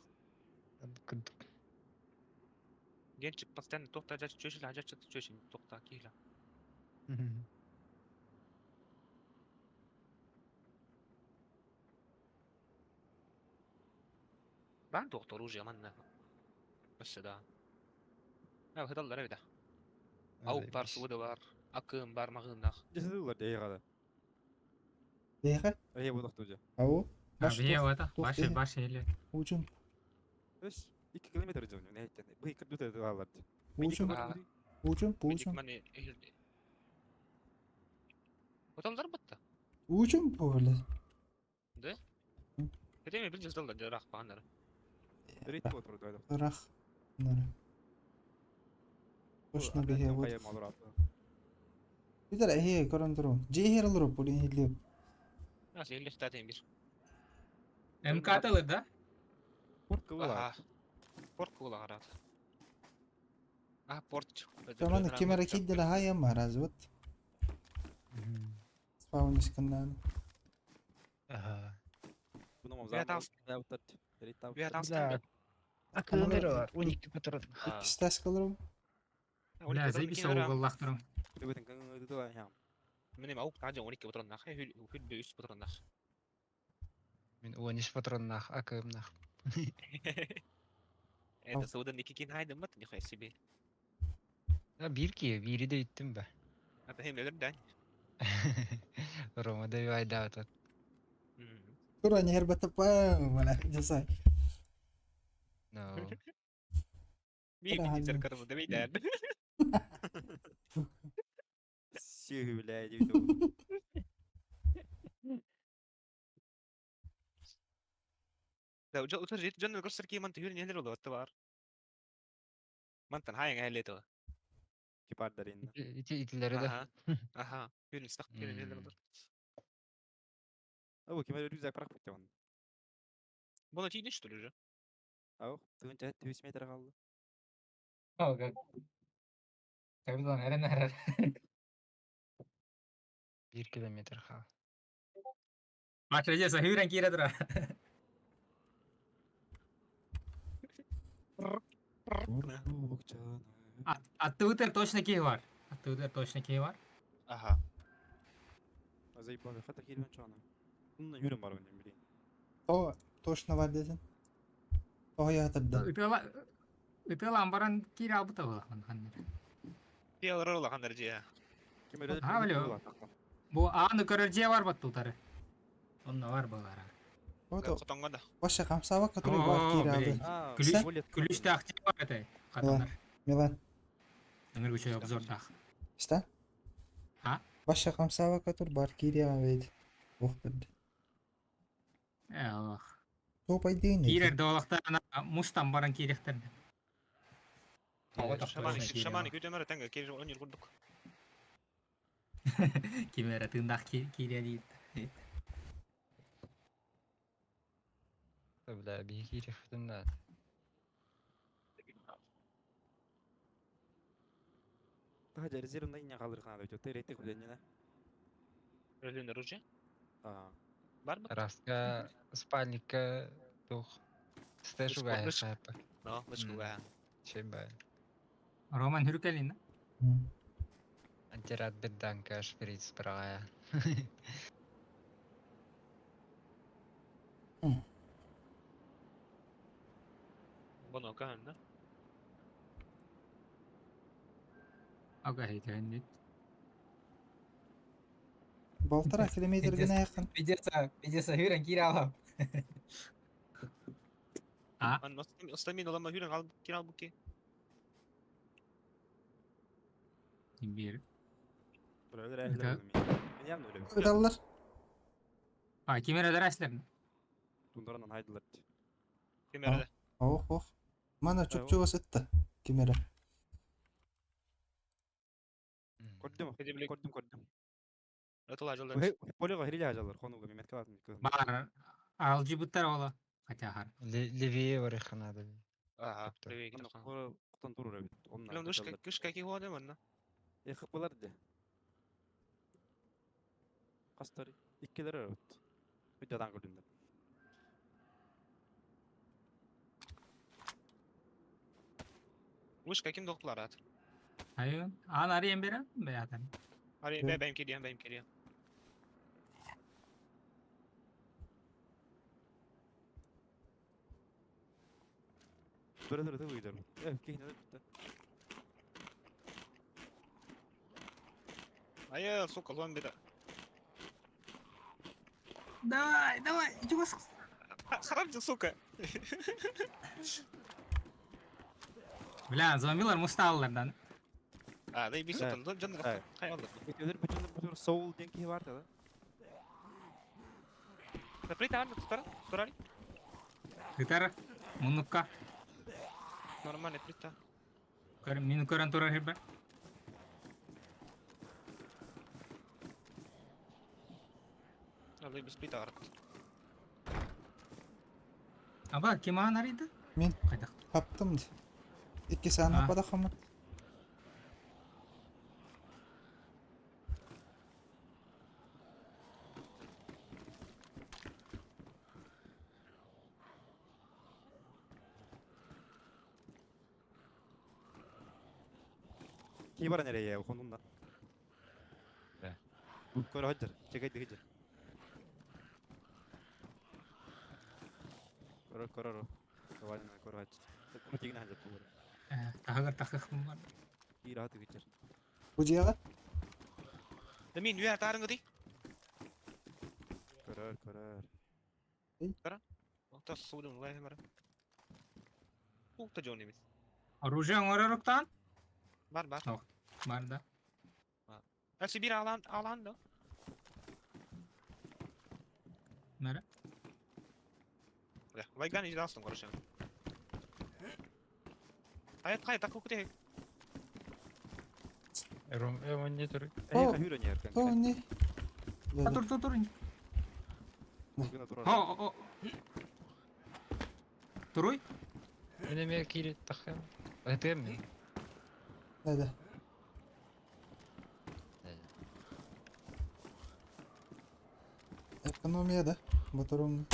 Genç çıkmastan tokta açı çöşül hacı çıktı çöşün tokta kihla. Ben doktor ucu yaman ne? Bس ده. Ya hıdallar evde. Avuk var, suda var. Akım var, mağındak. Cesedi ular diye kadar. Değer. Öyle bu doktorca. Avu. Baş Abi ya tok. vata. tok Baş değil. baş hele. Ucun. Öş 2 kilometre canım ne etti. Bu iki kilometre varlar. Ucun. Aa. Ucun. Medik Ucun. mani ehildi. Hıdallar battı. Ucun böyle. De? Hedemi bileceğiz dallar cerrah bağınları. Rit oturdu öyle. Bırak. Bunları. Boşuna bir heva. Hayır olur abi. Bir de ehe korandırım. Cehir alırım bunu hiliyor. Nasıl ehildi statayım bir. MK atalı da. Port kıvılar. Aha. Port kula harat. Ah port. Tamam da kamera kilidi de hayam var az vat. Spawn iskandan. Aha. Bunu mu Ya zaman? tavs- Ya utat. Rit tav. Bir adam Da. sıkıntı. Akıllı var. 12 patron. İkisi kalırım. Бля, заебись уголлах тұрым. Bütün kanı da ya. Benim avuk tacı 12 patron nak. Hüldü üst patron nak. Min 13 patronnak akımnak. Evet, sudan iki kin haydi mı? Ne koyası bir. Ya bir ki, biri de gittim be. Hatta hem ölümden. Roma'da bir ayda atat. Kurang herbat apa malah selesai. No. Bir Kerahan. bitir karımı demeyden. Sihirle diyor. لو جو ترجع جنة قصر كي من تهير نهلر ولا تبار من تنهاي عن تو Kibar derin. İtileri de. aha هير نستخدم هير نهلر Ama kime öyle güzel bırak bitti onu. bunu تيجي نشتري رجع Ama tığınca 100 metre kaldı. Oke. Tapi tuh neren neren. 1 kilometre kal. Maç aja sahiran kira tuh. Vuruk canı. Attı uter точно key var. Attı uter точно key var. aha Azayıp bak hatta kirven çağına. Bununla yürüm var benim bileyim. Oh, точно var dedin. Oh ya tadda. Itu lambaran kira apa tuh kan. bir alır ola kan derece Kim öyle Ha, öyle o. Bu anı körerciye var bat tutarı. Onunla var balara. Oh to. kutonga da Başa kamsa bak katuru Oo, bak kira bile. aldı. Aa, Gülüş- volet Gülüşte aktif var ete. Kadınlar. Milan. Ömür güçü obzor da. İşte. Ha? Başa kamsa vakatur bar kiriya veydi. Okturdu. Oh. Topay değil Kirer doğalakta mustan baran kirekterdi. Hava Şamanik, takıyorsun şamanik ödemere tenge kiri 10 yıl kurduk. Kimera tındak kire değil. Öyle bir iki riftin de. Daha rezervinde yine kalır kanada ötüyor. Tereytek ödenine. Ölümler ucu. Aa. Var mı? Raska spalnika tuh. Stage Lütfen, gaya lütfen. kaypa. No, let's go. Şey bay. Roman hürkelin. Antirat beddan kaş fritz braya. Bunu kanka. Aga heykenin. Baltara kilometre gene yakın. Bidesa hüren kira alam. Man, ostamin olama hüren al kira al bu ki. Bir. Böyle Evet. rehler oğlum. Ben yapma öyle bir. Ödallar. Ha kimera derslerini. Bunlardan haydılar. Kemerede. Oh oh. Mana çok çok ısıttı. Kimere. Koydum. Edebilir. Koydum. Ötül acılar. Bu hep poliga hiriyle hacalar. Konuğu Mehmet Kavaz'ın. Bar alcı butar ola. Kaça har. Liviye var ikhana da. Aha, Yaptı. reveye gidiyor. Onu kutan durur evet. Onlar. Lan kış kaki huwa demen na. Yakıp bular de. Kastar ikkileri evet. Videodan gördüm de. Kış kaki doktor at. Hayır. An arayayım beri. Beyatan. Hadi Evet. benim kediyen. Böyle de uyuyor. Evet, keyine de bitti. Hayır, сука, зомби да. Давай, чего Харамчы, сука. Бля, зомбилар мусталлардан. А, да и бису Evet. там, canım. Evet. Hay Allah. Videoları bütün soul denki var da. Запрыгай, Анна, тутара, турали. Гитара. Мунукка. Нормально, прита. Мин көрөн турар хербе. Allah без прита арат. Аба, ким ан арыйды? Min Кайдак. kaptım. 2 saniye Ha. pada kamat. Ki var nereye ya konumda. Ne? Bu kore hacer. Çekaydı hacer. Kore. Kavayın kore hacer. Bunu çekin hacer bu kore. Тахагар тахах бар. İyi rahat hacer. Bu ciğer. Да мин, юя тарың гыды. Kore. Та судың лай мара. Пулта жон емес. Оружие оңоророктан? Бар. Бар да. Әлсі бір алан да. Мәрі. Вайган ежді алыстың короче. Қай, тақыл күтек. Ром не тур. Ey kahır oynuyor kanka. O ne? Тур. Bugün otur. О. Туруй? Мене ме кири тахан. Атем ми? Nerede? Ekonomiye de. Motorum.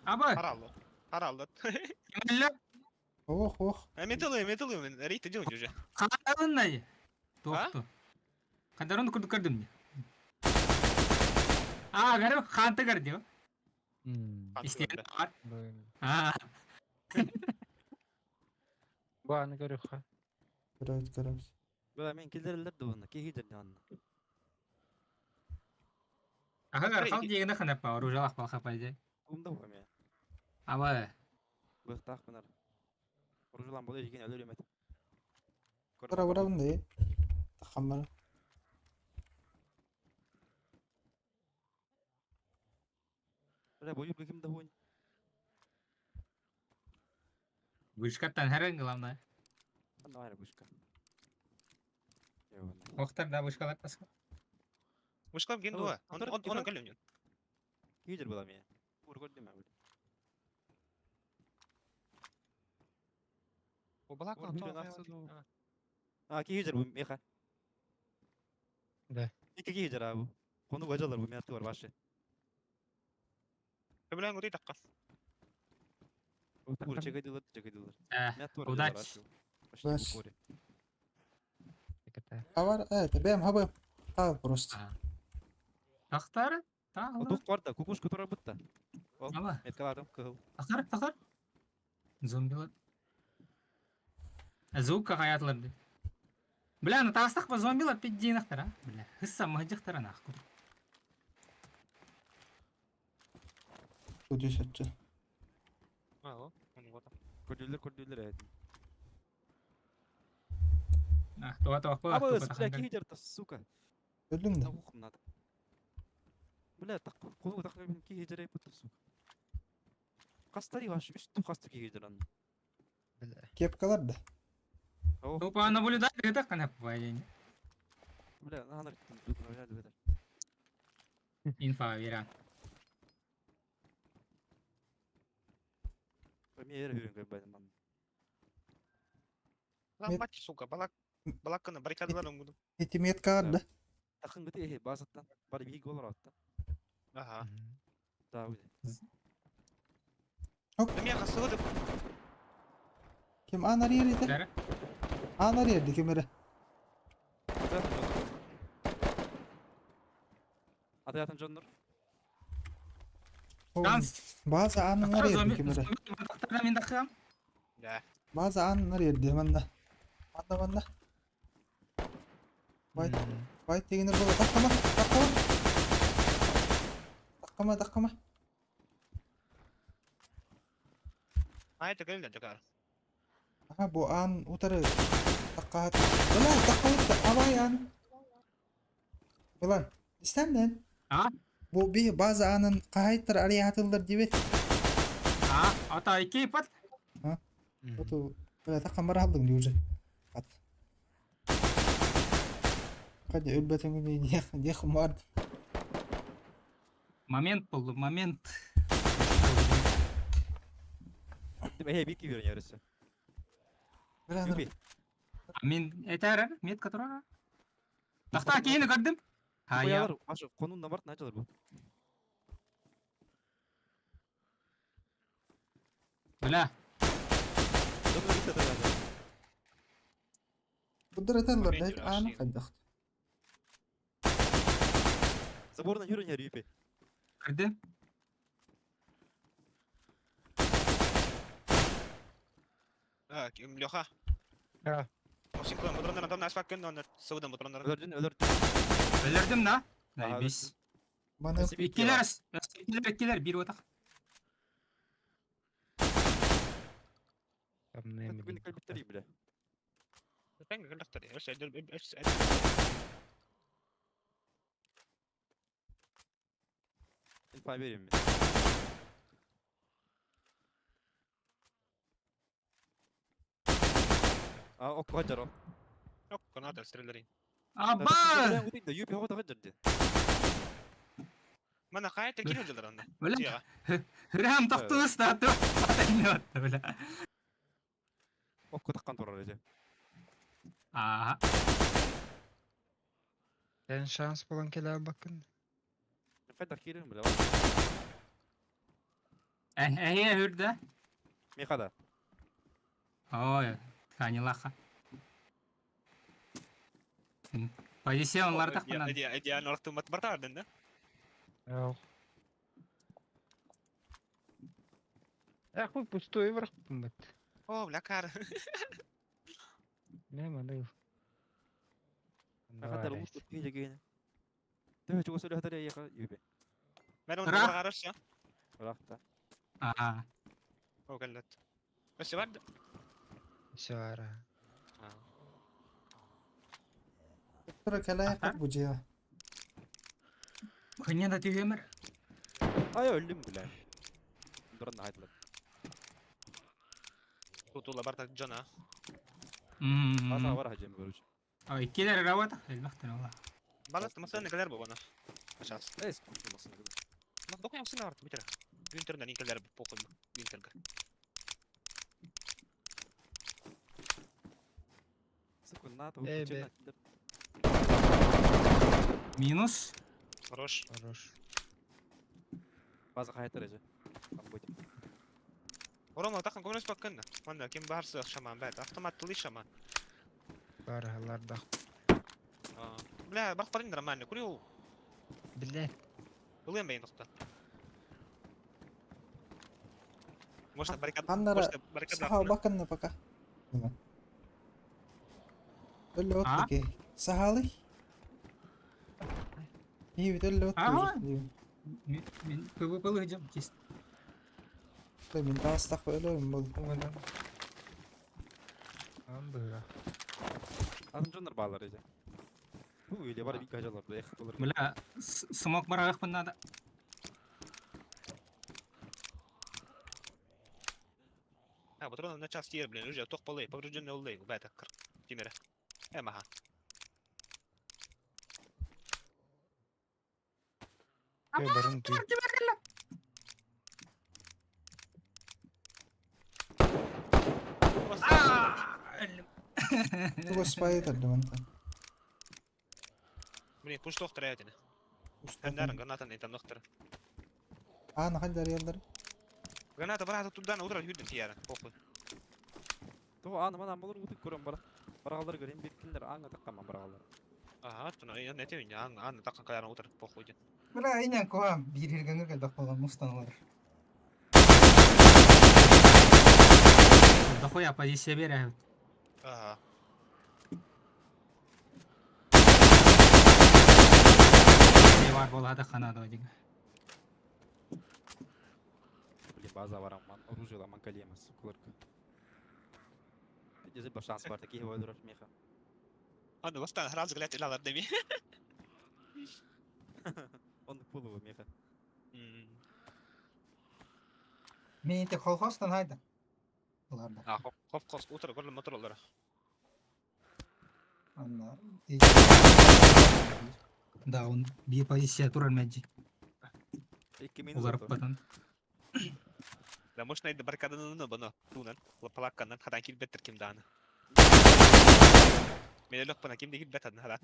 Аба, Қаралды. кимелле? Oh oh. Металлы мен. Рейті жон уже. Қадарын най? Тоқты. Қадарын көрдім. Гарып қанты көрді. İsteyen var. Bu anı görüyor ha. Görüyoruz. Böyle men kilderler de bunda. Ki hider ne anla. Ағар қал дегенде қанап па, оружалақ балқа пайдай. Bunda bu ya. Аба, Bu tak benar. Oruculan bolu yegen ölür yemet. Tara bura bunda ya. Takamara. Bля, boyu bakayım da oyun. Вышкаттан herен главное. Anda var buşka. Yok. Охтар да вышкалар таска. Мышкалап келди Ого, ооба. антар Онун кита? келем. Kidir bulam ya. Vur gol deme böyle. О, балак Ой, на блин, то. ахсы, ну. Kidir bu meha. Да. Kidir abi. Konu bacalar bu miyatı var başı. Кемелен гори такка. Vur çekediler. Miyatı var Удачи. başı. Баш. Başı. Это. А var evet benim habım. Al просто. Тахтар. O Тахла. tok var da kukuş kutura bıtta. Ала. Metkalarım kıl. Тахар. Зомбилар. Звук каятларды. Бля, ну тастық па зомбилар пиддинақтар, а? Бля, хысса мыжықтар анақ. Bu düşetçi. А, он вот. Kördüler evet. Туа қой. Ama bля kidir tas suka. Öldün de. Tavuk надо. Bля tak kolu tak benim kidir ayıp tas suka. Kastari var üstü kastı kidir an. Бля. Kepkalar da. Oh. Тупо наблюдать, это канап военный. Bля nahar gittim. Öyle de. Инфа, веран. Ben yere hürün galiba ben. Lan maç сука, балакканы баррикадаларын буду. Hitimet kalar da. Takın gidi bazattan. Bari bir gol attı. Ага. Daha öyle. Мен касыгы деп. Kim anar yeri de. Дәрі? Anar yeri kimere. Hayatım canlar. Ганс. Bazı anlar yeri kimere. Зомбилар мен тақам. Да. Bazı anlar yeri manda. Manda. Vay. Vay teginir baba takma. Айта келди жакар. Aha bu an utarı. Takka. Ulan takka avay an. Ulan istenden. А? Bu bir bazı anın kayıtlar araya atılır gibi. А? Ата iki pat. Otu böyle takka mara aldın diyorsun. At. Hadi ölbetini diye kumar. Момент был, момент. Hey bir gibi yarısı. Ulan Yubi. Мен этәрі, мет которая. Тақта кейіні көрдім. Ha ya. Koyarlar. Başı konunun da var ne açılır bu? Бля. Doktor gitti de yani. Bunlar atarlar Bence da her anı şey. kaydak. Zabordan yürün yer Yubi. Көрдім. А, Лёха. А. Осинкон бутрондар адам нас факкен он сывыдан бутрондар. Ölür. Өлірдім да? Ага, Бес. Bana Иккелер, бір отақ. Там, наверное, Bugün kalbitleri bile. Тенге келдактар. Эш эдер эш. İnfay vereyim mi? Aa ok hacar o. Yok, kanada стрелярин. Аба! Yubi havada hacardı. Мана кайта келип жатыр анда. Бля. Тияга. Хүрәм тақты ұстаты. Атайны отты, бля. Ok takkan torar ece. Ага. Sen şans bulan kele bakın. Kadar kirin bile. Әйе хүрді. Mekada. Ой, ханилаха. Позиционлар тақпынан. Идеально ортумат бартардын да? Yok. Хуй пустой враг бит. О, блякар. Не мадаю. Kadar ulus iyice gene. Tabii çok söyle hadar ya Yubi. Мен оны Ра. карашы. Bırak da. Ага. О, келет. Эш бар? Все ара. Tura kelaya Atar. kap bu ciha. Kanya da tüyemir. Ay öldüm bile. Durun da haydiler. Tutula bardak cana. Asa var hacım görücü. Ay ikkiler ravata. Elbette valla. Balık mesela ne kadar bu bana? Aşağısı. Neyse konuşulmasın. Bak dokuyam seni artık bitir. Günter'den inkeler bu pokul. Günter'ga. Sıkın NATO. Be. Minus. Хорош. Хорош. Bazı hayatlar hacı. Tam bu. Orama takın komünist bakın. Valla kim bağırsa şaman bet. Avtomatlı şaman. Barhalarda. Bля, bak parin нормально. Курю. Bilе. Былым бейн нокта. Может баррикад. Kanlara Может баррикад. saha bakın ne baka. Hemen. Öyle Ha? otu ki. Sahalı. İyi bir öyle otu. Aha. Min PvP'lı hocam kesin. Min tastak öyle mi bol. Tamam böyle. Adımcanlar bağlar hacı. Bu öyle var bir kacalar da yakıt olur. Bula smoke var ayak bunda da. Ha, патроны на час тир, блин, уже тох полей, поврежденный улей, бета, кр. Тимера. Эмаха. Barın tüy. Ölüm. Bu spider de vanta. Блин, пусть доктор этими. Хандаран, граната не там доктор. Ana hadi arayalları. Граната брата туда на утро юден тияра, похуй. Tuğ anım anam olur utuk kurum bara. Barağları göreyim bitkinler anga takkamam barağları. Ага, то я не тем, Анна так как на утро похуй. Бля, инян коам бир хиргангыр калдак болгон мустаналар. Дохуя позиция берет. Ага. Ne var bolada kanada hocam. Блин, база var aman. Оружие ламан калемас. Кулырка. Gece bir şans var da ki öldürür Miha. Anna vastaan razı glet ilalar demi. Onu pulu bu Miha. Мен те колхозтан хайда. Буларда. Ah, хоп кос утро горлы моторлары. Анна. Да, он бир позиция турар мәҗи. 2 minut Ular oldu. patan. Да может найти баррикаданы бана тунан, лапалакканан хадан кил беттер ким даны. Мен лок бана ким дигил беттен хадан.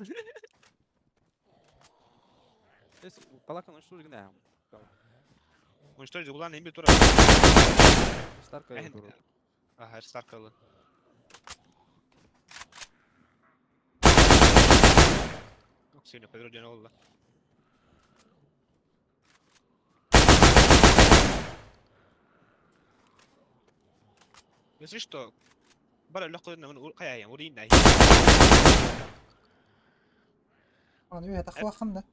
Es palakan uçtu gene. Он что же улан эмби тура. Starka öldürür. Ага, Старкалы. Çok seni Pedro oldu. Если что, bara loko na kaya yan, urin na. Ana üye takwa khanda.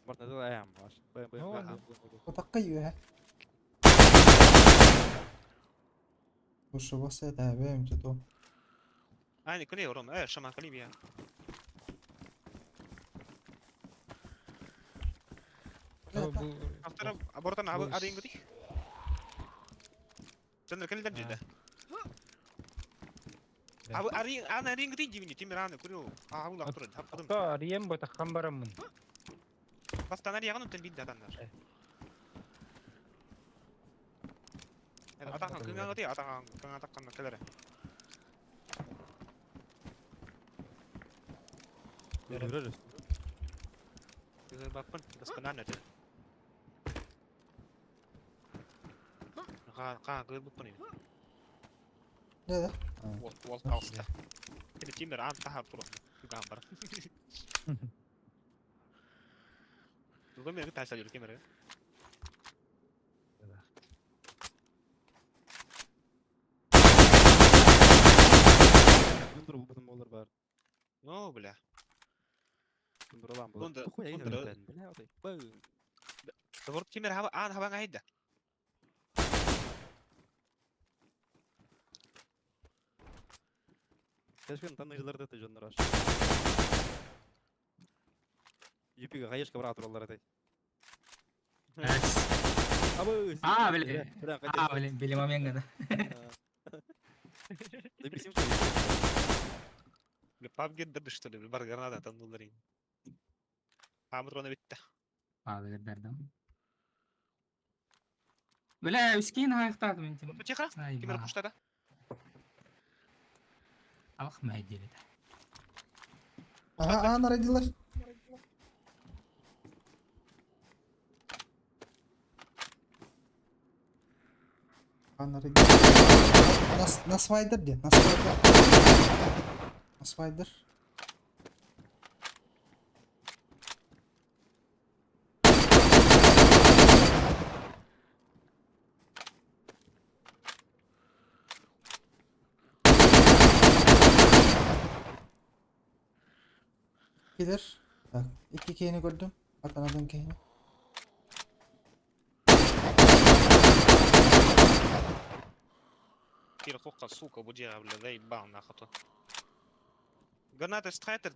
Barda da ayağım var. Ne oldu? O takka üye. Boşu basa da benim tutu. Aynı kule yorum, şaman kalim ya. Bu Aftara abortan abi Boş. arayın gidi. Sen de kaliden cide. Abi arayın gidi cimini timirane kuruyor. Abi la turun, haptım. Hatta arayayım bu takkan baramın. Bastan arayın onun bin dadanlar. Atakan kıngan gidi, atakan kalere. Öldürürüz. Güzel bakın, daskanan ne dedi. Kaan gıy bu ini. Ne de? Walt Alsta. Ini timir an tahap turun. Gambar. Gue mirip tasa dulu kamera. Gündür bu bunun olur var. No, bля. Gündür olan bu. Bunda- Bu koyayım bunda- önden. Bile hadi. Bum. Tavur timir hava ngahida. Keşke tanıcıları da tecrübeler aşağı. Юпига кайышка бара туралар этой. Абы. Билем мен гана. Да бисим что? Бля, PUBG дырды, что ли? Бля, бар граната атандылар ин. Патроны битти. Бердим. Бля, үскейін аяқтады мен тем. Потихо. Ай, Кемер ба. куштада. Алах мәйдері да. Aha naraydılar. Naraydılar. Nasvider diye. Nasvider. Nasvider. Gelir. Bak iki keyini gördüm. Atanadığın keyini. Кира хука, сука, будя, бля, да ебал нахуй. Граната страйтер.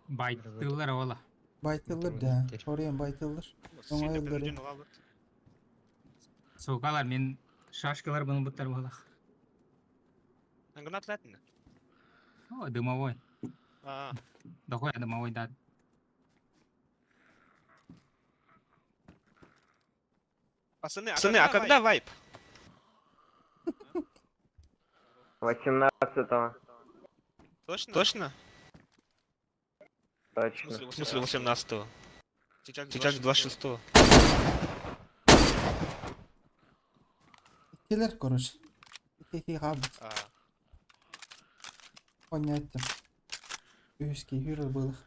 Байттылар ола. Baytılır da. Oraya baytılır. Сильно Öldürün. поврежден лавы. Сокалар мен шашкалар бұны бұттар болақ. Гранат латина. О, дымовой. А, Дохой дымовой да. пацаны, а когда вайп? 18-го. Точно? Точно? В Точно. смысле 18-го? Сейчас 26-го. İkiler koruş. İki kaldı. А, Oynattım. Üski hürür balık.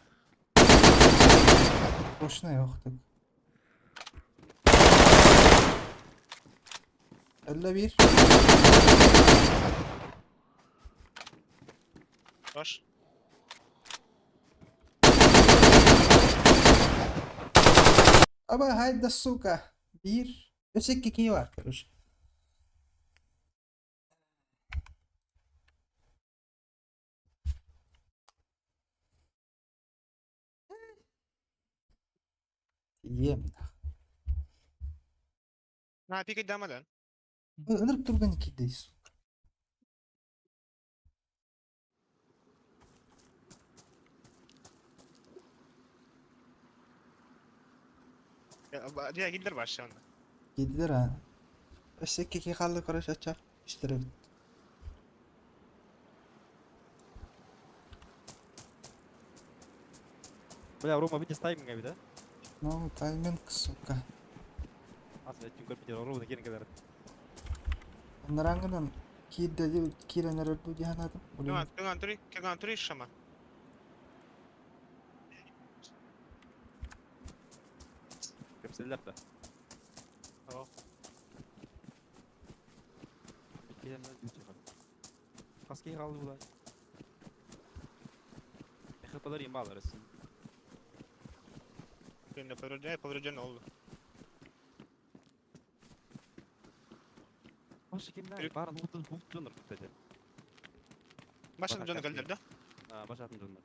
Boşuna yoktuk. 51. Рош. Ama hayda suka. Bir. Ösek iki var koruş. Yem. На, пикать дамадан. Önürüp durgan ikideyiz. Diğer gidilir var şu anda. Yediler ha. Ösek iki kaldı koruş açar. İşte bit. Бля, Рома, видишь тайминга, да? No timing suka. Aslında etkin görüp gidiyor. Roma'da gelin kadar. Onlarangından kide kire nerede diye anladım. Кеган тури шама. Kapsiller de. О, Bitkilerden güç yapar. Kaskayı kaldı bu da. Hırpaları yiyeyim bağlarız. поврежден oldu. Başı kimden? Barın hut dönür tutacak. Başın canı geldi de. Baş atın dönür.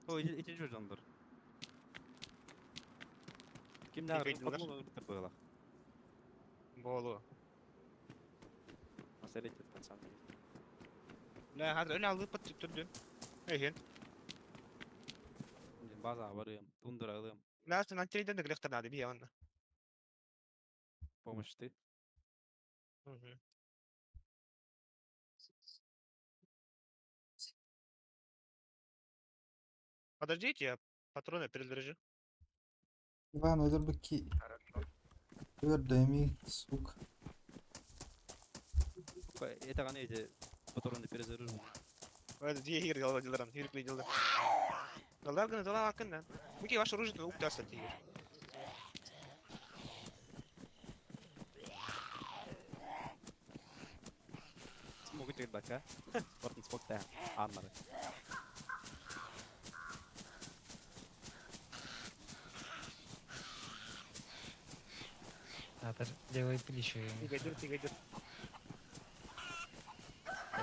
O ikinci dönür. Kimden? İkinci dönür. Patlalı bir tıpkılar. Bolu. Masayla ettim sen. La hadi öyle aldı pat tutturdun. Eyhen. Baza varım. Dunduralım. La sen antreyden de gelekten hadi bir yana. Помощь. Подождите, я патроны перезаряжу. Иван öldür bu ki. Öldü сука. Это они эти патроны перезаряжу. Hadi diye hir yolcularım, hirkli yollar. Yollar günü dolan hakkında. Bu ki baş orucu da uktasın diye. Могут играть бака. Вартен спокойно. Аннары. Атыр левый плечо. Тигайдыр.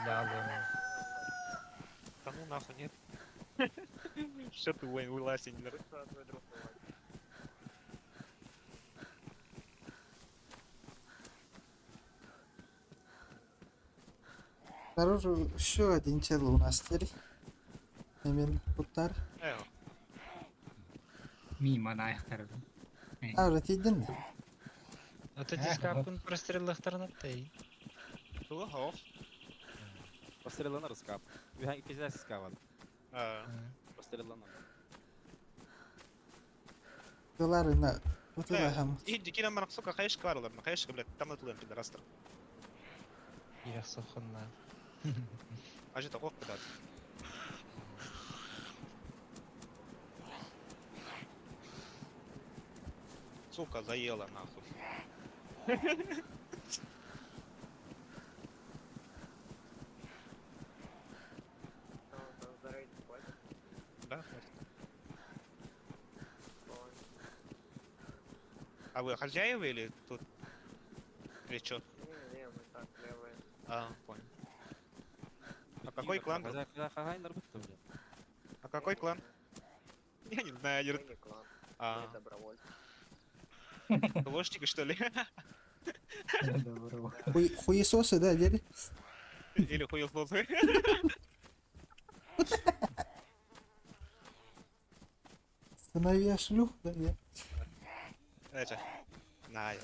Да, алло. Да ну нахуй, нет. Что ты, Уэйн, вылазь, не Что одной друг бывает. Снаружи еще один чел у нас теперь. Именно Путар. Эо, Мимо наяқтар. А, уже тидin mi? Это Эх, дискапын простреллахтарнат тей. тула хох. Пострелянар скап. Виһан икизәс скавал. Пострелянар. Dolar ina Putara ham. Иди, кина марак, сука, хаешка варлар, хаешка, блядь, там отлым, пидорастер. Я сохна. А же хох, пидор. Сука, заела, нахуй. Там за рейд платят. Да, хватит. А вы хозяева или тут? Или чё? Не, мы так, левые. А, понял. А какой клан был? Хагайнар бутты, блядь. А какой клан? Я не знаю, Мы один... не клан, мы А, добровольцы. ложники, что ли? Хуесосы, да, дели? Или хуесосы? Сыновья шлюх, да, я. Это... Знаю.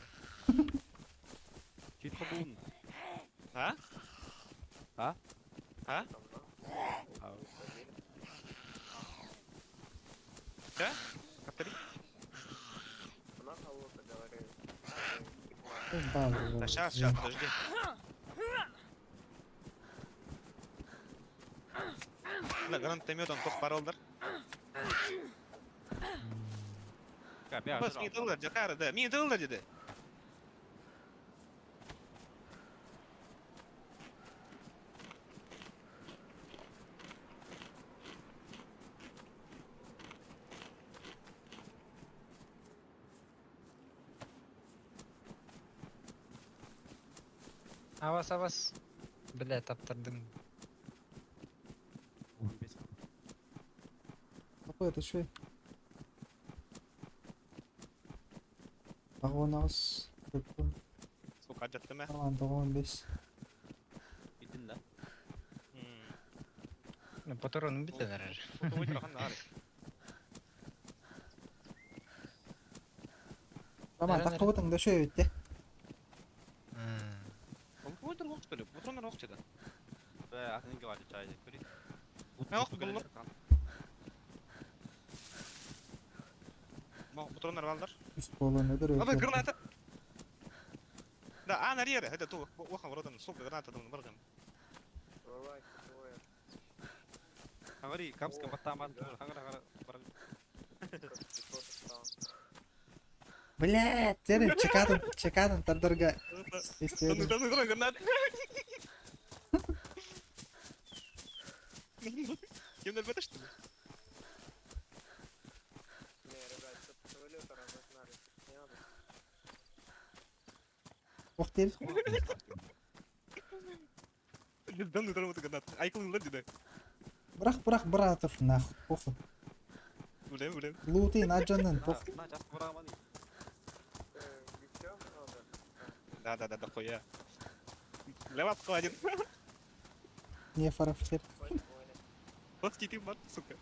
Чит хабун. А? А? А? Там, да? А, Ходили. Да? Повтори. Она кого-то говорит. Да, сейчас, подожди. Да, гранатометом тоқ паролдар. капя. Бas, мені дылдар, жақары, да. Мені дылдар, деді. Авас. Бля, таптырдым. Какой это что? Вагон ağız. Сука, жатты ма? Tamam, 15. Итин да. Ну, патроны бите, наверное. Фото ойдыраған, ары. Tamam, Nerede? takıbıtın da şöyle bitti. Фото ойдыр оқ, что ли? Патрондар оқ, деді. Бә, атыныңға барды чайды. Көрі. Оқ, бұллар. Патрондар балдар. Üst bolun ödür Aba, ödür. граната! Да, а, на рере, это ту, охан вродан, сука, граната дым барган. Вылазь, двое. Хаңари, камска баттаман тур. Хаңара бар. Как пехота стала. Блядь, теперь чекадın тардırga istedim. Да ну, гранат. Кем это что ли? Не, ребят, что-то самолета разогнали. Не надо. Ok değil. Да ну, гранат. Айкылыңдар деді. Bırak bırak dur nahut. Pokun. Білем. Loot'in acının pok. На час бураман. Битьем надо. Да, хуя. Для вас складен. Niye faraf ter? Понял. Вот китим бар, сука.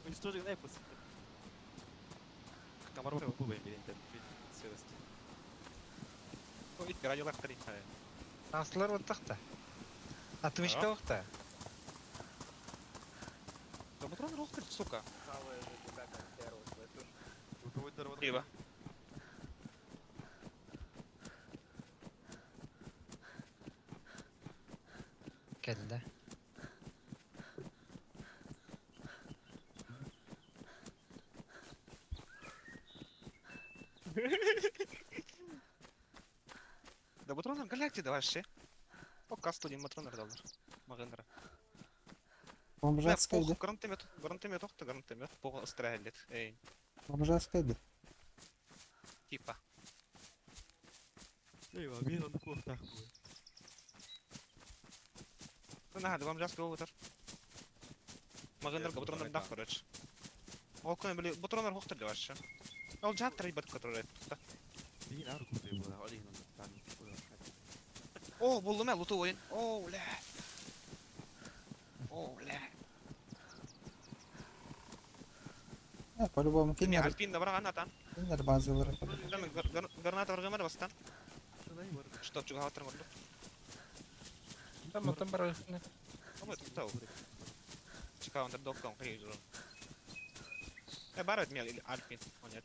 Уничтожи найпус. Камару побой билен тен. Сырости. Ой, радиолар тарин. Аслар вот тахта. Атмышка оқта. Да патрондар оқ, сука. Правая за тебя консерву, слышишь? Утойдар вот. Криво. Келді. Да патрондар галяк деді вообще. О, кастудин патрондар далдар. Мағындыра. Бомжатскaydı. Гранатомет оқты, гранатомет. Поғы стрелет. Эй, Бомжатскaydı. типа. Eyvah, bir anda korktak bu. Ana hadi bam jaskı otur. Magınlar ka butronlar dak koraç. O kan böyle butronlar hoktur da aşağı. Al jahat tarayı bat katır et. Bir ağır kutuyu bu da. Hadi yine. Oh buldum ya lutu oyun. Oh la. Oh la. По-любому Kimi alpin da bırak anlatan. кинер базалары. Demek garnata var gamar bastan. Что чуга хатır oldu. Там там баран. Ama tutav. Çıka onda dokkan kıyıcı. Barat mi alpin onet.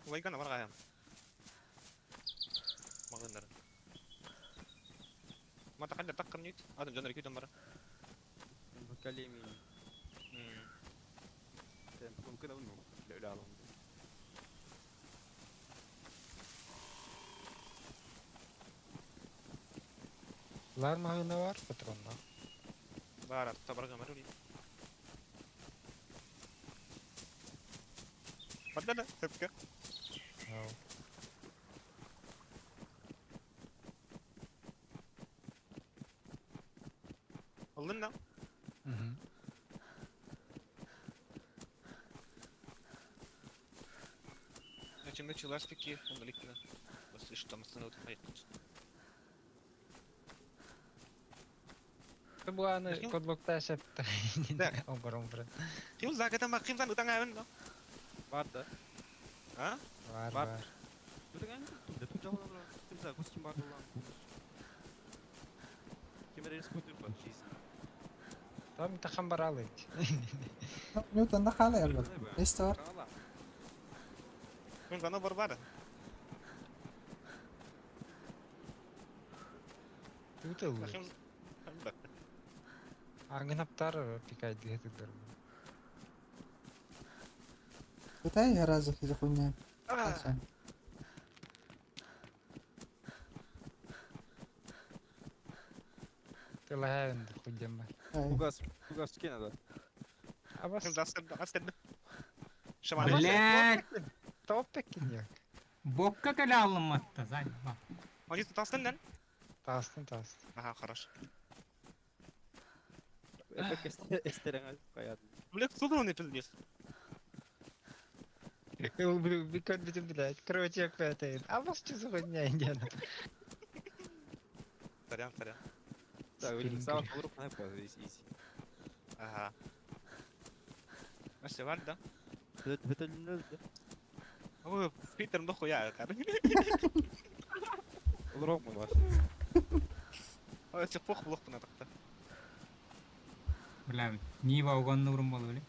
Vay gana var gayam. Magınlar. Mata kan takkan yut. Adam canları kütüm bara. بكلمني ممكن اقول له لا لا لا Lar mı var patronda? Barat tabar gamar uli. Padahal tepke. Ya. Aldın da. Hı hı. İçimde çılastiki ondalıkla. Bas işte masasına oturmayı. Bu anı Bakayım. kodlukta septe. Да. Ombra. Kim zaten bakayım sen utang ayın da. var da Ha? Var Var. var. udah kan udah tuh jauh lah kita kuscim baru lah kimera skuter bak cheese Tam takam baralı. Ньютон да хала elbet. Neyse var. Allah Ben kana barbara. Tutul. Bakayım. Bak. Angin aptar pikay dia tuh. Пытай раза за хуйня. Ah. Всё. Telah kujam. Ай, tugas tuken ada Abas Kim dastan dastan. Şamane. Блять! topek ya. Бокка каля алынматта, Зань. Бак. Hani dastan lan? Tastın. Aha хорошо. efek estereng kayak Блек сулу не пиздец. Бикон bizim блядь. Короче, пятый. Абас что за хуйня индиана? Сорян. tak ini salah buruk apa isi Aha. Nasıl var da? betul betul Ama Peter mdokho ya kar. olur mu var Ой, це плохо блок на так. Бля, Нива угонны урун болду беле.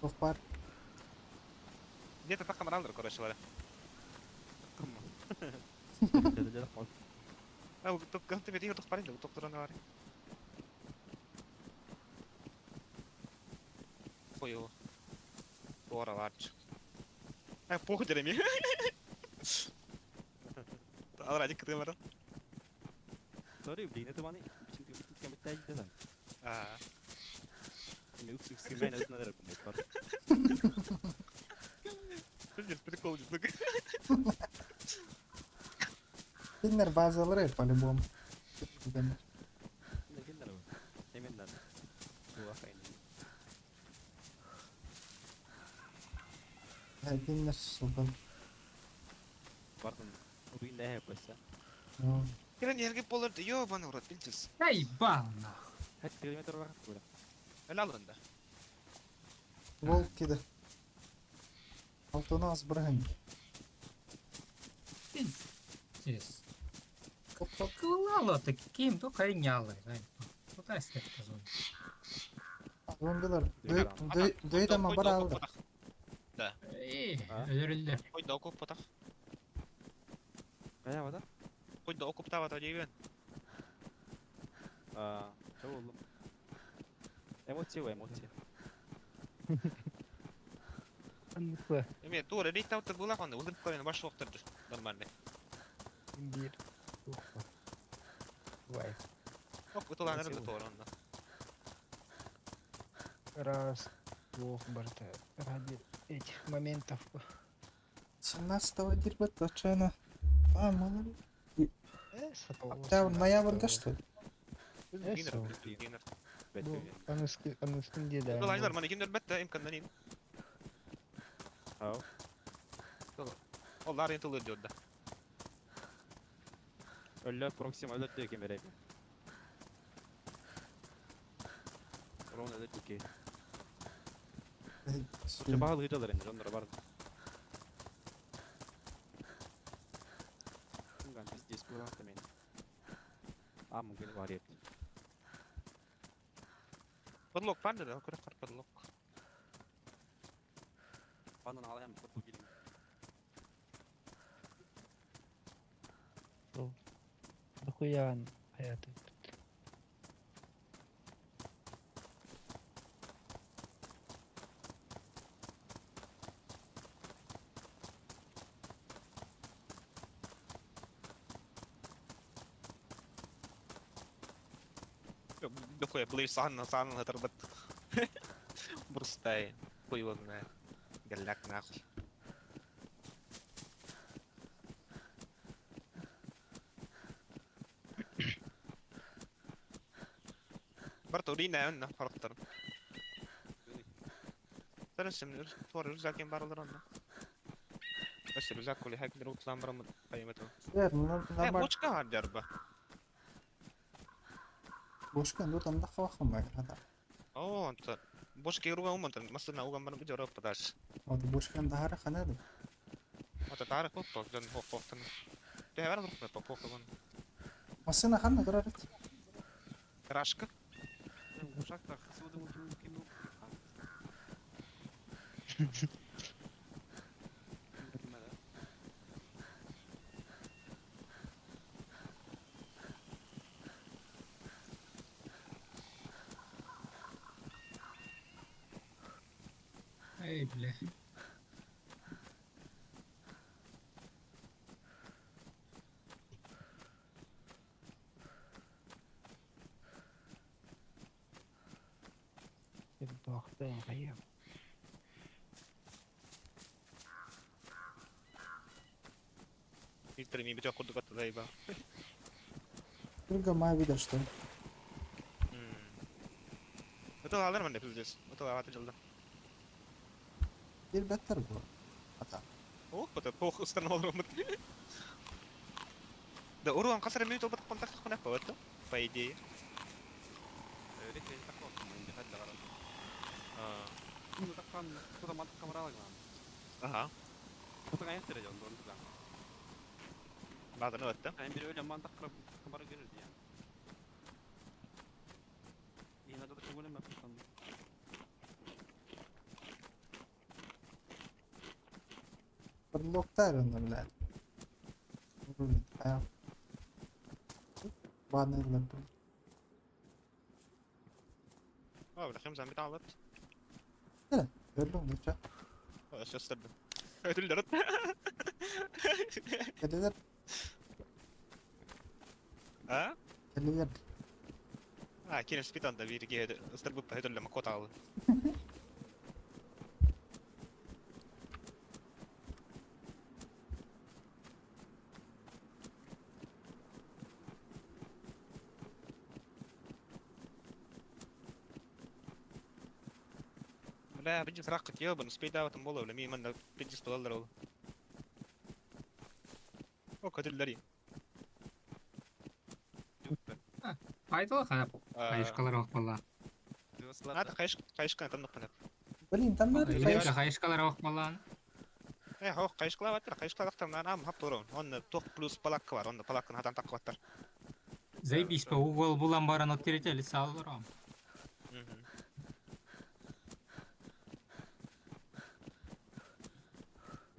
в пар. Где-то так камералар, короче, валя. jadi kok А, топ ганты веди тох парин, топ туран вари. Хойо. Бора варч. А, похуй дереми. Алра дик камера. sorry beli itu mana bikin bikin kami tadi dah А. ini uksik sih main ada nada pun par Пиздец, прикол, дик. Кинер базалары по-любому. ini kita loh emen dan gua kayak ini Кинер супер. Barton udah dah apa sih Ну, Кирен ерге болар да ёбаный урод, пиздец. Да ебал нахуй. hadi kilometer lah udah Эле алында. волк киді. Алтына азбырған. Пиздец. Кылало так ким то кайнялы, Зань. Куда степ казон? Зомбилар. Ата, Дөйдама бара алды. А? Өлөрүлдөр. Койда окуп потак. kayak apa dah Койда окуп таба та дейбен. coba belum emosi Anlıkla. Эме туура рейт таптыр була кандай, улдырып койгон баш октурду. Нормально. Bir. Uffa. Vay. Ок, утулан эрде туура онда. Раз. Двух барта. Ради этих моментов. 17 дирбет отчаянно. А, молодец. Сатып Октябрь, ноябрьга что ли? Динер, сол. динер. Бу аныскын диде. Dur aylar mana kimler bette imkandan in. Ау. Onlar yentılır diyordu. Өллө Проксима өлөт деген берек. Рон өлөт ки. Че багыл гыдалар энди ондар бар. Кымган биз дискурантта мен. А мүмкүн бар ет. Padlock panda da kura kar padlock. Анын алайам фото келин. Дохуян hayatı. Da koya play sahne hatırlat. Burstay. Koyuğuna. Gallak nakıl. Barto rina önüne farklarım. Sen şimdi tuvar rüzgarken barılır onunla. Bas rüzgar kuli hakir utlan baramı kaymetu. Ya He normal boçka var derba. boşkan dotan da kavakım var hada. Oo anta. Boçka yürüge umantan. Masına ugan bana bir cevap pataş. O da boşkan da hara kanadı. Ata tarık hoppa. Dön hoppa. Det här var det på Pokémon. Masına kanna durar et. Рашка. Ушакта хысуудын ким бул? Эй, бля. Bir baktım hayır. Фильтры не бить куда то заеба. Только май видел что. Это алар мен пиздец. Это аваты жылда. Bir better bu. Hata. О, это плохо установлено. Да урон касар минут опыт контакт кына павато. По идее. Öyle şey takmak mı? İndi hadi ara. А. Bunu takkan kuda mantık kameralar var. Ага. Kuda gayak derece oldu onu da. Надо ну это. Yani bir öyle mantık kamera görürdü yani. Yine de çok önemli yapmışlar. Bir loktar onu bilen. Hayal. Bannerler bu. اه ولا خمسة عم بتعوض. Öyle mi hiç? ايش استبدل. هاي اللي رد. Kediler, اه kediler. اه كين سبيتان ده بيرجي هذا استربب هذا اللي مقطع عوض. لا بيجي سرقة يابا سبيد اوت مبولا ولا مين من بيجي سبلالر ولا او كاتل لري Пайдалы қана қайышқалар оқ бала. هذا خايش كان تنق هنا Bileyim tam nerede? Үйлері қайышқалар оқ бала. ايه هو خايش كلا واتر خايش كلا اكتر من انا عم هبطورون هون توق بلوس بالاك وار هون بالاك هذا تاق واتر Заебись по угол булан баран оттеретели салылыр ам.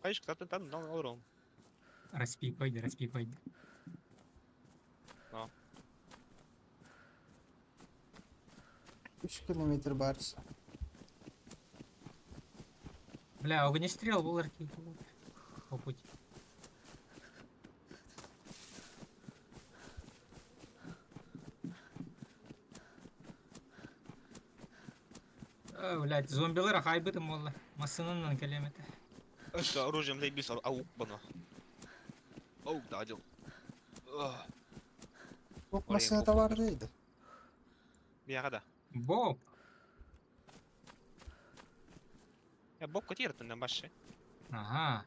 خايش كلا تنتظر نو اورون Распи койды. 3 kilometre barısı. Бля, огнестрел был арки. По пути. Блядь, зомбилар хайбытым болды. Масынынан келеметі. Это оружием заебись, аук бана. Аук да, один. Çok Oraya masada bok var değildi. Bir yere da. Боб. Ya bok көтеріп başı. Ага.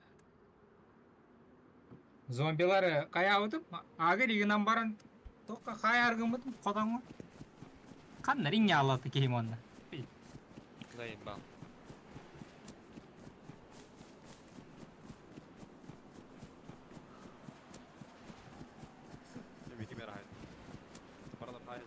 Зомбилары кая өтіп, агыр игінен баран, тоққа қай арғым өтіп, қодан ғой. Қанна ринге алады кейім онда. Заебал. Maybe give me a ride. It's part of the ride.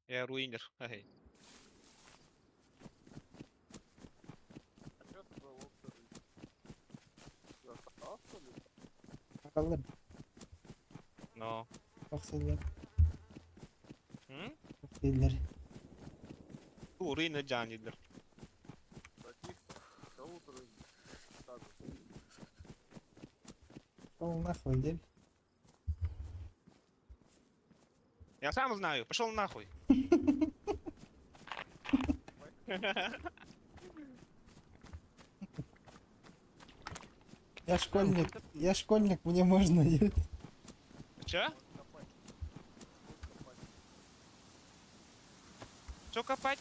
Ya ruiner. Hey. А чё твой локтер? Я остался ли? Bakalım. No. Bak seller. Hı? Bak seller. Bu ruiner canidir. Братишка, кого ты так вот? Пошел нахуй, дель. Я сам знаю. Пошел нахуй. Я школьник, мне можно, дель. Че? Что копать?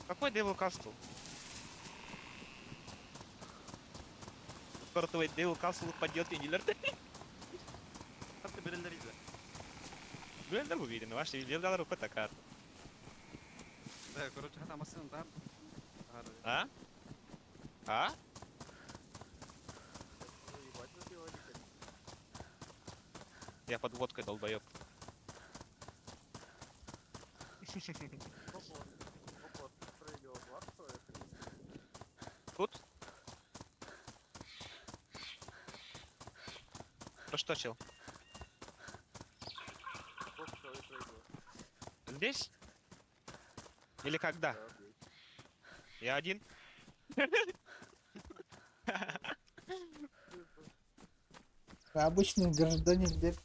Какой Devil Castle? Скоро твой Devil Castle упадет и не лертый. Hatta birileri izle. Блин, да уверен, ваши видео рука такая. Да, короче, хата масын там. А? А? Ебать, напивали, конечно. Я под водкой долбоёб. Опа, стрелял глаз, это Тут? Про что, чел? сколько человек стрелял? Здесь? Или когда? Да, блядь. Я один? Обычный гражданин, дель.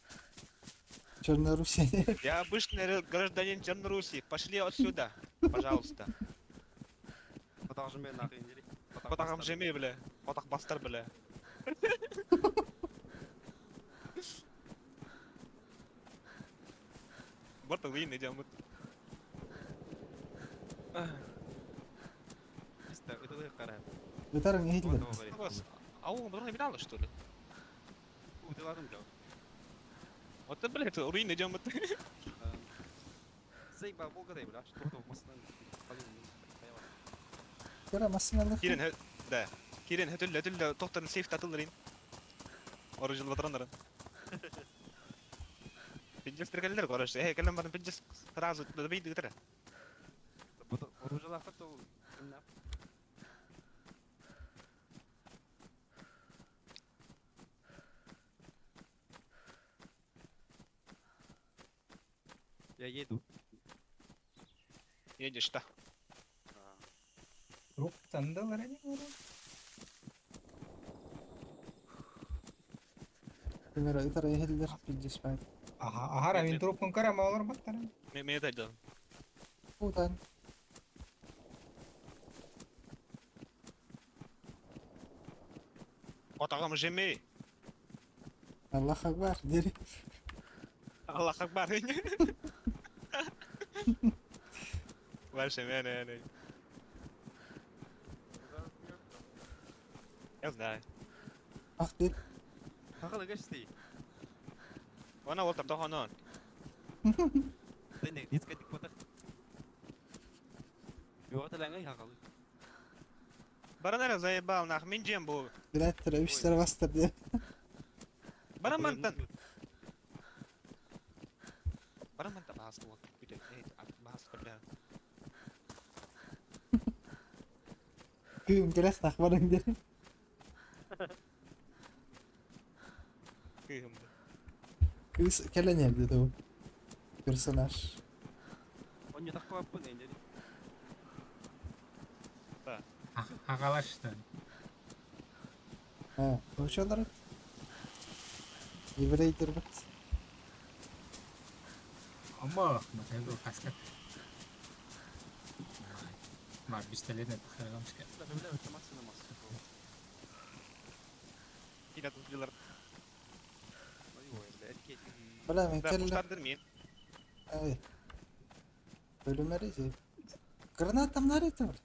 Черной Руси. Я обычный гражданин Черноруссии. Пошли отсюда, пожалуйста. Потом же мен нахуй индирик. Потахам жеме, бля. Потах бастар, бля. Борта выйн, идем. Это вы караем. Öter mi Hitler? Ау, мы не видала, что ли? Удиларым жау. Вот ты, блядь, руин идем. Зейба болгадей, бля. Что-то в масынан. Kira masın alır. Kirin, да. Kirin, هتل تختار سيف تاتلرين. Ориджинал патронları. Пиджес стрелялер, короче. Келем барын пиджес сразу добейді гитара. Оружие то Я еду. Едешь, да. Рук тандалар әне көрі. Kira öter Hitler. Bilgis ben. Ағара мен трупын көрем олар баттар. Мен айтады. Utan. Отағам жеме. Allah akbar, deri. Аллах акбар. Ваше мене. Я знаю. Ah del. Хахала гашти. Вона вот там доханон. Да не, дискотек потах. Юата лангай хахала. Баранера заебал, нах, мен жем бұл. Bilattır, öpüşler bastır diye. Барамантан. Барамантан бағасы болды. Бүйтіп, бағасы бля. Kıyım geles nakbarın deri. Күйімді. Kelen evde de o. Personaj. Он не такой опытный, не Хакалашты. Ha, konuşuyorlar. Еврейдер бит. Амма, матайго каскат. Мар пистолетне тахарамшка. Да, бля, это максимум масса. Yine tuzcular. Ой, бля, эркек. Bela men Ben kelle. kuşlardır mıyım? Evet. Bölümleri şey. Granatamlar eti var.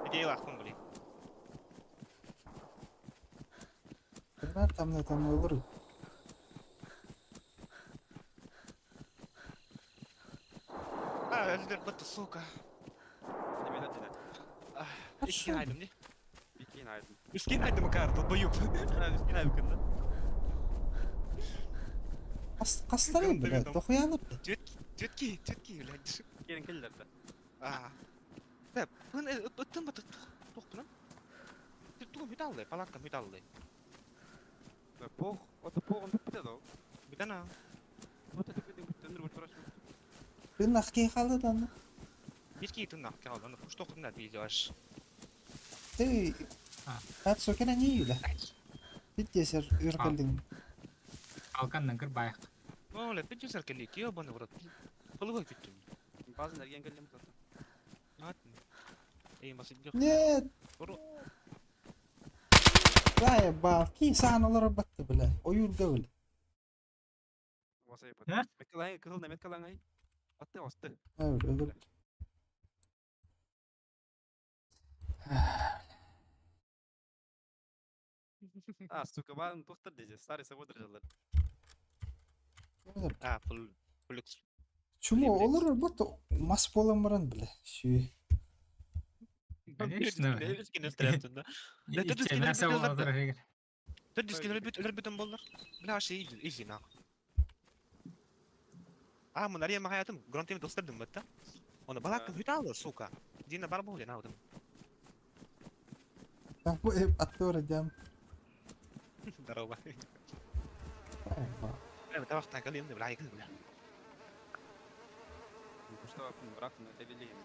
Hediye vaktim bulayım. Granatamlar tam olur. Öldür bıttı suka. Не видать, да? İskin aydım ne? Бикин айдын. İskin aydım kardı bayıp. Üstüne ayıkın da. Kastarayım bile. Granatam. Dokuyanıp. Tütki ulan. Gelin keller de. Ben ıttım bıttı. Doktorum. Tüttuğum hüdallı. Palakkam hüdallı. Пох, это похом бітті да. Bir tane. Вот это бітті бітті, öndür bir fıraş yok. Bir nakkiye kaldı da. Bir ki tırnak kaldı. Onu kuş doktorum da bir yavaş. Ey. At sokana niye öyle? Bit yeser ürkeldin. Алкандан кір байық. Öyle bir cüzler kelli ki ya bana vurat. Pılığı küttüm. Bazen ergen kellim zaten. Atın. İyi basit yok. Ne? Doğru. Vay bak ki sahneler battı bile. Oyun değil. Vasa yapar. Ha? Mekkalan kızıl ne mekkalan ay. Attı astı. Evet öyle. Сука, барын тоқтар deze. Старый savod ржалар. Puluk. Чому olur bu da mas bolamıran bile. Şu. Конечно. Üskin üstüne da. İçe нәрсе болады егер. Düzgün ölür bütün bollar. Bila şey iyi na. Bunlar yema hayatım. Grantimi dostlardım batta. Onu balakkım hüdalı suka. Dina barba oluyor na odım. Ben bu ev atıyor Darova. Vay. Evet vaktan kalayım da bila yakın bile. Что yapın bırakın edebileyim.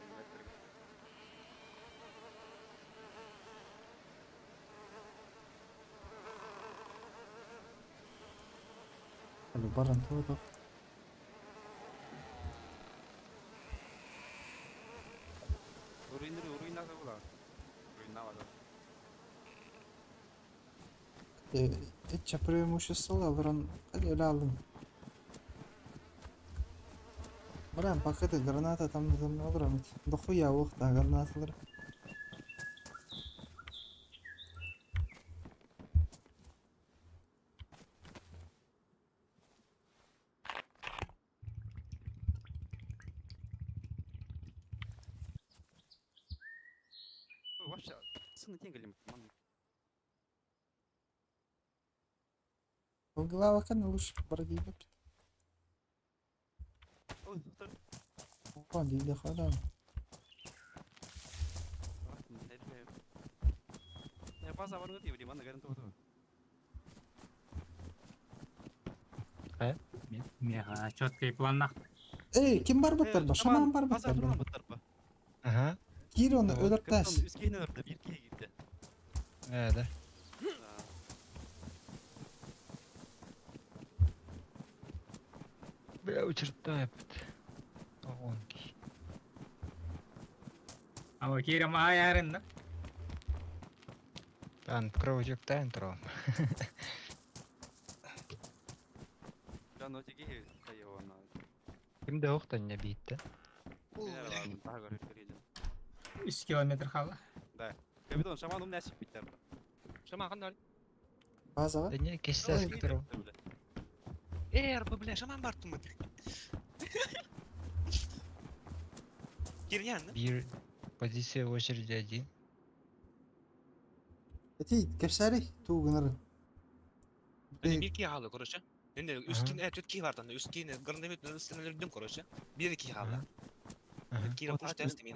Hadi baran tuğdu. Ruinler da bula. Ruinler var. Et çapırıyormuş sol alırın. Hadi öyle aldım. Baran paketi granata tam olur ama. Doku ya da granataları. Вообще, сына тенгалим. O glava kan olur. Bara gibi. Ой, тур. O değil de hala. Я база var diyor diye bana garanti oldu. Мега четкий планнақ. Kim var bu tarafa? Şaman var bu Bazar tarafa. bu tarafa. Aha. Gir onu öldürtmez. Üskeyne ördü bir kiye gitti. Evet. Бля, учертаю. Огонки. Ама керем аярында. Ben krovcuktan turam. Can öteki kayı ona. Kimde oktan ne bitti? Daha garip görüyordu. 3 километр қала. Kapıdan şamanım nasip bitti. Şama kan dali. Baza var. Да не, кистес турам. Araba bile şaman barttım mı? Giryan mı? Bir позиция в очереди один. Eti keşeri tuğunları. Hani bir ki halı koruşa. Ne üstün tütki vardı. Üstün grandemet üstüne öldüm koruşa. Bir iki halı. Aha. Tütki rapoş test mi?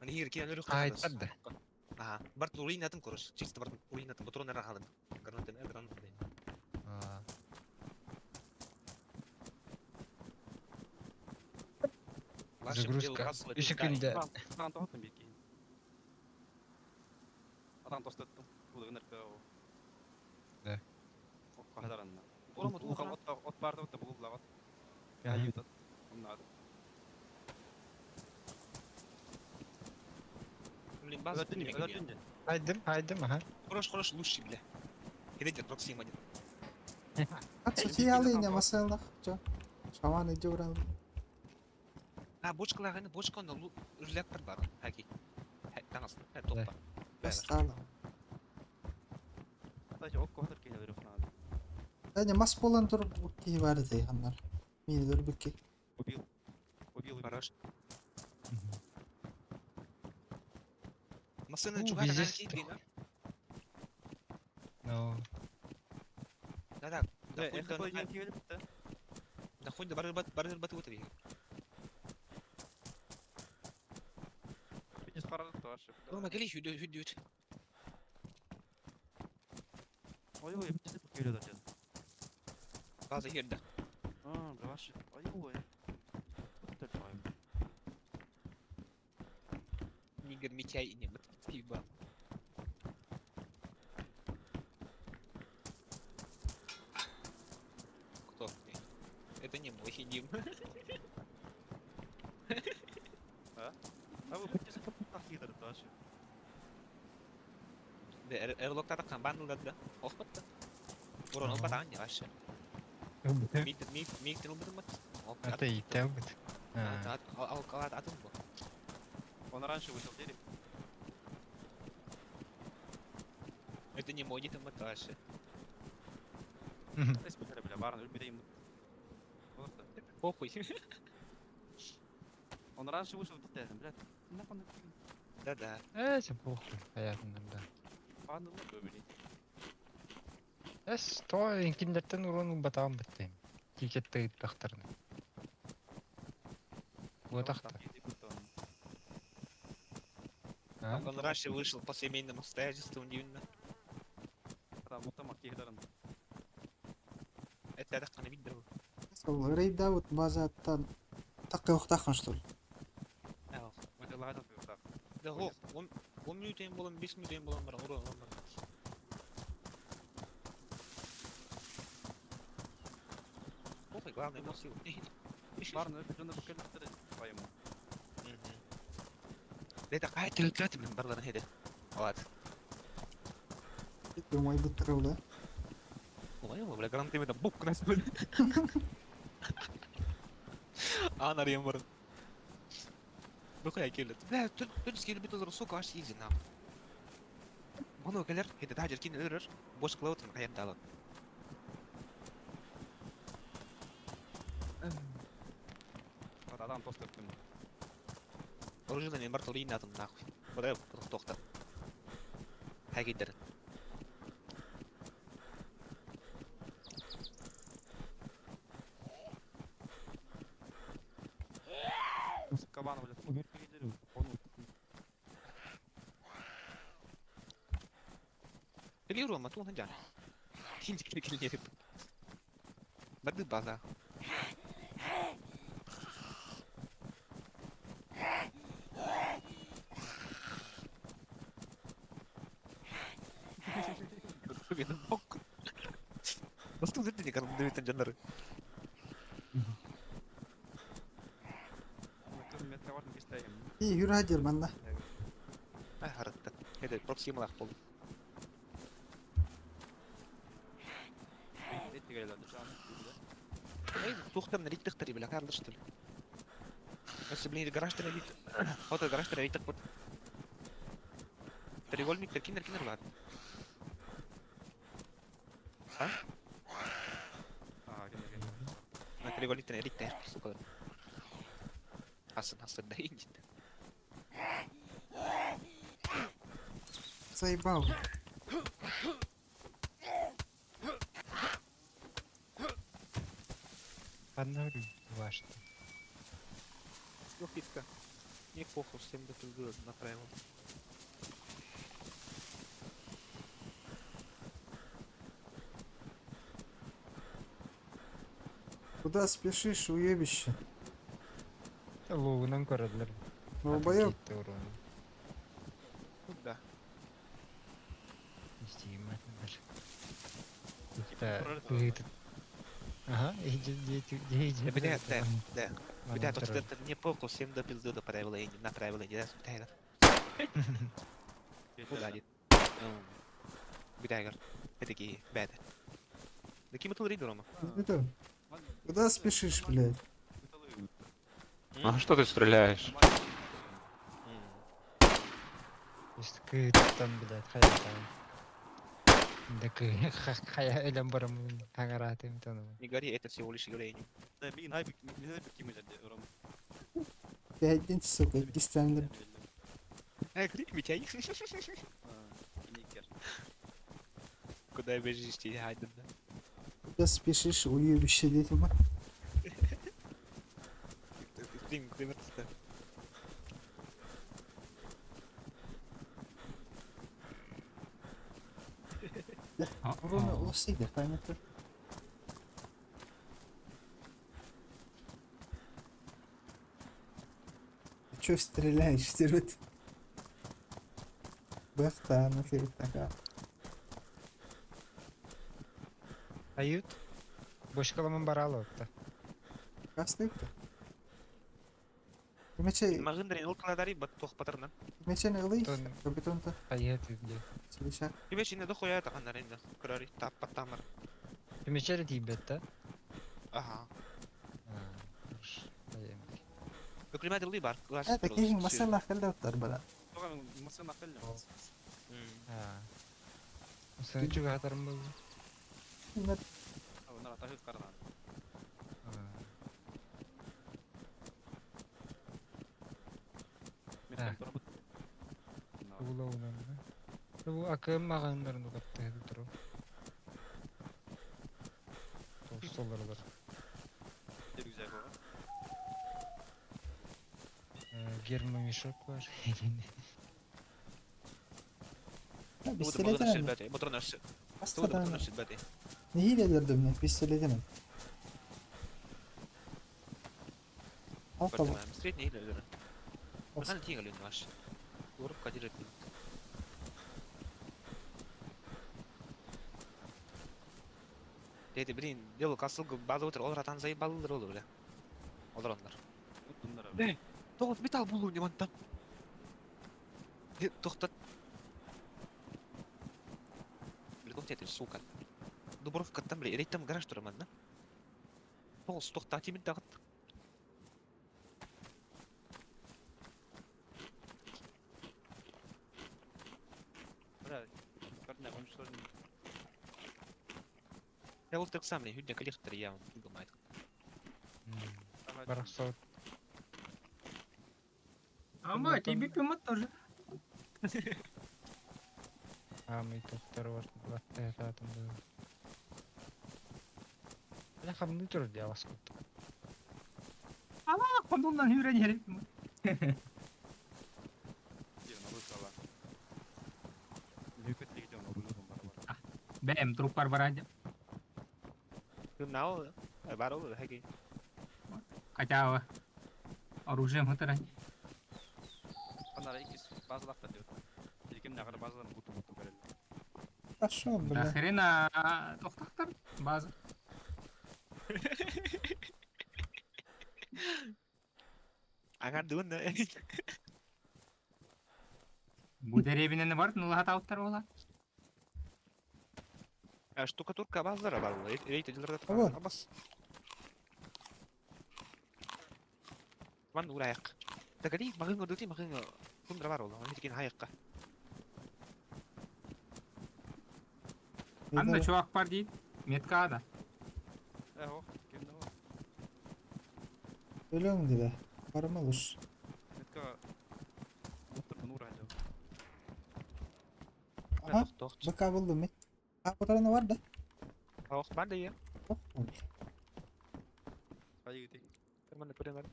Hani hier ki öneri Kayıtlar da. Aha. Bart urinatın koruş. Çisti bart urinatın botonu nere halın. Granatın granatın. Aa. Загрузка. Үш күндө. Адам тоқтым беки. Адам тостаттым. Бұл өнерке о. Да. Қағадаранна. Орамы туған от барды отта бұл лағат. Я ютат. Оннады. Блин, база Öldün. Haydım aha. Хорош лучше, бля. Кидайте проксима. Ацоциялы не масалах. Жо. Шаман иде урал. А, бочкалар, бочка он релектор бар. Хаки. Таңыз. Топпа. Бастала. Sadece ok kohtar kıyla verir falan. Әне мас болан тур ки бар дейганнар. Мени дөрбүкке. Убил. Хорош. Масына Ну, чугана везде кидина. Ну, Да. Эхо пойдем кивелip de. Находи барыр баты вот веги. Biz karalık da var. Дома гели хюдют. Oy bir çizip geliyorlar canım. База херда. Браваш. Ой. Тут твоим. Нигер Митяй не Матвиева. Кто? Это не мой Дим. Abi bu çizip takıydır da şu. Эрлоктар камбанылады. Оқпатты. Урон опатан не ваше. Миктен убыдым мат. это и там вот. Атым бу. Он раньше вышел в деревню. Это не мой дитам мат ваше. Espri bile var ölmeyeyim. Просто. Похуй. Он раньше вышел в деревню, блядь. Нахуй. Да-да. Это похуй, hayatımda da. Anladın mı böyle? Es то инкиндерден уронун батаган биттем. Кикетте тахтарны. Вот ахта. Он раньше вышел по семейным обстоятельствам дивно. Adam muhtemelen kihlerin. Это я так не видел. Сол рейда вот базаттан такы уктакан что ли? Mesela hayat bir tak. Да, 10 минут им было, 5 минут им было, урон. Похуй, главное, эмоции. Var mı? Öpücüğünü bu kelletleri. Bayım. Это какая телетрата, блин, барлар хеде. Вот. Думай бутырыл да. Ой, бля, гранатами там бук нас были. Анар ямар. Бухай келет. Бля, тут скелет бит olur сука аш изи нам. Bunu gelir, hede tacir kin ölür. Boş kılavutun hayatta alın. Adam tost ettim. Orijinal en bartol yine atın nahуй. Buraya tokta. Hagidir. Кабан, блядь. Уберки gidelim. Onu. Biliyorum ama tuğun can. Hinci kili yerim. Badı baza. Benim bok. Nasıl dedi ki kanım demetin canları. Metre var mı isteyeyim. İyi yürü hadi banda. Ay haratta. Hede proxima lak bol. Etti geliyorlar şu an. Ey тухтам на ритах три бля карлы что ли. Если блин гараж ты навид. Вот гараж ты навид так вот. Треугольник кинер ладно. А? Gene. На треугольник ты навид сука. Асın да иди. Заебал. Одна ваша. Ёхитка. Не похуй, всем до пизды направил. Куда спешишь, уебище? Лугунан көрөдүлөр. Долбоёб. Кетти уруну. Куда? Истеймәтмәләр. Кутта кыйт. Ага, иди. Бля, да. Бля, то это не похуй, всем до пизды направил, да, тайгар. Куда дит? Бля, такие, бэд. Да кем это ридером? Это, куда спешишь, блядь? А что ты стреляешь? Есть кыйттан, блядь, хаятан. Да хая элем барам агаратым тану. Не гори, это всего лишь явление. Да, мин хайбик, мин хайбик ким эже урам. Пятница, сука, дистандер. Эй, гри, Митяй. Иникер. Куда бежишь, тебе хайден, да? Куда спешишь, уебище, детям? Блин, куда вертится? Ровно лосыга, понятно? Ты чё стреляешь, стервет? Бахта, на тебе такая. Ают. Бошкаламан баралыкта. Кастык-то? Мечей, Магындар ул каладари бат тох патарнан. мечен ылый, Тон. капитан-то, Аят блядь. селища. Тебе чине до хуя та кандар инде. Крари тап патамар. Кемечер тибетта. Ага. Аян. Өкүлмәд ылый бар. Это кейин масалла хәлдә утар бала. Тоган масын акыллы. Sen çok atarım bu. Иннер Онара тахып карана. Мен Ha. турбут. Ula ula. Bu akım mağanlarını kattı duru. Solları. Güzel bu. Germe müşok var. пистолетен. Бәте, ботронаш. Астадан Ботронаш бәте. не хилелердем мен пистолетен. Ал Бәте, табы. средний или лера. Хан тигәле наш. Урып кадир итте. Деди блин, дел касыл база утыр, олар атан зай балдыр олар бля. Олар онлар. Bunlar. Тоғыз металл болу не мантам. Тоқтат. Бля, тоқтат, сука. Дубровкаттан бля, рейтам гараж тұраман, да? Тоғыз тоқтат емін тағыт. Бля, карна комшылар. Я ол тек сам не, хүдне коллектор я думаю. Барах сот. Ама тебе пимат тоже. Ами тоқтар var. Батта ятатым да. Я хамны тұр де алас көтті. Ама кондондан үйрен ерек. Дивно выкала. Лükет легидем обулугум бар. Бәм труппар барады. Кім нау, бар ол, хәки. Катява. Оружием хатырай. Анара икис базалакта деп. Илкем нагар базаларын буту берел. Пошел, Да бля. хрена тоқтақтар база. Аңар дуын да. Бу деревинен бар, нула хатауттар ола. Штукатурка базара бар ол, рейт edilerde Ага. абас. Ван ураяк. Тагали, магынга дути, магынга. Тундра бар ол, аны тикен хаякка. Анда чувак бар дейді. Метка ада. Ох, кемде о. Ölüm dedi. Пармалуш. Метка. Отыр бун уран деп. Aha, Тоқ. baka buldum ben. Ha, fotoğrafı var da. Тоқ бар да я. Hop. Кайгы тек. Терман көрем бар.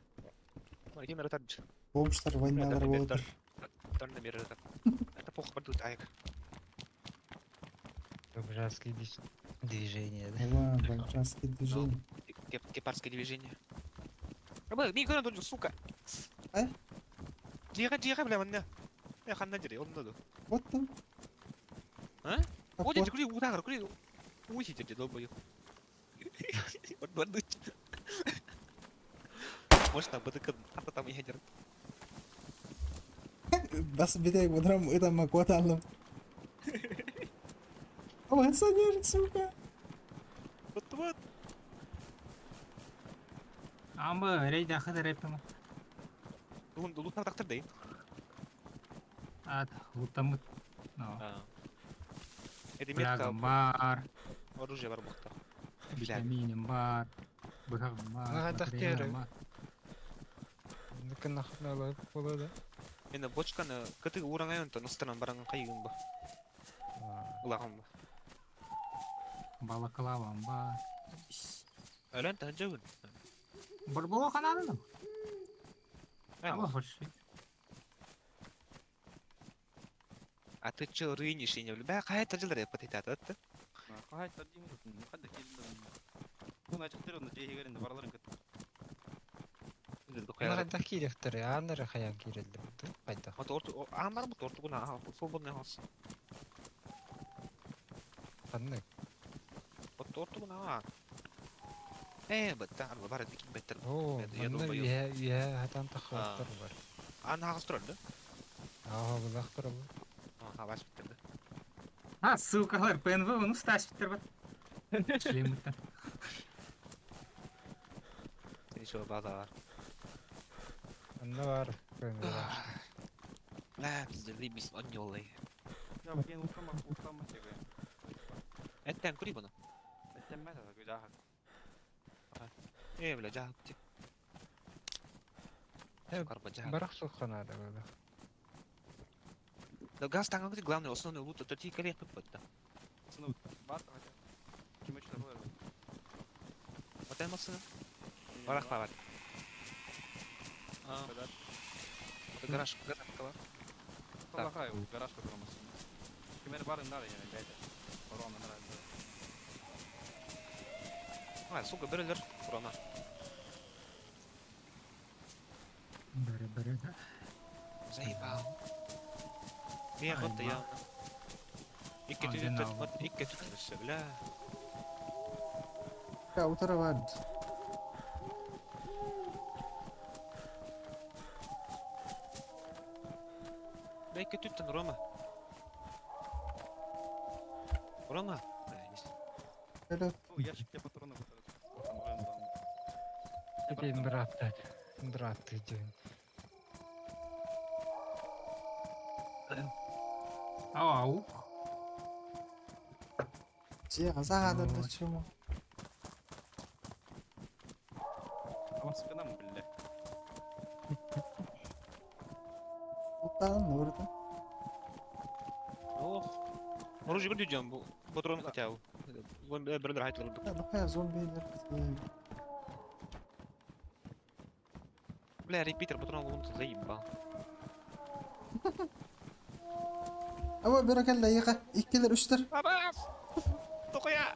Мана кемер атады. Болмуштар войналар болуп атыр. Торна берет. Это плохо пойдут, айк. Братские движения, да? Ова, бальчанские движения. Кепарское движение. Мин көрөт ол сука. Ай? Жига бля мында. Ханна жире, онда. Вот там. А? Так Оди вот. кури удагыр кури. Уйти жерде долбою. Вот бандыч. Можно быдыкын ата там ядер. Бас битек будрам ыдама кваталым. Авансанер, сука. Вот. Амбы рейда хыдыр эппема. Бүгүн лутна тактыр дейин. Ат лутамыт. Эдиметка Флягам бар, оружие бар бакта. витаминим бар, быхагым бар. Ага, тахтері. батареям бар. Ну-ка нахуй болады. Мен бочканы кыты ураңайын то ныстанан бараңын кайыгын ба. Улагын ба. Балаклавам бар. Ölən təcəvün. Бір болу қанадым. Ама фальши. А ты чё рынешь и не влюбя? Кая тәжілдер еппат етады. Қайта деймін ғой, қайда келдім. Бұны айтықтыр, оны жейге керінде бараларын кетті. Нахай да киректер, анары хаян кирелді. Қайда. Амар бұт орту күна, свободный хас. Қанны. Орту күна. Бәттә, арба бар әдекен бәттер. О, Я мында думаю. я хатан тахаттар бар. Аны хағыз тұрады. Ага, бұлақтар бар. Хавас біттерді. Сылкалар ПНВ оны стас биттер бат. Шлемыттан. Еще база бар. Анда бар. Көңілі бар. Бля, бізде лейбіс он yollayı. Я бәкен ұлтама тегі. Әттен күрей бұны. Әттенмәді, көз ағыр. Бля, жағып тек. Қарба жағып. Барақ соққан ады болды. Да газ таңғы күрей, главный, основной лут, это ти колек тут бітті. Сыны бар, кеме үшілер болар. Отен масыны? Барақла бар. Гараж бар. Қалақай, гаражқа құрамасын. Кемері барын дары, яны, бәйді. Баруаны нұрайды. Сука, бірілер құрана. Бірі. Заебал. Мен ғотты Ай, я. Икке түтініші, бля. Ка утарывад. Бля, икке түтін, Рома. Рома? Hello. Ящикте патроны бұтырыз. Кетейін бір атты дейін. Ау. Где азада да чему? Ама sıkına mı bille? Утан орда. Ох. Оружие көрді жан, бұл патрон хотя бы. Бірдер айтылыр. Да, нахуя зомбилер. Бля, репитер патрон болуңды заебал. Ава берекелле яка. Иккелер үштер. Абас! Тоқоя!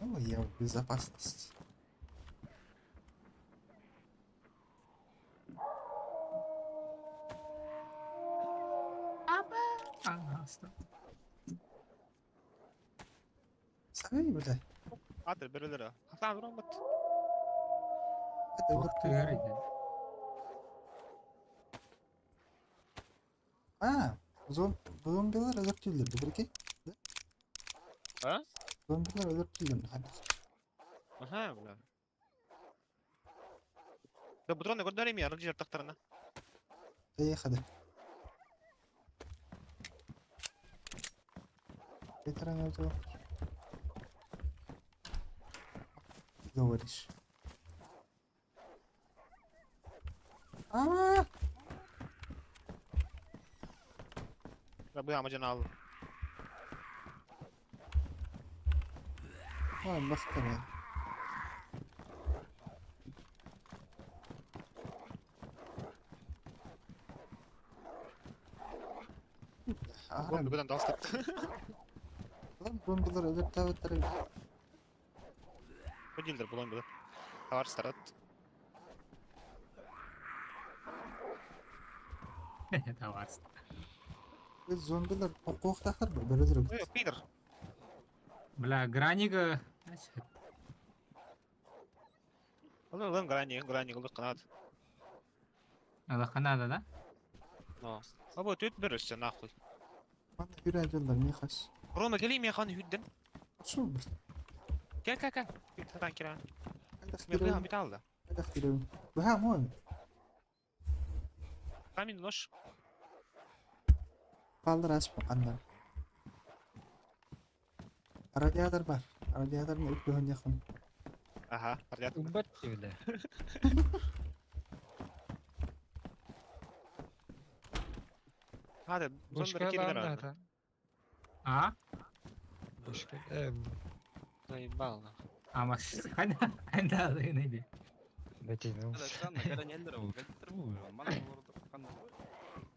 О, я в безопасности. Аңғасты. Сабей, бля. Атыр бірілері. Хасан ұран бұт. Это вот Уқты көрейді. Zombiler öldürtüldü. Biriki. Ha? Zombiler öldürtüldü. Hadi. Aha, бля. Да патроны көрдер еме, аны жер тақтарына. Заехали. Ветераны этого. Говоришь. А, Да bu amacını al. ладно, бахтер. Bomba buradan da alstık. Bombalar öyle tavatları. Bu değildir bu bomba. Var starat. Да varsa. Biz zombiler kokuk takır mı? Böyle durum. Yok Peter. Бля, гранига. Oğlum granny olur kanat. Это Канада, да? No. Abo tüt verirse nahuy. Bana yüreğiyorlar niye kaç? Roma geleyim ya kan hüddin. Şu mu? Gel. Bir tane kiran. Aydak Mekliha direğim. bir talda. Aydak direğim. Bu ha mı? Kamin noş. Kaldır asma kanlar. Radyatör var. Radyatör mı? İlk bir yakın. Aha. Radyat. Убат тебе, Hadi. Бушка Zonları kediler ладно, aldı. да. А? Бушка, Dayı bağlı. Ama hadi adı neydi? бәтейін. Странно, когда не элдер, мана олорду кандай.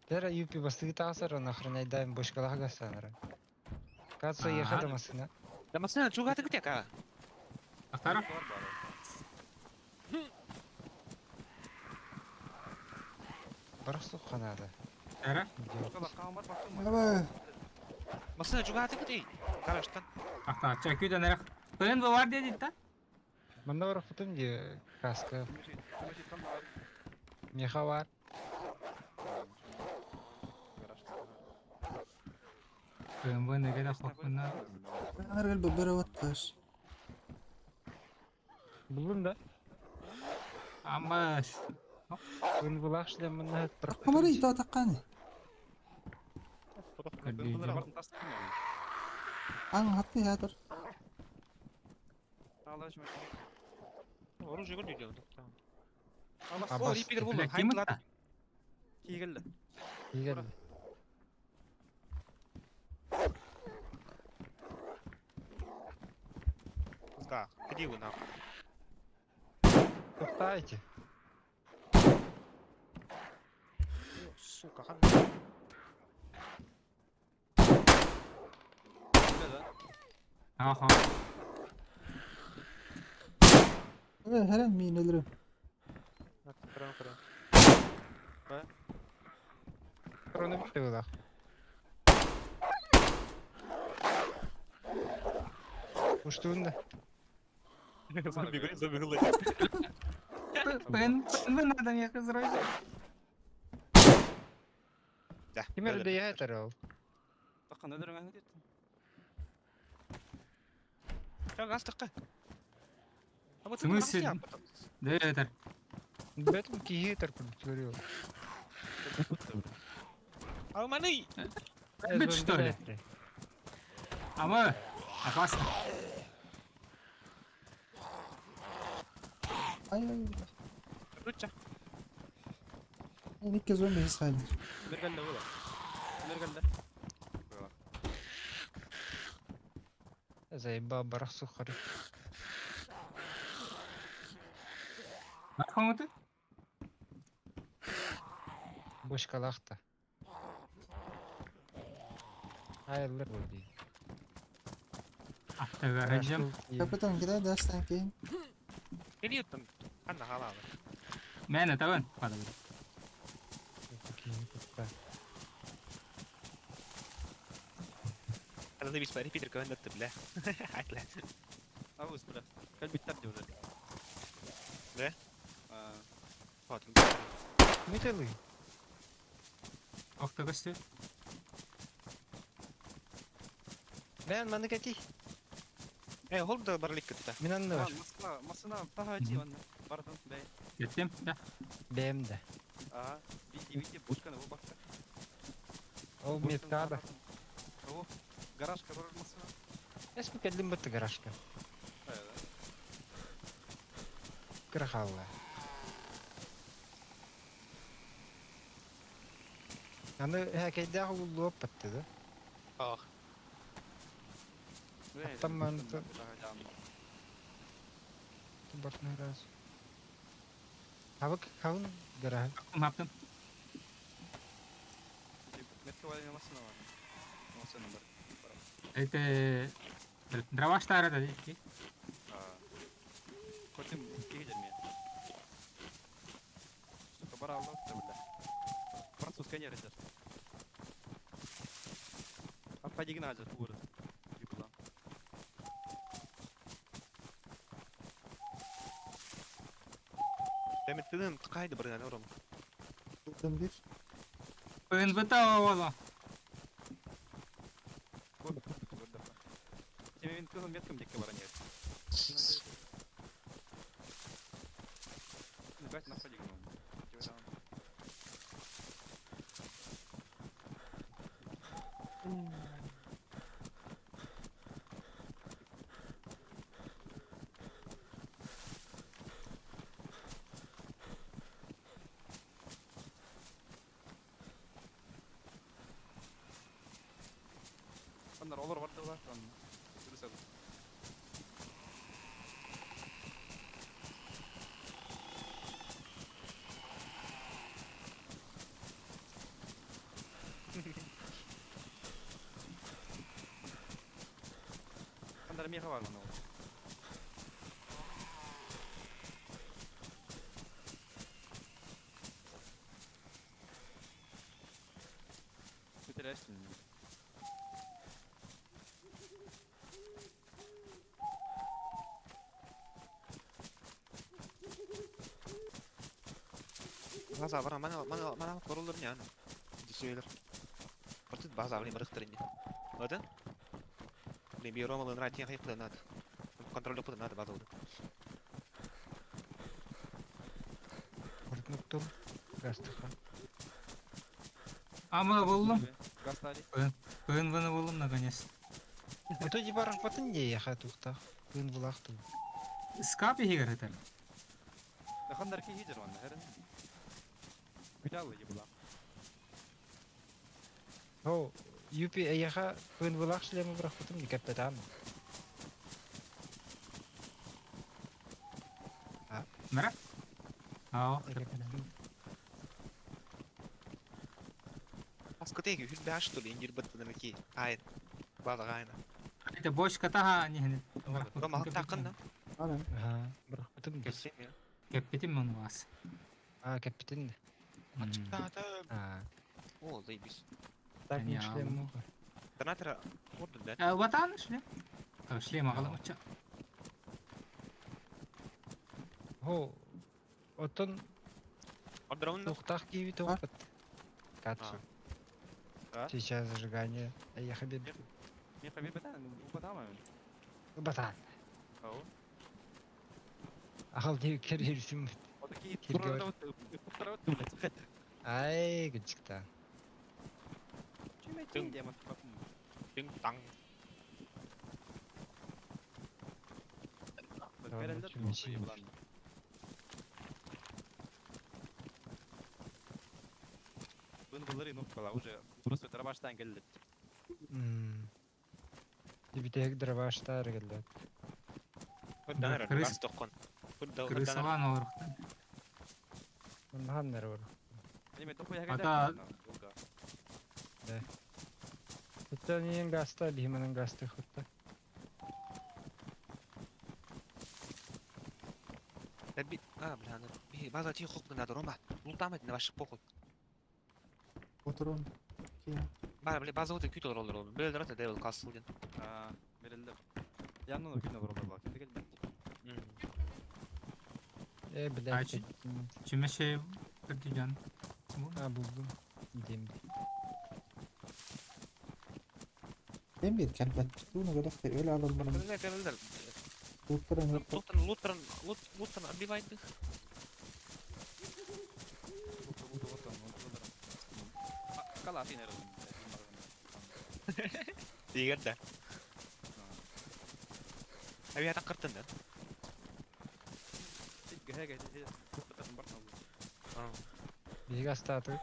Дәрі юпи бастығы тағысыр, оны охраняйдаем бушкалаға гастаныры. Катса Ага. ехады масына. Да масына чугаты где ка? Ақтарып? Бірақ сұқ қанады. Әрі? Evet. Масына чугаты где? Караштан. Ақтар, күйден әрі. ПНВ var деді да? Мында бірақ бұтым де каска. Меха бар. ПНВ неге де қоқпына. Her gel bir vattaş. Бұлын да. Ama Бұны бұлақ шылем мұнда бірақ. Kamerayı ita takkani. An hattı ya dur. Оружие көрді деу. А, О, бас- репидер болды. Блядь, Хайм кимит қылады. та? Кигелди. Егер. Қызға. Где вы нахуй? Тоқтайте. Сука, қандай? Аха. Evet her an min ölürüm. Қырын. Kroны бітті бұлақ. Ұштуында. Зомби қылды. ПНВ надо мне разройды. Кемер де ятыр ол. Такан өлөрүң дейт. Чак астыққа. В смысле? Да это. Бәтім кейі тұрпын көрі ол. Алманы! Бит что ли? Ama опасно. Ay ay. Руча. En ilk kez zombi his halde. Мергенде була. Мергенде. Заеба барақ сұқыры. Bakın mı? Boş kalaqta. Hayırlar bu değil. Ahta garajım. Kapitan gider dersten keyin. Geliyorsun. Kanna halalı. Ben de tavan. Hadi. أنا ده بالنسبة لي بيتر كمان نكتب له عقله Август, бля. Кал биттер де уже. Да? Вот. Металлы. Ahta kaçtı. Ben bana kati. إيه هول ده برليك كده Min anında var. Масына тага чи ванна. Бардым, бей. Gittim. Ya. Benim de. Ага. Види, пушка на бакта. O metkada. О, гаражка бар масына. Esmi keldim bitti garajka. Kırıkalla. Anı hekayde ağulu bitti de. آه Tamam, Batna раз. Havak kavun garaj. Ne yaptım? Метка валина масына бар. Осы номер. Это дроваштары да дейт. Көтім кеге жерме. Сука бара алды да. Французская не режет. Апа деген ажы туыр. Юкла. Demet dedim tıkaydı bir tane oğlum. Buradan bir. ПНВ-то ола. Көрді. Мен кызым меткім декке бара нет. Гать на ходе гном. Onlar olur vardı var şu an. Dürüst olun. Onlar meha var mı ne oldu? Bitirirsin. Baza var mana korulur yani. Diseyler. Artık baza avni bıraktır indi. Öden? Ne bir romalın rahatın hayıklı nadı. Kontrol yapıdı nadı baza oldu. Уртнуктум. Гастыха. Ама болдум. Гастали. ПНВ-ны болдум наконец. Ото дибар патын де яха тухта. Кын булактым. Скап егер этер. Дахандар ки хижер ванна herin. Güzel iyi bulan. О, юпи яха кын булак шлема брахтым дикаттан. Мара? Aa, Askı teki hül bir aştı incir battı demek ki. Hayır. Baza gayna. это бочка тага нехне. Roma hak takında. Aynen. Ага, брахтым. Kesin ya. Кеппетим муну вас. А, капитан. Açıkta da А, oldu biz. так не Я шлему. Donatora vurdun da. Ватан шлем. Шлем агалымча. О, отон Adramın da. тухтах киви топот. Кацу. А? Сейчас зажигание. Я хабиб. Мен хабиб бетан, упадама. Батан. Ау. Ахал не керирсим. O da ki Kirgör. turlarda ötü. Ай, гычкта. Чуме тин диye bakım. Ding dang. Herhalde Чуме şey. bulan. Bunları noktalar уже просто траваштан geldi. Дибитек дрова штар geldi. Hırdan Kriz- gaz tokkon. Hırdan Крысован орухтан. Ондан нер бар. Anime topu ya Ата- Это не гаста, биманын гасты хутта. bir bilan bir baza tih hukuk nadı Roma. Ultamet ne başlık pokul. Oturun. Keyin. Bara bile baza otu kütür olur oğlum. Böyle de devil kasıldın. Aa, verildi. Yanına da кино vurulur bak. Şimdi gelmedi. Блядь. Ачи. Чуме şey кырдыган. А, булдум. Демди. Ben bir kelbet. Bunu kadar da öyle alın bana. Ne kadar Tutturun yok. Lutran отбивайте. Kala fin herhalde. Diğer de. Abi ya takırtın da. Gel gel gel. Tutun barna. Bir gasta atı.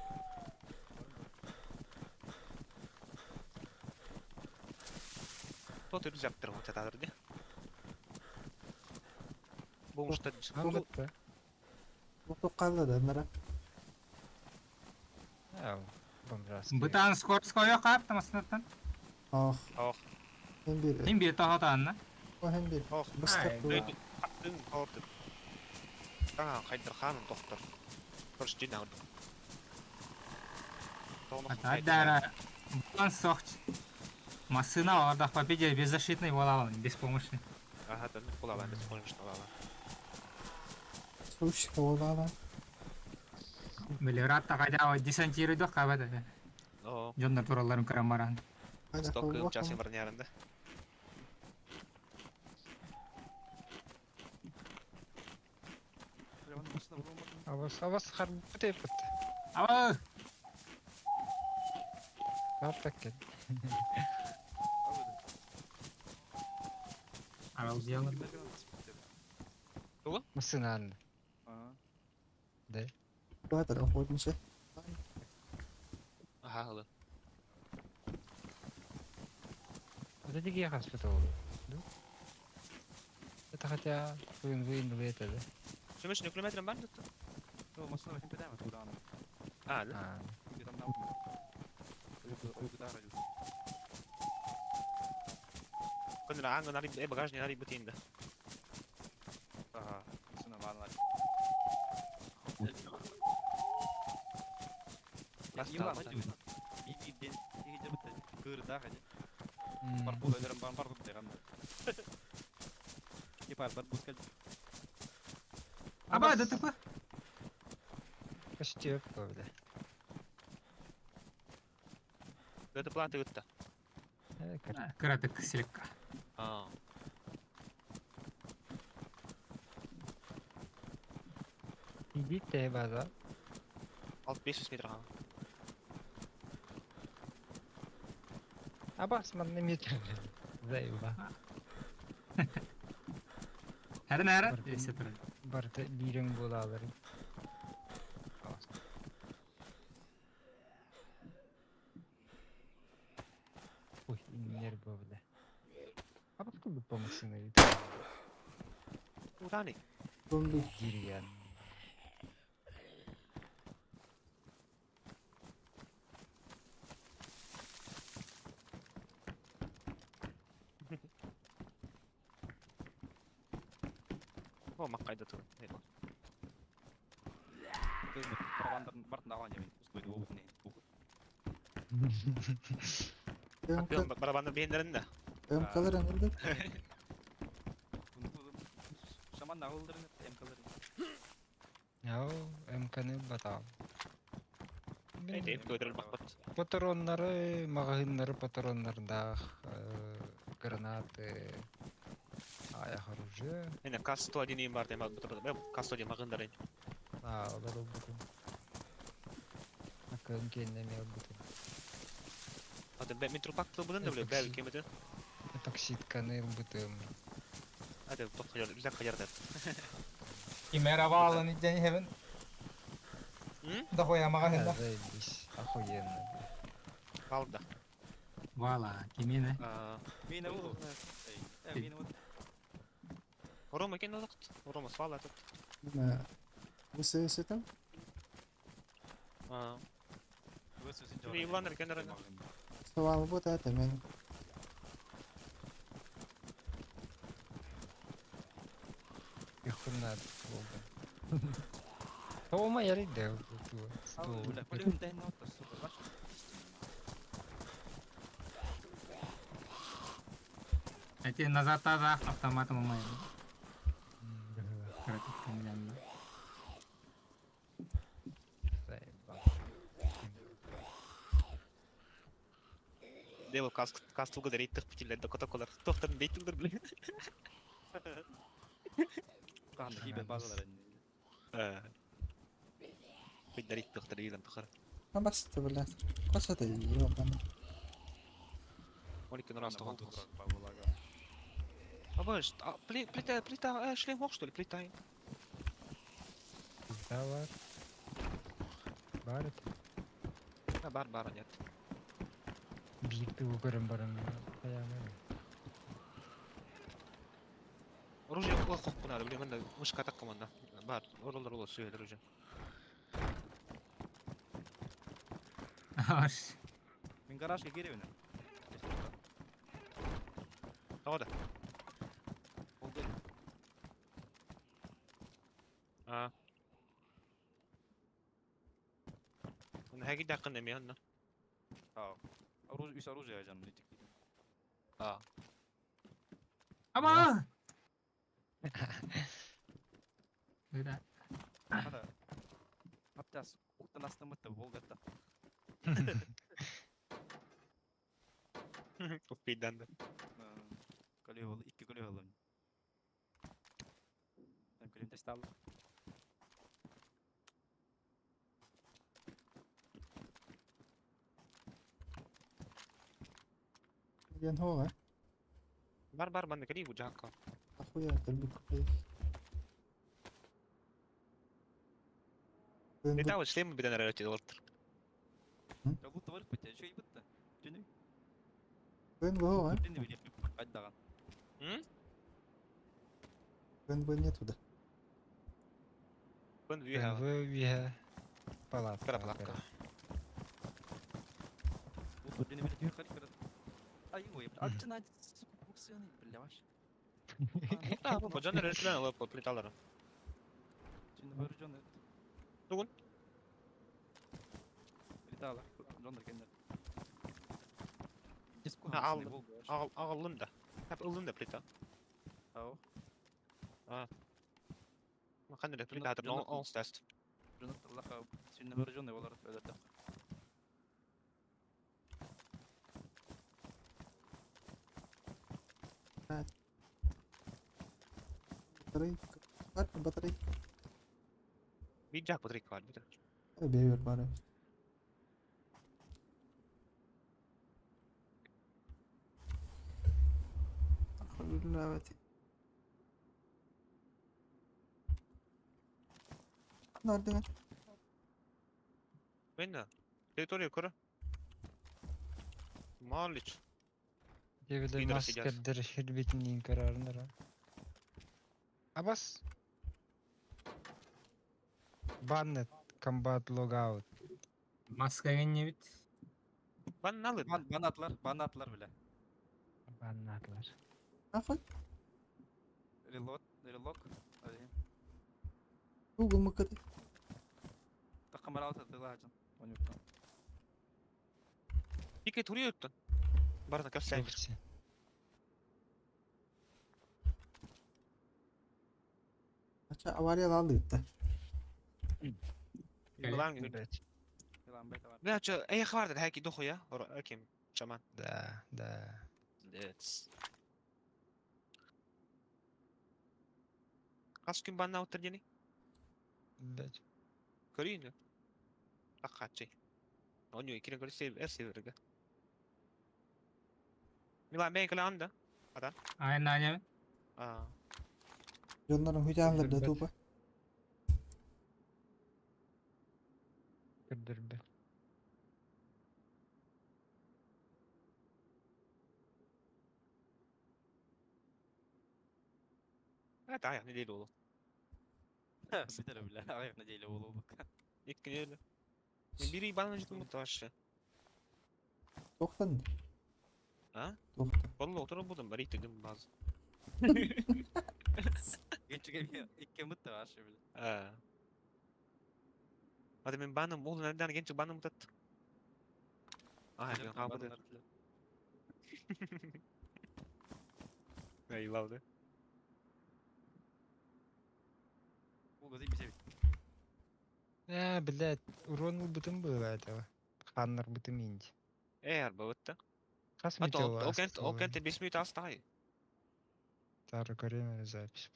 Tut düz yaptırma çatadır diye. Bu işte Албетте. Tutup kaldı da onlara. Ау. Бомжас. Бытан скорская кап тамасынаттан. Ah, Ох, hem bir. Мен бир тахатанна. O hem bir. ох. Bastır bu. Дөйді қаттың қауырды. Жаңа қайдыр ханым доктор. Көріш жинау. Адара. Бан сохч. Масына ордах победил беззащитный волал, беспомощный. Ага, да, кулала, без помощи кулала. Suş kovala. Били ратта кайда десантируйдук кабада. О, Жондар тураларын көрөм баран. Hadi стокы kovala. учасын бар нерінде. Авас хар бүтеп бит. Ава! Тартак кет. Арал сделал. Мısın De. Hadi охотниче. Ага, ылы. Это диги хаспитал oldu. Это хотя выин это, да? Шумеш не километрин бар деді? Yo, masana bakayım pedeme tuğdanı. А, да. А, Bir adam ne yapıyor? Uyku daha radyosu. Күнді аңы нарib, багажный нарib бітейінді. Aha, masana varlar. Растал, Yılan hadi. İyi den. İyi de bitti. Kır daha hadi. м, Бар булайларым бар тут деген. Бар бускал. Аба, ДТП. почти yok böyle. Дөді платы өтті. Краток слегка. А, Gidip de baza. 500 метр ға. А басман не метр. Зайба. Әрін әрі. Бар. Есе тұр. Бар да бирең бола алар. Ой, инер böyle. А откуда по машине летает? Удани. Döndü. Girgen. О, маққайды тұр. Karavandların bartında alan yemin. Uskoydu o ne? Барабанның бейіндерінде. Emkalar emildi. Şaman nağılların emkaları. Ya MK'ны батал. Әйтейін, көдіріл бақпат. Патроннары, магазиннары патроннарында гранаты, аяқ оружие. Әне, К-101 ең бар деймін бұтырды. Бәй, К-101 мағындарын. Олар ол бүтін. Акын кеннеме ол бүтін. Ады, мен тұрпақты бұдын да біле, бәй, кемеді. Такситканы ол бүтін. Ады, ұзақ қайырды. Кимера балын иден хевен. Да хоя магазинда. Заебись, охуенно. Қалды. Вала, кимені. Mine oldu. Mine oldu. Орома екен олықты. Орома свал атып. Высысытым. Bir yılanır kenarına. Sıvalı bu da hemen. Ихурна болды. Тома ярайды. Полигон дайын отты. Супер баш. Әте назадта да автоматым olmaydı. Краток кемелянда. Дево кастылғы да рейттік пүтілерді котоколар. Тоқтарын дейттілдер біле. Kandı hibe bazıları. Büyükler reyttік тоқтар ейлен тұқыр. Ha bastı böyle. Kosa da iyi yok bana. 12 раз туған тұғыз. Абаш, плита, шлем хоқ, что ли, плита? Плита var. Бар это. Бар, нет. Биікті өгірім барын қаямын. Оружие хоқ бұнады, білем, мында мышқа таққы мында. Бар, оролдар сүйеді оружие. Аш. Min garajga gir evine. To'g'ri. Oldu. Ha. Buni hagi daqın emi yanına. Tamam. Üç оружие canım. Ha. Ama! Öyle. Hadi. Aptas. Uktan astım mı tabi Volgat'ta. Kupiden de. Golü oldu. 2 golü oldu. Ben golüm test aldım. Gen هو Bar bende kali bu cakka. اخويا قلبي كويس وين Ne بد- tavu şey mi biden arayacak oldu? Ya bu tavarık bitti. Şu iyi bitti. Dünü. وين هو Dünü bile addagan. Hı? وين нету да Ben üye hava. Виха. Палатка. Kara plakka. Bu dünü bile yukarı kırdı. Ay bu yaptı. Akçın hadi. Fonksiyonu bile var. Ha bu bacan öğretilen alıp popülit alırım. Şimdi böyle John. Bugün? Bir daha alır. John da kendi. Disco Ha, hamsini aldım. bul. Ağılın da. Hep ılın da plita. Tamam. Ma kan da plita Cunat- hatta Cunat- on test. John Allah. Şimdi böyle John da olarak öyle de. بطارية var mı batarya? Bir jack battery var bir de. Beğeniyor bana. Alhamdulillah evet. Nerede lan? Ben de. Territorial kora. Maliç. Дебиле Видео маскердер хербетинин карарындар. Абас. Banned. Combat logout. Maska ne bit? Ben ne alırım? Bana atlar bile. Bannadlar. Afak. Reload. Hadi. Google mu kadar? Da kamera altı da hacın. Onu yoktan. Bir kere turuyor yuttun. Barına kapsayın. Совсем. Aça avariya aldı gitti. Yılan gibi. Блять. Yılan beta var. Ne açı? Ey vardır haki doku ya. Kim? Şaman. Да. Evet. Kaç gün bana otur yeni? Блять. Göreyim mi? Bak kaç şey. Onu ikine göre seviyor. Milan ben kala anda. Aynen aynen. Aa. Onların hücumları da topa. Кырдырбы. Evet ayak ne değil oğlum. Bir de bile. Ayak ne değil oğlum bak. İlk gün öyle. Biri bana acıdı mı taşı? Doktan. Ha? Doktan. Vallahi oturup buldum. Bari dedim bazı. Geçi geliyor. İlk kemut da var şimdi. Ha. Hadi ben banım oğlum nereden genç banım tat. Ah ben kapıda. Ne lavdı. Bu gözü bir şey. Блять. Урон бутын было этого. Ханнер бутын инди. Eğer babatta. Kas Hatta метео o kente 5 minut az daha iyi. Старое время запись.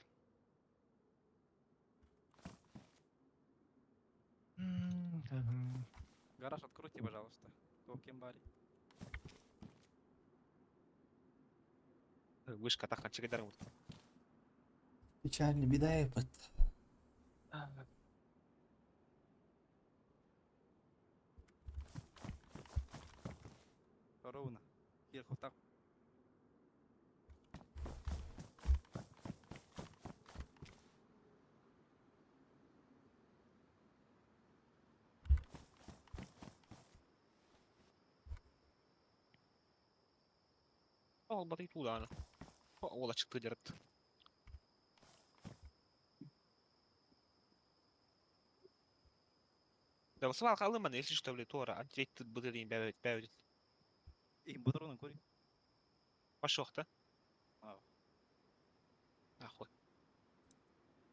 Гараж откройте, пожалуйста. Кто кем бари. Вышка так çıkar mı? İçerini bir daha yapıt. Ровно. Ехал так. Olmadı tuğla ana. Ola çıktı direkt. Да, свал халыма, если что, блядь, Тора, а здесь тут будет им бәуді. Будуруның көрейін. Пошоқ-то. Ау. Ахуй.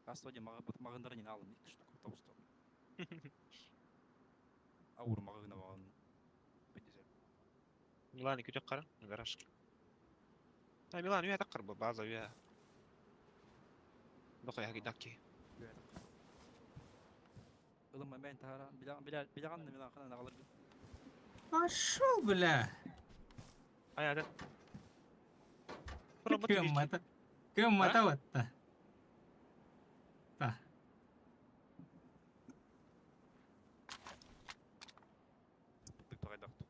Астодия мағындарын ен алын, 2 штук, тоғыз. Ауыр мағына маған. Милан күтек қара, гараж. Милан үйә таққыр бұл, база үйә. Бұқай ағидақки. Ылымма мен тағара, білағанны мен ақынан ағалар бі. Пошел, бля. Аяды. Кем А? мата ватта. Та. Бүк тағайдақты.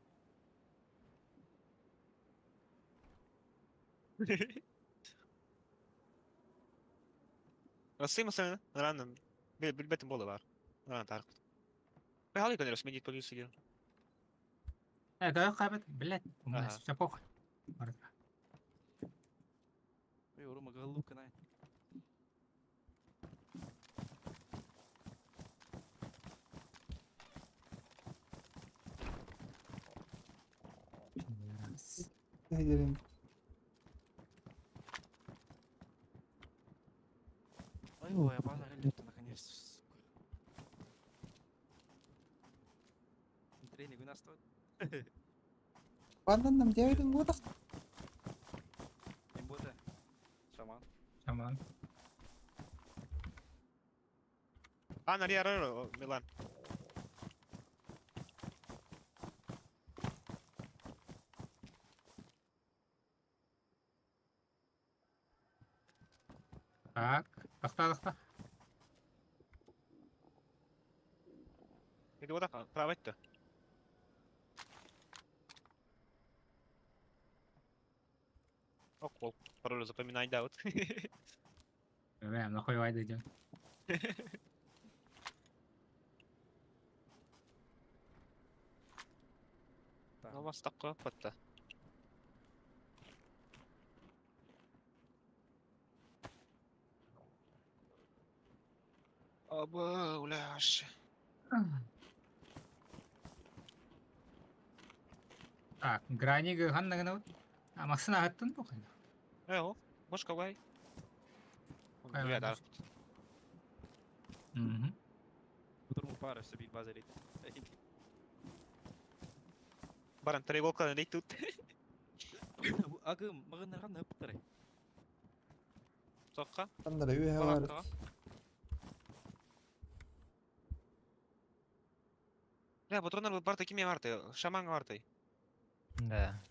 Рассы mesela random bilbetim bolu var. Random tarif. Ben halı gönderiyorsun medit polisi diyor. Кая кайбет, блядь. У меня Ага. все похуй. Ой, Рома ғылу кінай. Ne derim? Ой, ой, бана галетті, наконец. Тренинг у нас тут. Бандан нам девелин года. Кем буде? Шаман. Tamam. Ha nereye arar o Milan? Так. Такта. Gidi o da prava etti. Ок, пароль запоминай, да, вот. Бля, нахуй вайда идем. Ну, вас такое потта. Оба, уляш. Так, гранига ханнагана. А максына аттын бу кайда? О, бош кавай. Кай Я вай, да. Мгм. Будурму пара собі базарить. Баран треуголка не тут. Ағы мағындар қандай өптірі? Соққа. Kanlara üye var. Балакка. Я, патрондар бар такими марты, шаман марты. Да.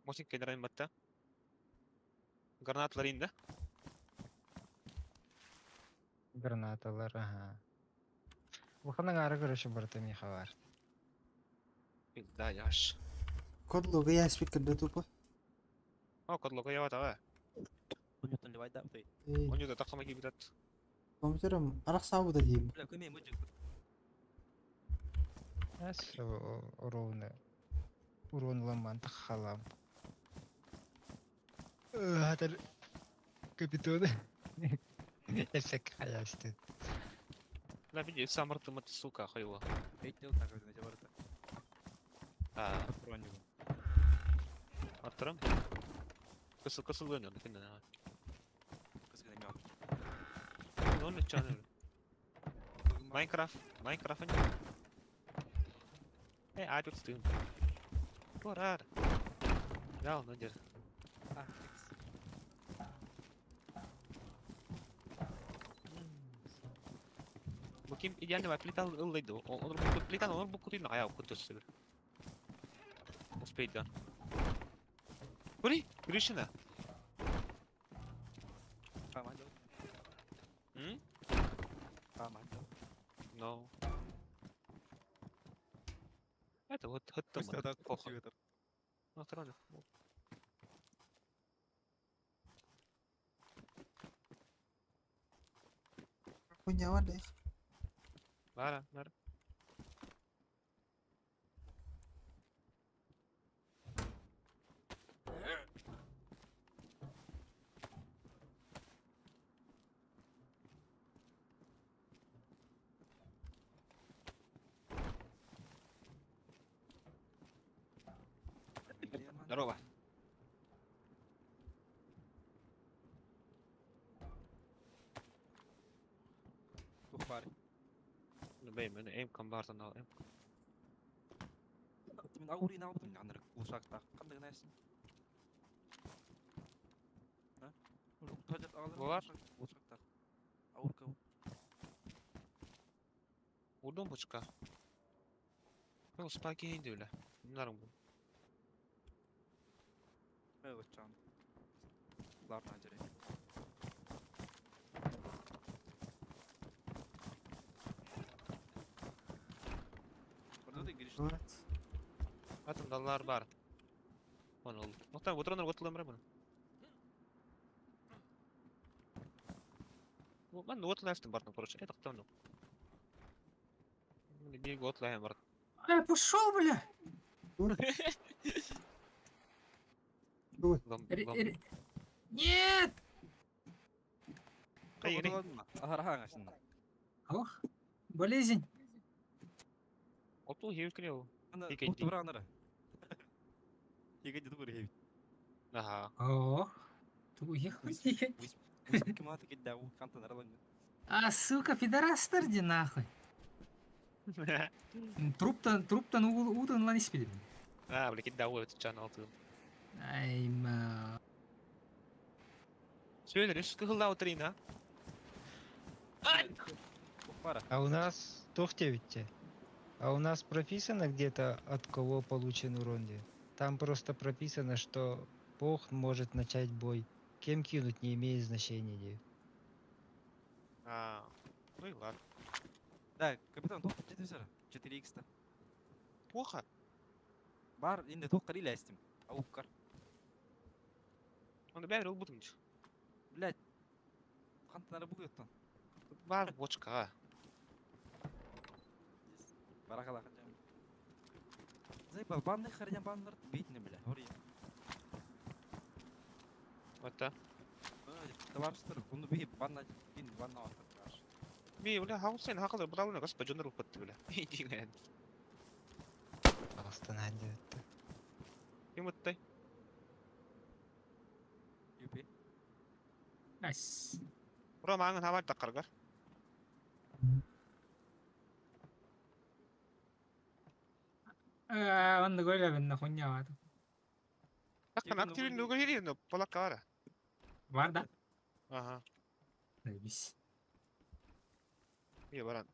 Мосин кедерен батта. Гранаталар инде. Гранаталар, ага. Буханың ары көріші бір тәмейха бар. Да, яш. Kodlu gıyas fikirde tupa. О, кодлога я вата. Бұнеттің левай да бұтай. Он юда такама кибитат. Komiserim arak sabu da diyeyim. Бля, көмей мұджық. Әс уруны. Урунламан таққалам. Хатар капитоны. Эсек қаясты. Да, види, самырты мыты, сука, хайва. Эйтел так өзіне де барыта. А, Броню. аттырам. Кысыл ойнады, кенде. Қыз кені меу. Он не чаны. Майнкрафт не. А тут стым. Порар. Да, ну дер. А, Bakayım idealde var. Плита ылдайды. Он плитаны он бұл күтейін аяу күтесі бір. Успейді. Көрей, күрешіні. Қамайды. Қамайды. No. Это вот хыттым. Көстеді Похуй. көтір. Нахраны. Punya var da. Бара. Здорово. Тух бар. Bilmem ne emkan bardan al. Мен аурин алдым яныр ушакта. Кандай нәрсе? А? Тажат алыр. Бар. Ушакта. Аурка. Vurdun bıçka. Ben o spike'e indi öyle. Bunların bu. Evet can. Lar pencere. Burada da giriş. Evet. Atın dallar var. Bana oldu. Muhtemelen oturanlar oturanlar bunu. Ben de oturan bardan короче. Это кто ну? Bir oturan var. Пошел, бля! Ой, Нет! Hayır. Ахархан ашында. Ох, болезнь. Оту хевкрел. Ана Икети. буту бранара. Еге диду бер хеви. Ага. Ох, ты уехал. Вис киматы кидда у кантан аралан. А, сука, пидорастар ди нахуй. Труптан удын lan испедим. Ha, böyle ki davu et can altı. Ай, ма. Söyle, şu kıhılla oturayım ha. Пара. А у нас Тохтевите. А у нас прописано где-то, от кого получен урон. Там просто прописано, что Бог может начать бой. Кем кинуть не имеет значения. Ha. Ну и ладно. Да, капитан тоқ жетесер. 4x-та. Плохо. Бар, инде тоққа иләстим. Ауккар. Он бәрі ул бутынчы. Блядь. Кантанары бұл еттан. Бар бочка. Баракала хажам. Зайбал банды харjan бандар битне бля. Ори. Вот так. Товарищдар, bunu bir banna bin banna atlar. Bir öyle havuzun haklı bulalım ne kaspa canları upattı bile. İyi yani. Останови это. Kim uttay? Yupi. Ас. Bura mağın hava takargar. Онда көйлөбүн на хуйня бар. Bakın aktivin nugu hiri no polak kavara. Бар да? Aha. Заебись. İyi baran.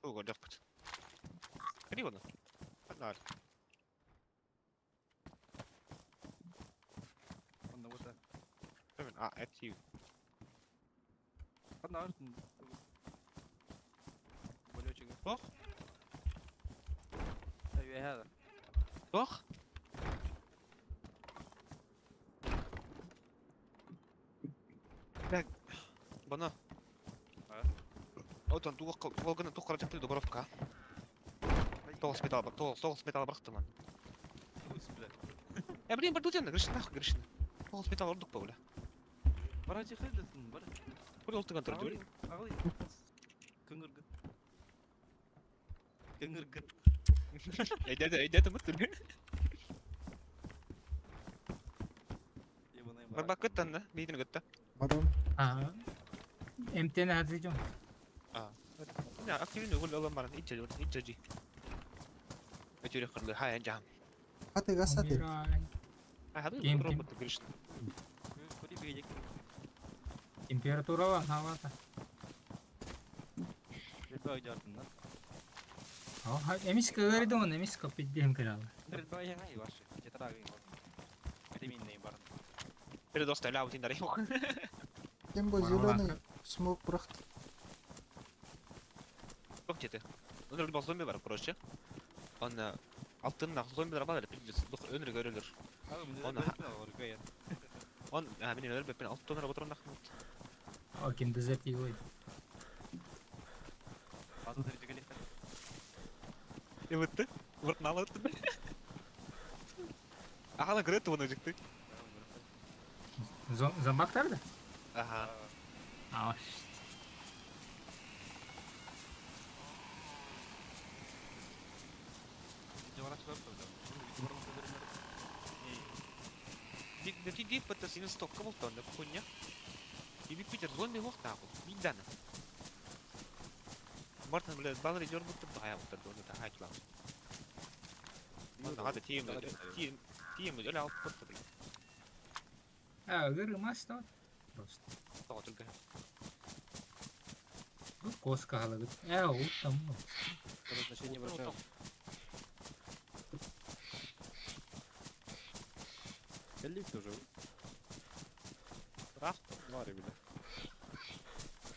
Ugo dapkut. Kiri onu. Hadi. Onda burada. Hemen a et you. Hadi ağırsın. Böyle çıkıyor. Bak. Ayı hada. Bak. Bak. Bana. Ha? Otan tuğ kıracak Dubrovka. Тоғыз металл бырықты ман. Бля. Блин, бір дуден, гришін нахуй гришін. Тоғыз металл ұрдық па, бля. Бара чихайдасın, бара. Бір ұлтыған тұрды, бля. Ağlay. Kıngırgın. Kıngırgın. Әйдәді мұт, бля. Ебаный Бір бак күттен, да? Бейдіні күтті. Мадам. А. МТН отзайдем. Не, активін өгіл олан барын, итча жи. Өтері қырлы, хайын жағым. Hadi gaz hadi. Умирай. Хады, Кем, бір кем? роботты гришін. Kuri beyecek. Температура havada. Redbay ardından. Эмис говорит, он эмис копидем крал. Redbay yanay var. Yeter ağayın var. Demin neyim var. Бір доста лау тиндары жоқ. Кем bu зеленый смог бұрықты. Жоқ жеті. Өнір бол зомби бар, короче. Он алтыннақ зомбилар бар, өнір көрілер. Ona- Он, менен өлбеп, мен алты тоннар отырғандақ. О, кем дезерт его. Fazla derece gelip. Өтті? Вұртын ала өтті. Ағана көретті оны жікті. Зомбактар да? Аха. А, Cevaraçlar da. Di pata sinin stok ka bulton da punya. Ibi Peter zon de waktu aku. Bidana. Martin bile bazı rejor bu tıbba hayal bu tıbba da hayal lazım. Hadi team öyle alıp bu tıbba. Гырмас та. Просто. Tamam tülke. Bu коска халагыт. Уттам. Предназначение врача. Лифт уже. Bırak. Var ya bile.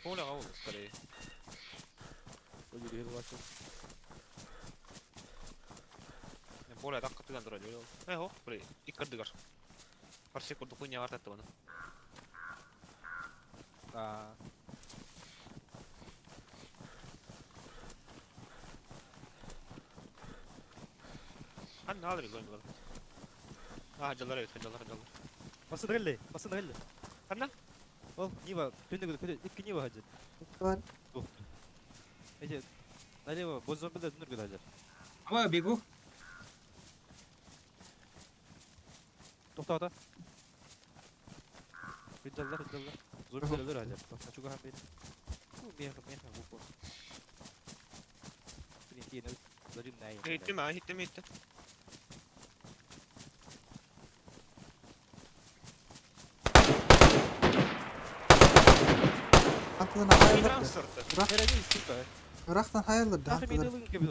Pola kavul скорее. O yürüyeli başladı. Pola dakika tıkan duruyor. Ho, buraya. İkkardıgar. Karşı kurdu punya var tattı bana. Aa. Hani ne alır biz oyunu? Hacılar evet, hacılar. Basın rally. Basın rally. Hani? Ол Нива, төндегі екі Нива хажет. Var. Эти налево, бозомбида дүнірге хажет. Ама бегу. Тоқтағда. Hüccalar. Zombiler hajat. Kaçuga ham beni. Men bu pos. Beni tiyene zarim nayi. Hittim. Atlan Bir hayırdır. transferdi. Herhalde istifa. Irak'tan hayırdır. Takım Atlan. edilin gibi.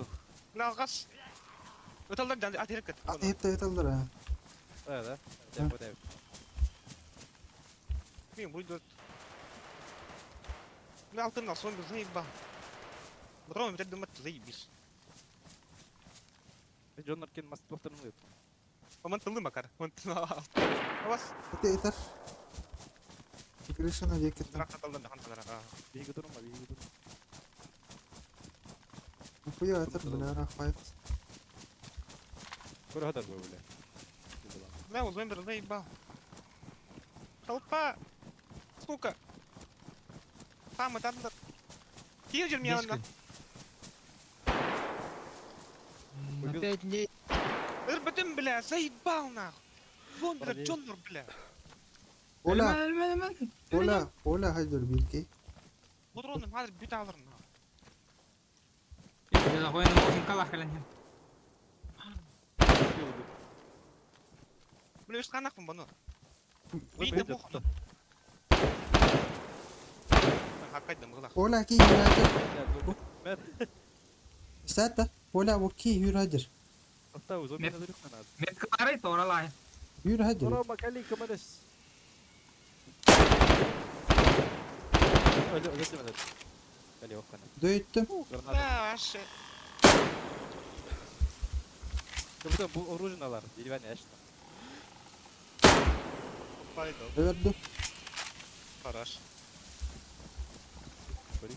Biraz gaz. Öteller at hareket. Yetildir ha. Evet. Tempo dev. Мин будет. Да, ты на сон заебал. Потом опять думать, заебись. Джон Наркен маст тоқтырмайды. Мантылы макар. Мантылы. Авас. Yeter. Girişine ceket. Драк аталдан ханталар. Биги durma. Kuya yeter bile Irak Kuru hadar böyle. Да, вот зомбер заебал. Толпа. Сука. Там это надо. Тижер мне надо. Опять не... Эрбетим, бля, заебал нахуй. Зомбер, Параллель. Джоннер, бля. Ola haydır bilgi. Патроны, madre, büt alır nахуй. Я захойны мохин калахалан. Бля, üst kanakım bunu. Вы Bir de bu kadar. Hakikaten bu kadar. Ola ki hüradır. Ben İstat Ola bu ki hüradır. hatta uzun bir nadir kanat. Меткалары торалай. Hüradır. Ora makali kamadas. Öyle demeden. Kali yok kanat. Döyüttüm. Granada. Да, вообще. Burada bu orijinalar. Derivan yaşta. Пойду. Verdim. Хорош. Böyle.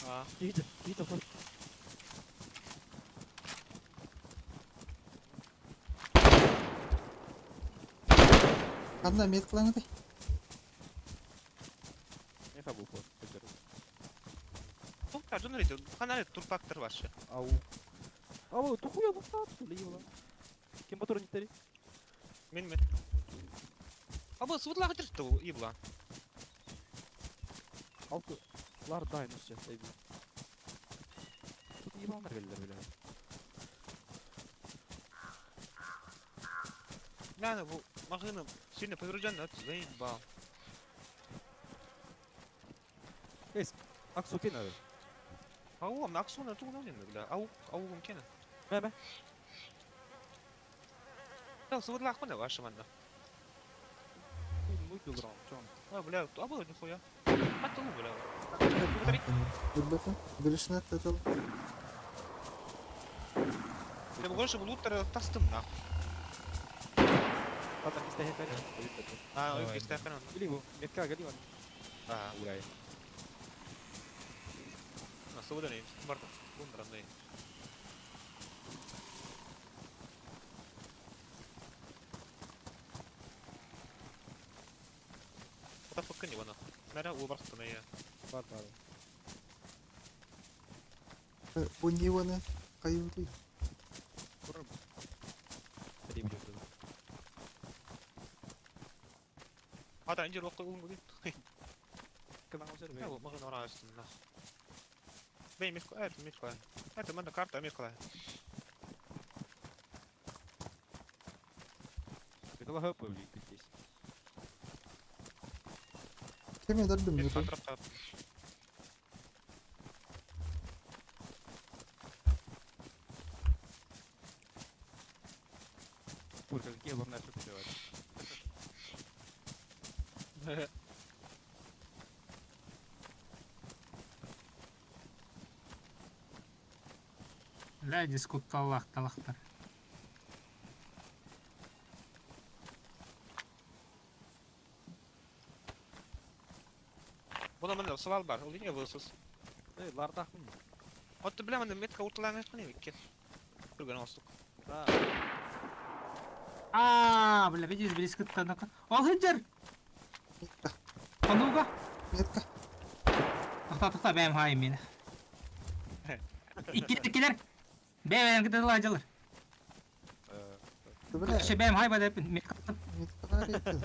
А. İyi de koy. Kanla met kılanı da. Ne kadar bu po. Тоқтар, Джоннер еді. Қанары турпактар var şu. Ау. Ау, тухуя bu saat. Лево. Kim motor niteri? Мен. А bu sıvıtlağı tırstı bu ibla. Altı. Lar daim üstü. Evi. Тут ебанlar geldiler böyle. Yani bu makinem seni payıracağını at. Zaybal. Aksokin abi. Ау, Максона тут не бля. Ау, мумкин. Meme. Да, sıvıtlağı mı ne var şu anda? Muy yıldıram. Çoğun. А, бля, а bu нихуя. Атылу, бля. Hürbetim. Girişine tetıl. Я бы больше луттер тастым на. Hatta isteyen ben. А, Давай, если я канал. Bili bu. Metka geliyor. А, Buraya. на sıvıda ne? Barda. Bunlar ne? Tafakkan bana. Nere uğraştın ya? Var. Bu Niva'nı kayırdı. Kurur mu? Hadi biliyorum. Hata injir waktu ulung gudi. Kena ngusir Ya, be. makan orang aslında. Bey mis koy, mis koy. Hadi bana karta mis koy. Itu lah apa beli pikis. Kim ederdim Bir yürü. fotoğraf kap. Kurka ki bunlar çok şey var. لا дискут талақтар. Buna bana sıval var. O niye vırsız? Lardaq mı? Hatta bilemedim metka ortalarına etmeni mi ki? Durgan olsun. Ha. Бля, видишь, близко-то на... Ол хеджер! Қануға! Metka. Тоқта, бәйім хайым мені. Иккелер! Бәйім кіді лайжалар. Bre. Бәйім хай бәді әпін. Metka var yetti.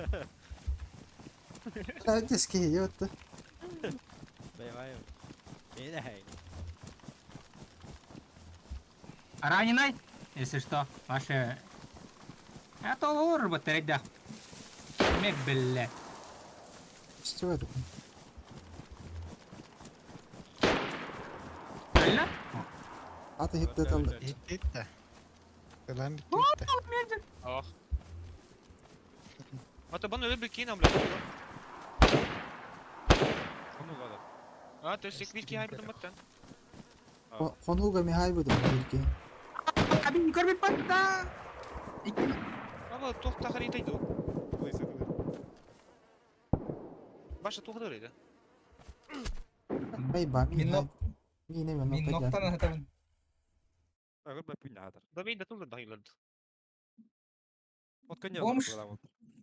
Herkes ki yetti. Bey. Ne hay? Раненый, если что, ваши... Это лор батарея. Мек, бля. İstiyordu. Реально? Hadi hep de aldı. Bitti. Kılan bitti. Ah. Hatta bana öyle bir kiyinem bile. Onu kadar. Ha, то есть их вики хайбы дыматтан. Konuğu Mihay budur belki. Abi görmeyip batta. Ama tohta haritaydı o. Neyse kadar. Başta tohta öyleydi. Ay ba mi. Yine ben Min nokta ноқтаны атамын. Aga ben pinna hadar. Da beyde tuldu da yıllardı. От коня. Бомж.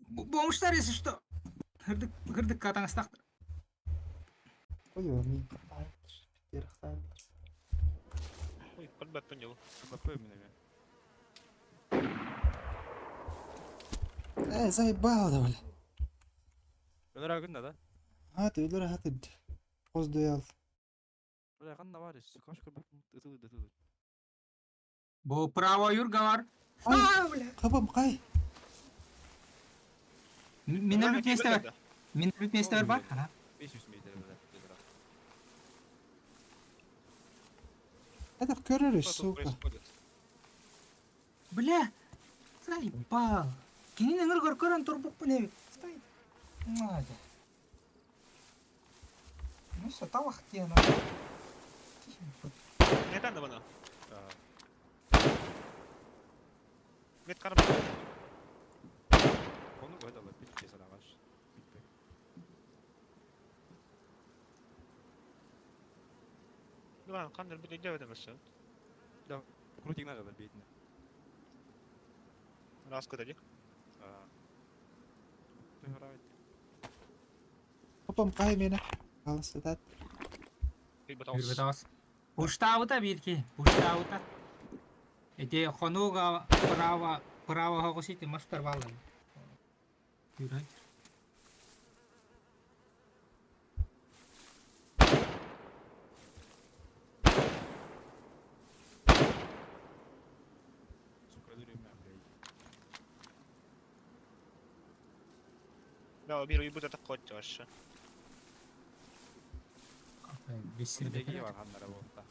Бомжтар, если что. Гырдык катаңыстақтыр. koyuyor mi. Yarıktan. Ой, подбат по нему. Bakıyor mu ne? Заебал да бля. Öler agın da. Hadi ölür hadi. Pozdu al. Öler agın da var ya. Kaç kır bakın. Итылды. Бұл право юрга бар. Ай. Бля. Kapım kay. Минер бүтместе бар. Минер бүтместе бар. 500 metre böyle. Hadi görürüz suka. Бля. Заебал. Кенен ыңыр көрін тұр бұқ бұне. Стай. Надя. Ну все, талақ тияна. Neden de bana? Aa. Met karım. Konu koy da var. Bir kez sana var. Bitti. Ulan kandır bir de cevap edemezsin. Крутик надо бедно. Rast kadar. Играет. Kapım kay beni. Kalsın hadi. Bir batalım. Үрбетавас. Пуштаута бирки. Пуштаута. Эти хонуга право хогосите мастер балла. Юрай. Сука, дурим я, блядь. Ya bir uyu burada takot aşağı. Бисир Öteki var hanlara bu da.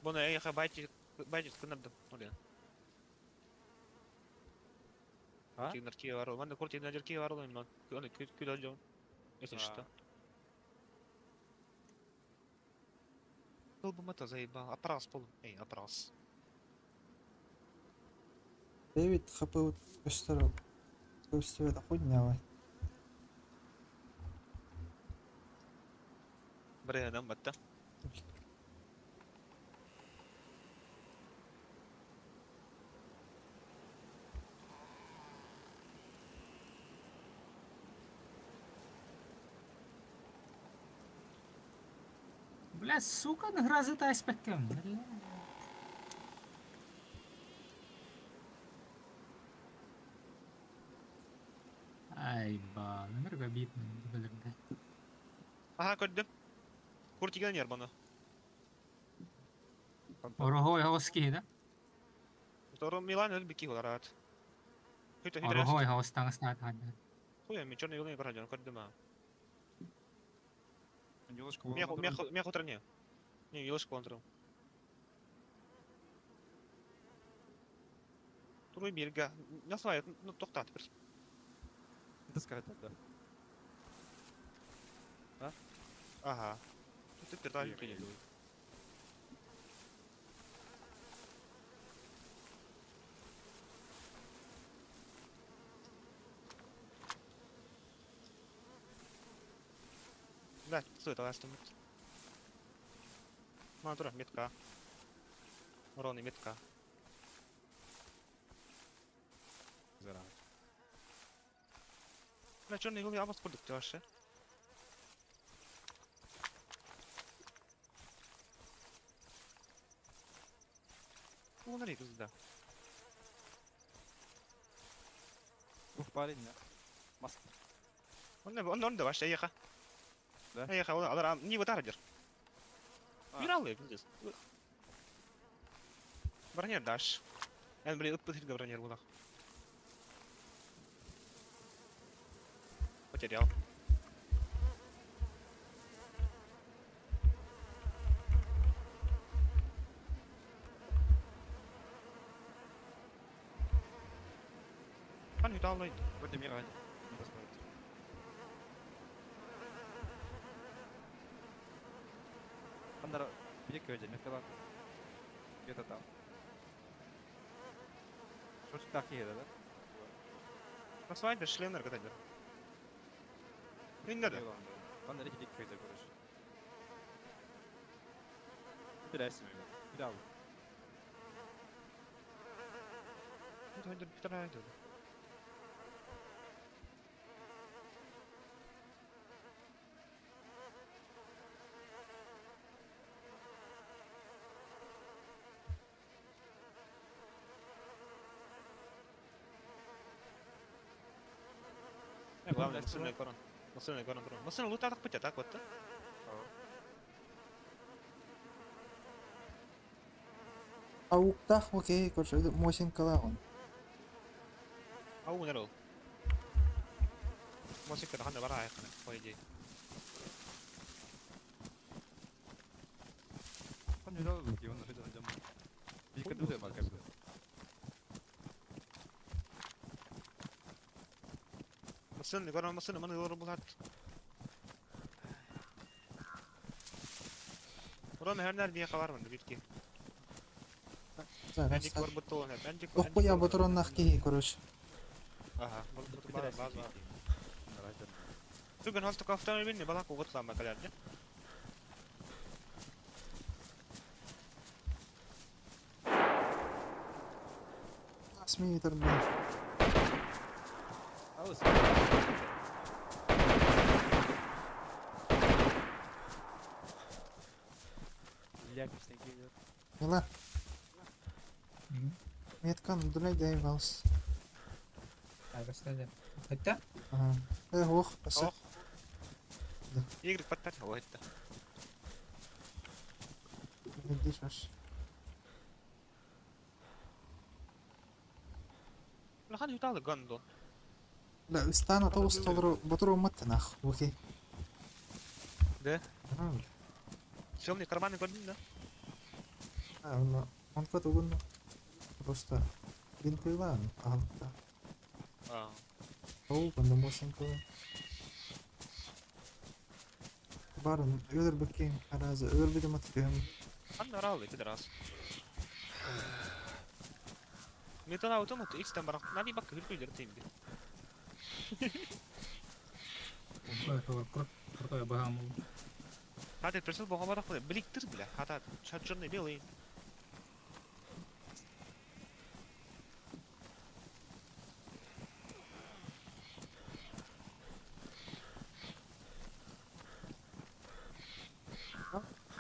Bunu ya baycı kınırdım. Oraya. Ha? Kurti narkiye var o. Ben de kurti narkiye var olayım lan. Onu kül alacağım. Neyse işte. Долбом это заебал. Опрос полный. Эй, опрос. David kapı gösteriyor. Gösteriyor da хуйня var. Buraya adam battı. Бля, сука, награзы та спекем. Ага, бит белерде. Aha gördüm. Kurt yiyen yer bana. Орохой хауски да? Sonra Milan öyle bir ki olar at. Hüte hüte Орохой rest. хаустан стат хадда. Хуя mi çorna yolunu gördüm gördüm ha. Немножко Мех утро не. Не, елочку контрол. Туруй берга. Насвай, ну тоқтат бір. Это сказать, да. Ага. Тут bir daha yükleyelim. Да, стой, давай остановить. Мантура, метка. Урон и метка. Заранее. На черный голове абас курдук вообще. Ну, на рейку, да. Ух, парень, да. Маска. Он да вообще ехал. Да? Ехал, он не вытарадер. А. Миралы, пиздец. Бронер дашь. Я, блин, подхитка бронер была. Потерял. Kan hüda alaydı. Вроде мира один. Не посмотрите. Андара, бери кёдя, меткалар. Где-то там. Что так еда, да? Nasıl şlenler kadar. Ne de? Андара, иди кёдя, короче. Bir resim mi? Bir daha bu. Hadi bir tane hadi. Главное, сильный корон. Сильный корон. Сильный лут так путя, так вот. Ауктах, окей, короче, мосин калагон. А у нерол. Мосик это хана барая хана, по идее. Han vill ha lite, он уже идем. Vilka du det, Marcus? Sильный корон, сильный маны лору булат. Урон her nerede yakalar mı bitki? Зараз. Бендик var bu toğun hep. Bendик Ох, я батрон нахки, короче. Aha, bu Bir bazı. resim. Bugün hafta kaftan binni balak uğutlanma kadar ne? Смейтер, блин. Алыс. Ляписный геймер. Мила. Меткан, дуляй дейвалс. Айгастаде. Хатта? Ага. Ох, паса. Ох. Y patlat o это. Видишь, аж. Lahan hütalı gandon. لا استنى توصل بطرو متنخ اوكي Да? اه Темные карманы годин, да? он كنت قلنا просто بنتلان اه А. هو كنا موسم كده بارن öder bakayım arazi öder bir de matlıyorum Han aralı bir раз. Metal automat X-ten barak. Nani bak hürküldür tembi. Крутой багам. Hadi presel boğa barak da biriktir bile. Hatta çatçırını bileyim.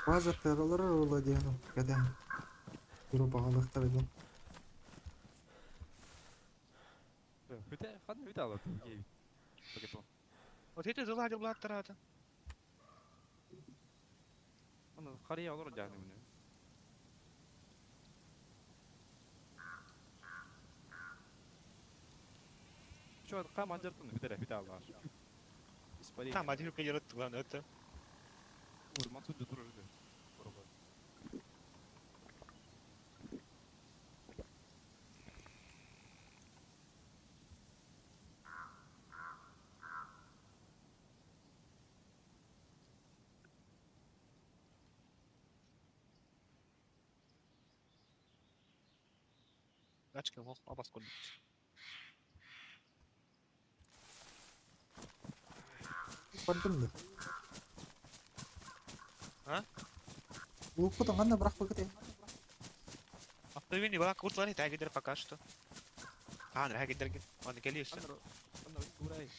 база терралары владену каден группалыктар эден Hüte, han hüte alalım. Geyik. Paketon. Вот это зыла деп булаттырады. Аны карыя olur жаны мене. Şu kam anjartın bir tarafı da var. İspanya. Там один перерыв, главное, это. Urman sucu dururdu. Açık yok, abas koyduk. Поддымды. А? Лукпутун кандай бірақ бөгөт. Автовини бала куртлары тагидер пока что. А, нрагидерген. Он келишти. Аны урай.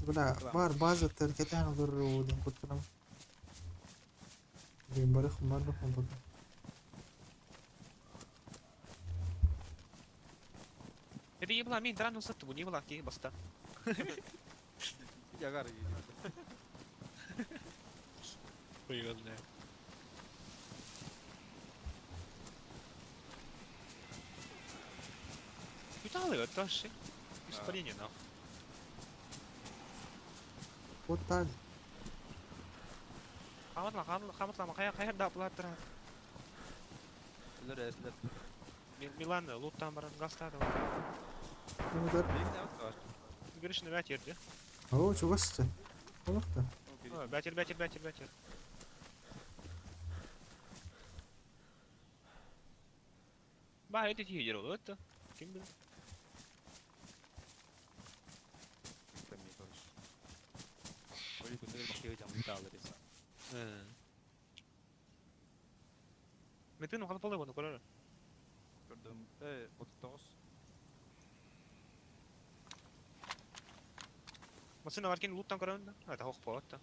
Бля, бар база теркетен көрүүдөн куттурам. Бин барых мардык болду. Это ебла мин драну сатту, не была ки баста. Yagar. Хуёвная. Виталы, это вообще. Испарение нахуй. Вот так. Хаматла, кая да булаттырат. Өлөр эслер. Милан луттан баран гастады. Кимдер? Бегде атка. Гришни бәтерди. О, чугасты. Олукта. Бәтер. Ба, это тигер ол, это. Ким билет? Ой, күтәреп бакый жам биталар эс. Метин хат болду, көрөр. Көрдüm. 39. Масына баркен луттан көрөндө. Это хок болот.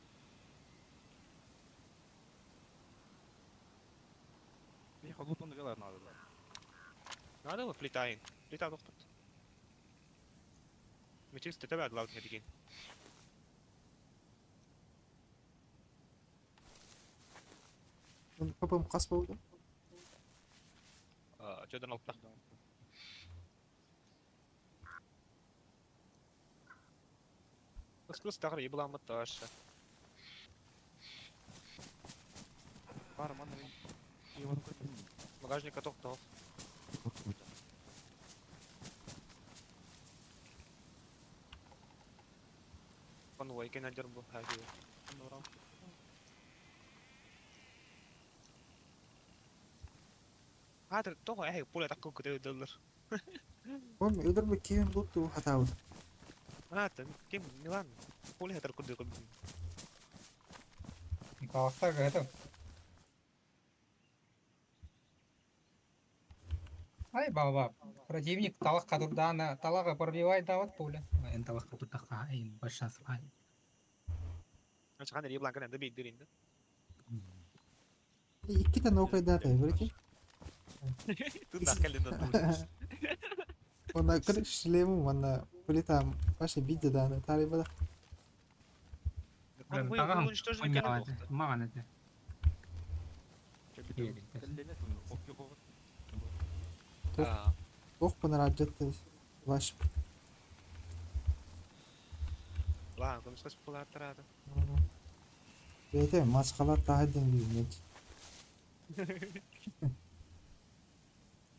Мен халутон делар надо. Надо его плитаин. Плита тоқтат. Метис те тебе главный деген. Папам кас болду. Жөдөн алып та. Кыз тагыр ебламыт ташы. Бар маны. Його көрдüm. Багажника тоқтал. Конвой генерал бу хаги. Хатыр того поле такку көтөдөлөр. Он өдөр бе кийин бутту хатабы. Ким Милан поле хатыр көтөдө. Калакта это. Ай, баба, противник талак кадурдана, талага пробивает дават пуля. Эн талак кадурдаха, эй, большинс ай. Ачкан реблан кана да бейдиринде. Икки да нокайда тай бирки. Тunda календо. Онда кыр шлему мана полетам ваша видео да на тарибада. Конвой Тагам, уничтожили календо. маған это. Келлене тун окки кого. Ох панараджатты ваш. Ла, комскас полаттырады. Бете маскалар тахадын бизмек.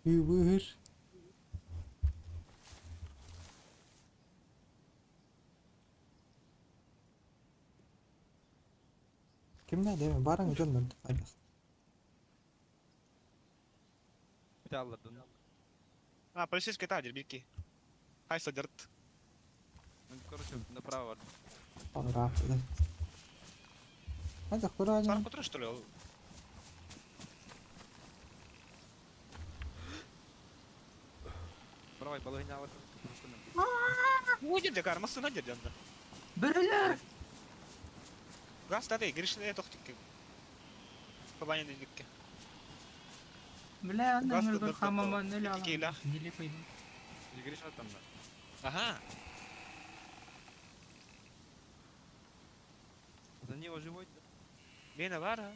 Үйбүр. Kimler değil mi? Barın gönlüm. Hadi. Биталардын. Полицейский тадир, бики. Хай содерт. Короче, направо. Rahat eder. Hadi kuracağım. Сарку туры, что ли? Правой половине алып. Уйдет декар, масына деденді. Бірілер! Газ тады, гришне тоқтикке. Побанен дедикке. Бля, Газ аны тады бір хамама нөл Ики кейла. алам. Неле қойды. Игриш аттамда. Ага. За него живой? Mene var ha.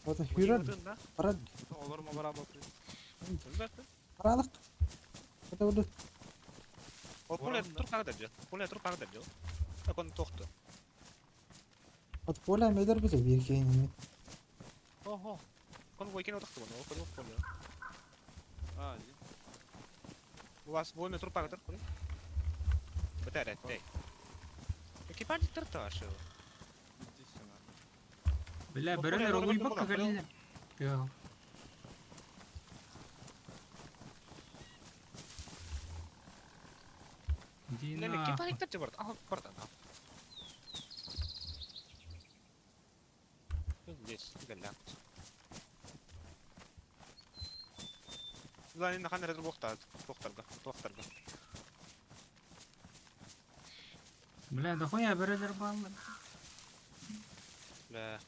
Вот Bu Хюрер, yılında. парад, Olur mu beraber? Bilmem. парадық. Это вот O pulya tur kağıdı. Pulya tur kağıdı. Akon toxtu. вот поля медер бизе биркейин. Oho. Kon bu ikini toxtu bunu. Okul pulya. А, Bu vas bu metro kağıdı. Beter etti. Ekipaj tırtı aşağı. Бля, Вот бірілер поля, ұлый поля, баққа поля. кәлелер. Жоқ. Ne ne ekipaj tırtı var. Ah pardon. Здесь, гля. Lan inna xanna redu toxtarga. Бля, да хуя бірілер баллар. La.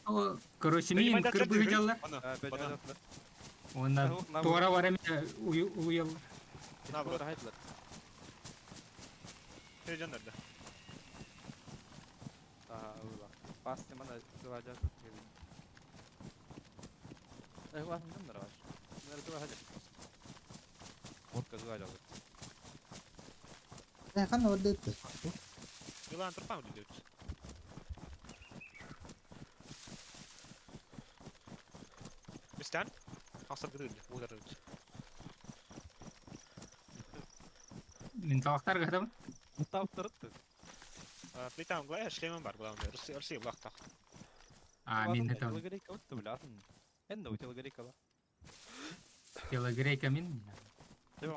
О, короче, Ты не мен майдан кірбігі чертишь, жалар. Ana. Ha, ben Bana. öyle. Онда Наоборот. туара бар еме уялар. Nabrot. Hayırlar. Heyecan nerede? Aha, öyle. Bastım bana sıvacak. Var mı bunlar var? Bunları sıvacak. Orka sıvacak. Кана вот это. Yılan tırpan mı diyor? Bistan? Hasar gıdıl. Uğrar öldü. Мен талақтар кәдім. Mutlak tırıttı. Плитам глая, шлемом бар главное. Россия влах так. А, мен де там. Телегрейка өтті білатын. Енді у телегрейка бар. Телегрейка мен.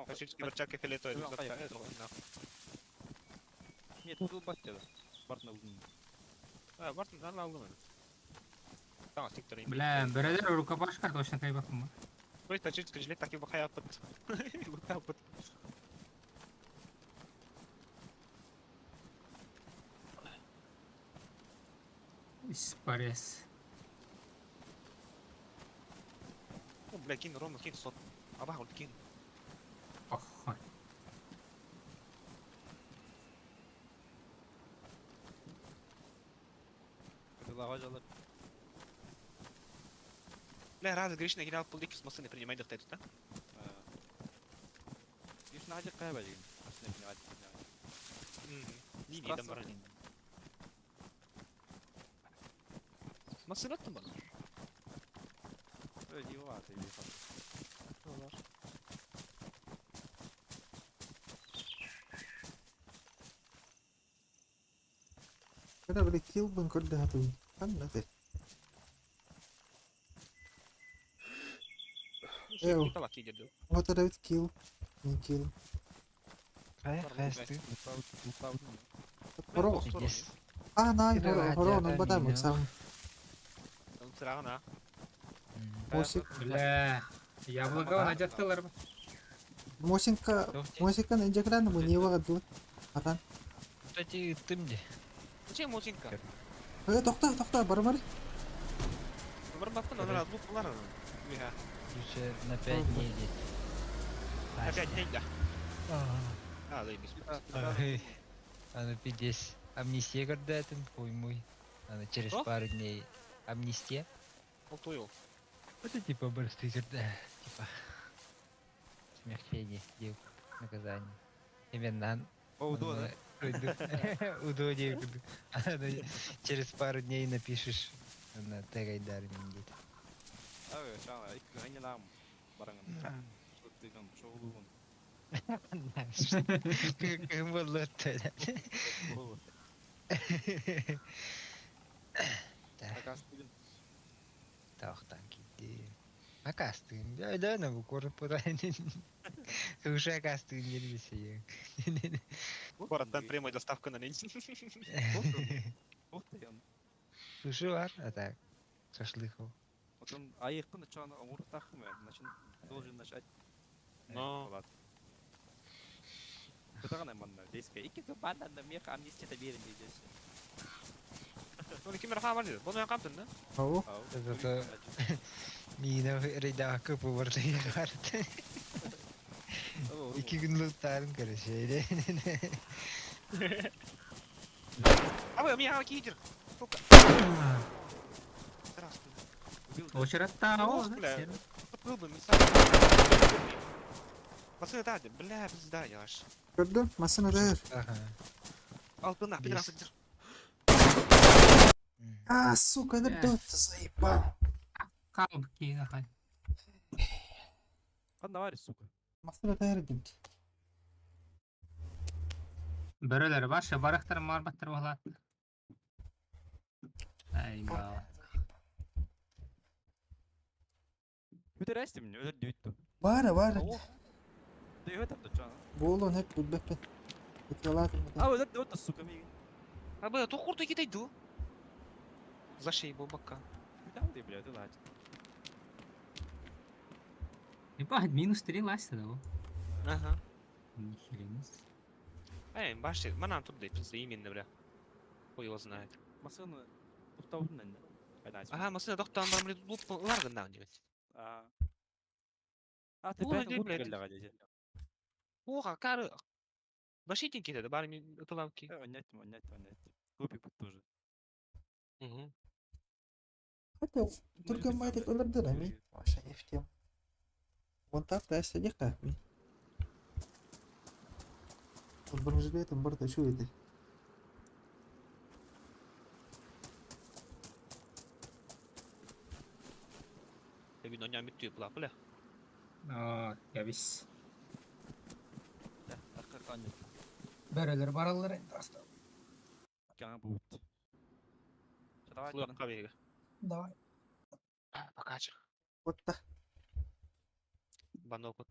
Фашистский барчак филето. Tamam, hayır. Нет, бұл баттеді. Бартына ұзын. Бартын аны алдым мен. Tamam, siktir. Бля, бірілер рукопашка точно кайбақпын ба. Ой, фашистский жилет так и бахая опыт. Бахая опыт. Испарес. О, бля, кин, Рома, кин, сот. Абах, вот кин. Охой. Лава жалыр. Бля, разве Гришина генерал Пулдик с машины принимает их да? Гишна хажы қайба деген. Асыны біне хажы. Не, не, там барани. Машина там бар. Öyle diyor var tabii. Var. Kada boleh kill bang kau dah tu. Kan nanti. Ew. Николай идет. Вот ada kill. Ini kill. Қай, қайсты? Хоро. Yes. Ah, най, Кида хоро, хатя нам бадай кани, сам. Он сразу на. Мосик, Бля, яблоко ажаттылар ба. мосинка, Тоқти. мосинка инжагран му не вага ду. Атан. Кстати, тымде. Зачем мутинка? Тохта, бар. Бар бапын, он раз лук лар. Виха. Уже на 5 дней здесь. Опять день, да. Ага. Заебись. А на 50. Амнистия когда это? Ой, мой. Она через Что? пару дней. Амнистия? Ултуил. Это типа простые когда. Типа. Смягчение дел. Наказание. Именно. Oldu da. Удобнее. Через пару дней напишешь на Тегайдар где. Evet, şu an ilk aynı lam. Barangın. Çok degan, çok ulgun. Кым болду тогда? Olur. Takastığın. Тахтан киди. Акастын. Да, на букву поранен. Уже акастын нельзя я. Город прямой доставка на день. Çok da yan. Уже var, а так. Шашлыков. Вот он ayıktın da çağına umur takım ya. Значит, должен начать. Но. Kıtağına manlar. Deske. İki kıpandan da miyaka amnistiyata verin diyeceğiz. Ну, кимер хавар dedi. Bunu yaptın ne? Ау. Зато Мина рейдака поварли харт. 2 gün lootlarım karışıyor. Абай, у меня кидер. Сука. Здравствуй. Очередта Ох, о, бля. сен. Был бы мисс. Пацаны, да, бля, пизда, я аж. Gördün? Masını değer. Ага. Алтына, Бес. пидорасы. А, сука, это Э. бот заебал. Kaldı ki daha. Qanda var ya, suka. Masını değer dedim. Böreleri başka baraktar marbattır valla. Eyvallah. Көтересің мені, өлер дейті. Var. Дайы өтіпті жаңа. Болон hep bu bepen. Etiyalatım. А, өлер дейті, сука, меге. Абай, а то хурду кидайду. За шею бака. Күтәм дей, блядь, өлер. Ебать, минус 3 ласти да о. Ага. Нихеренс. Эй, баши, манам тут да пизда именно, бля. Хуй его знает. Масыны тұқтаудың мәнді. Қайда Ага, масына доктан бар, блядь, луп ларган дебет. А, Ой, тепәтің не, лут блядь. келді ғадеде. Оға, кары. Башитин кетеді, бары мен ытылам ки. Ойнайттым. Көпек бұт тоже. Угу. Хотя Turgan Maydak öldürdü lan mi? Aşağı FTM. Kontak da istedi kahve. Birinci betim burada şu idi. Ebi nonyan bitti pula pula. Aa, ya biz. Аққа қанет. Böreleri baralları indi hasta. Жаңа бұт. Давай, Пулак кабега. Давай. Покача. Botta. Бандо кот.